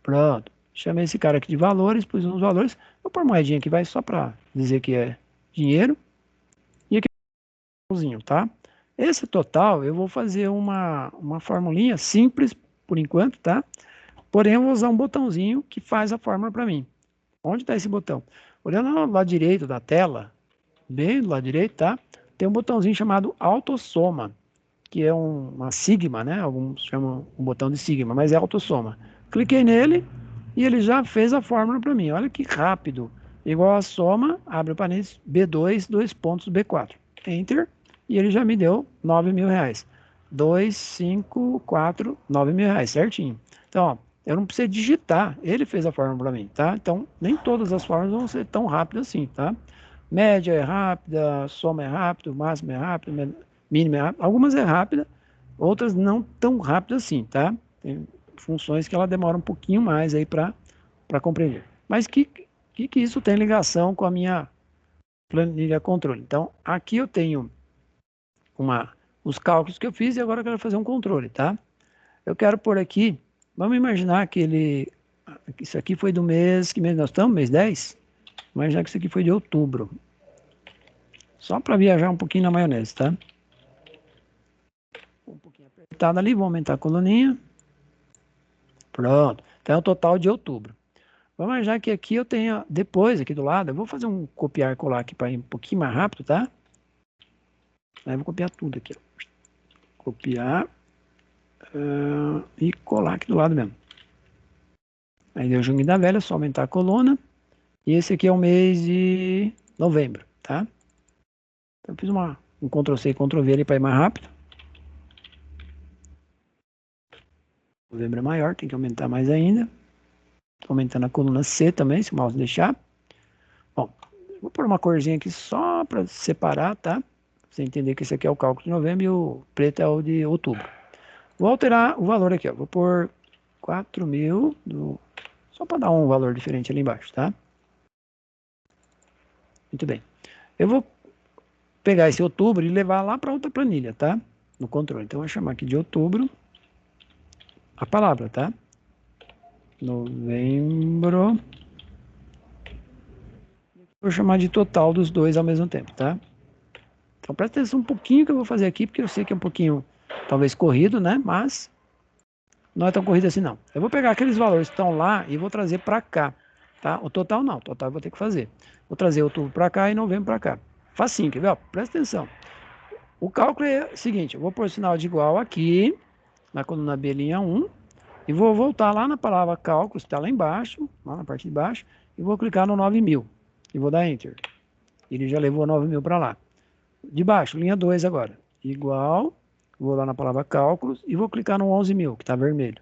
Pronto. Chamei esse cara aqui de valores, pus uns valores. Vou pôr moedinha aqui, vai só para dizer que é dinheiro. E aqui é um tá? Esse total eu vou fazer uma formulinha simples por enquanto, tá? Porém, eu vou usar um botãozinho que faz a fórmula para mim. Onde está esse botão? Olhando no lado direito da tela, bem do lado direito, tá? Tem um botãozinho chamado autossoma, que é uma sigma, né? Alguns chamam um botão de sigma, mas é autossoma. Cliquei nele e ele já fez a fórmula para mim. Olha que rápido. Igual a soma, abre o parênteses, B2, 2 pontos, B4. Enter, e ele já me deu R$ 9.000. 2, 5, 4, R$ 9.000, certinho. Então, ó, eu não precisei digitar, ele fez a fórmula para mim, tá? Então, nem todas as fórmulas vão ser tão rápidas assim, tá? Média é rápida, soma é rápido, máximo é rápido, mínimo é rápido. Algumas é rápida, outras não tão rápidas assim, tá? Tem funções que ela demora um pouquinho mais aí para compreender. Mas que isso tem ligação com a minha planilha controle? Então, aqui eu tenho os cálculos que eu fiz e agora eu quero fazer um controle, tá? Eu quero pôr aqui, vamos imaginar que isso aqui foi do mês, que mês nós estamos? Mês 10? Imaginar que isso aqui foi de outubro. Só para viajar um pouquinho na maionese, tá? Um pouquinho apertado ali, vou aumentar a coluninha. Pronto. Então é o total de outubro. Vamos imaginar que aqui eu tenho, depois, aqui do lado, eu vou fazer um copiar e colar aqui para ir um pouquinho mais rápido, tá? Aí eu vou copiar tudo aqui, ó. Copiar e colar aqui do lado mesmo. Aí deu o joguinho da velha, só aumentar a coluna. E esse aqui é o mês de novembro, tá? Então eu fiz um Ctrl+C e Ctrl+V ali para ir mais rápido. Novembro é maior, tem que aumentar mais ainda. Estou aumentando a coluna C também, se o mouse deixar. Bom, vou pôr uma corzinha aqui só para separar, tá? Pra você entender que esse aqui é o cálculo de novembro e o preto é o de outubro. Vou alterar o valor aqui, ó. Vou pôr 4.000, só para dar um valor diferente ali embaixo, tá? Muito bem. Eu vou pegar esse outubro e levar lá para outra planilha, tá? No controle. Então, eu vou chamar aqui de outubro a palavra, tá? Novembro. Vou chamar de total dos dois ao mesmo tempo, tá? Então, presta atenção um pouquinho que eu vou fazer aqui, porque eu sei que é um pouquinho, talvez, corrido, né? Mas não é tão corrido assim, não. Eu vou pegar aqueles valores que estão lá e vou trazer para cá, tá? O total não, o total eu vou ter que fazer. Vou trazer outubro para cá e novembro para cá. Facinho, quer ver? Ó, presta atenção. O cálculo é o seguinte, eu vou pôr o sinal de igual aqui, na coluna B, linha 1, e vou voltar lá na palavra cálculos, que está lá embaixo, lá na parte de baixo, e vou clicar no 9.000, e vou dar Enter. Ele já levou 9.000 para lá. De baixo, linha 2 agora, igual, vou lá na palavra cálculos, e vou clicar no 11.000, que está vermelho.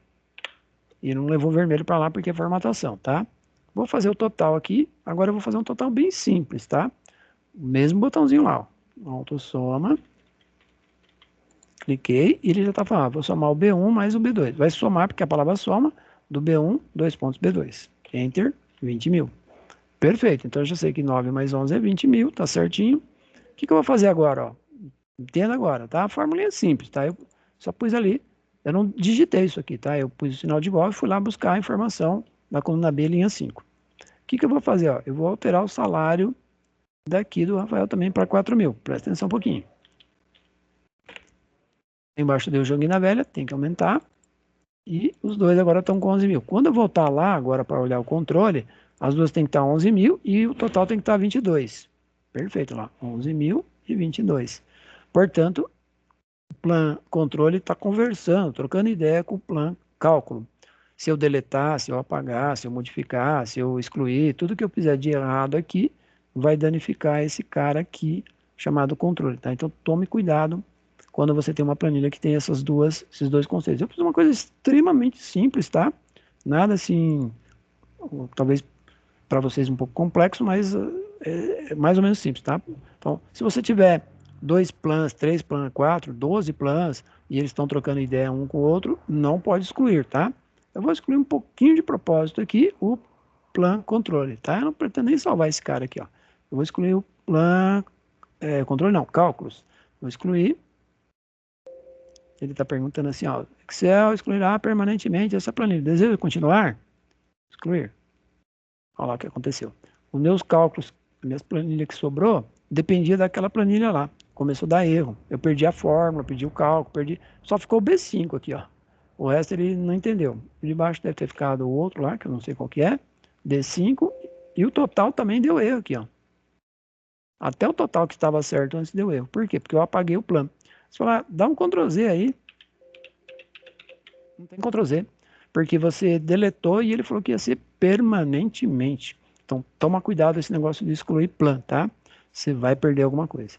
E não levou vermelho para lá porque é formatação, tá? Vou fazer o total aqui, agora eu vou fazer um total bem simples, tá? O mesmo botãozinho lá, ó, autossoma. Cliquei e ele já está falando, vou somar o B1 mais o B2. Vai somar, porque a palavra soma, do B1, 2 pontos B2. Enter, 20.000. Perfeito, então eu já sei que 9 mais 11 é 20.000, tá certinho. O que eu vou fazer agora, ó? Entenda agora, tá? A fórmula é simples, tá? Eu só pus ali, eu não digitei isso aqui, tá? Eu pus o sinal de igual e fui lá buscar a informação da coluna B, linha 5. O que eu vou fazer, ó? Eu vou alterar o salário daqui do Rafael também para 4.000. Presta atenção um pouquinho. Embaixo deu o joguinho da velha, tem que aumentar. E os dois agora estão com 11.000. Quando eu voltar lá agora para olhar o controle, as duas têm que estar 11.000 e o total tem que estar 22. Perfeito lá, 11.000 e 22. Portanto, o plan controle está conversando, trocando ideia com o plan cálculo. Se eu deletar, se eu apagar, se eu modificar, se eu excluir, tudo que eu fizer de errado aqui vai danificar esse cara aqui chamado controle, tá? Então tome cuidado quando você tem uma planilha que tem esses dois conceitos. Eu fiz uma coisa extremamente simples, tá? Nada assim, talvez para vocês um pouco complexo, mas é mais ou menos simples, tá? Então, se você tiver 2 plans, 3 plans, 4, 12 plans, e eles estão trocando ideia um com o outro, não pode excluir, tá? Eu vou excluir um pouquinho de propósito aqui, o plan controle, tá? Eu não pretendo nem salvar esse cara aqui, ó. Eu vou excluir o plan, controle não, cálculos. Vou excluir. Ele está perguntando assim, ó, Excel excluirá permanentemente essa planilha. Deseja continuar? Excluir. Olha lá o que aconteceu. Os meus cálculos, a minha planilha que sobrou, dependia daquela planilha lá. Começou a dar erro. Eu perdi a fórmula, perdi o cálculo, perdi. Só ficou o B5 aqui, ó. O resto ele não entendeu. De baixo deve ter ficado o outro lá, que eu não sei qual que é. D5. E o total também deu erro aqui, ó. Até o total que estava certo antes deu erro. Por quê? Porque eu apaguei o plano. Você falar, dá um Ctrl Z aí. Não tem Ctrl Z. Porque você deletou e ele falou que ia ser permanentemente. Então, toma cuidado esse negócio de excluir plan, tá? Você vai perder alguma coisa.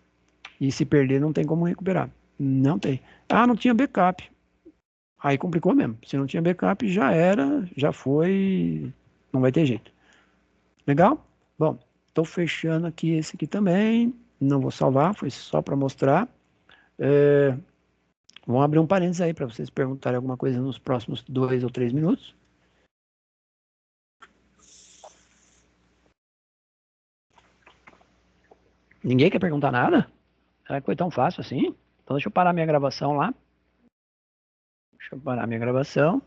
E se perder, não tem como recuperar. Não tem. Ah, não tinha backup. Aí complicou mesmo. Se não tinha backup, já era, já foi, não vai ter jeito. Legal? Bom, estou fechando aqui esse aqui também. Não vou salvar, foi só para mostrar. Vamos abrir um parênteses aí para vocês perguntarem alguma coisa nos próximos 2 ou 3 minutos. Ninguém quer perguntar nada? Será que foi tão fácil assim? Então deixa eu parar minha gravação lá. Deixa eu parar minha gravação.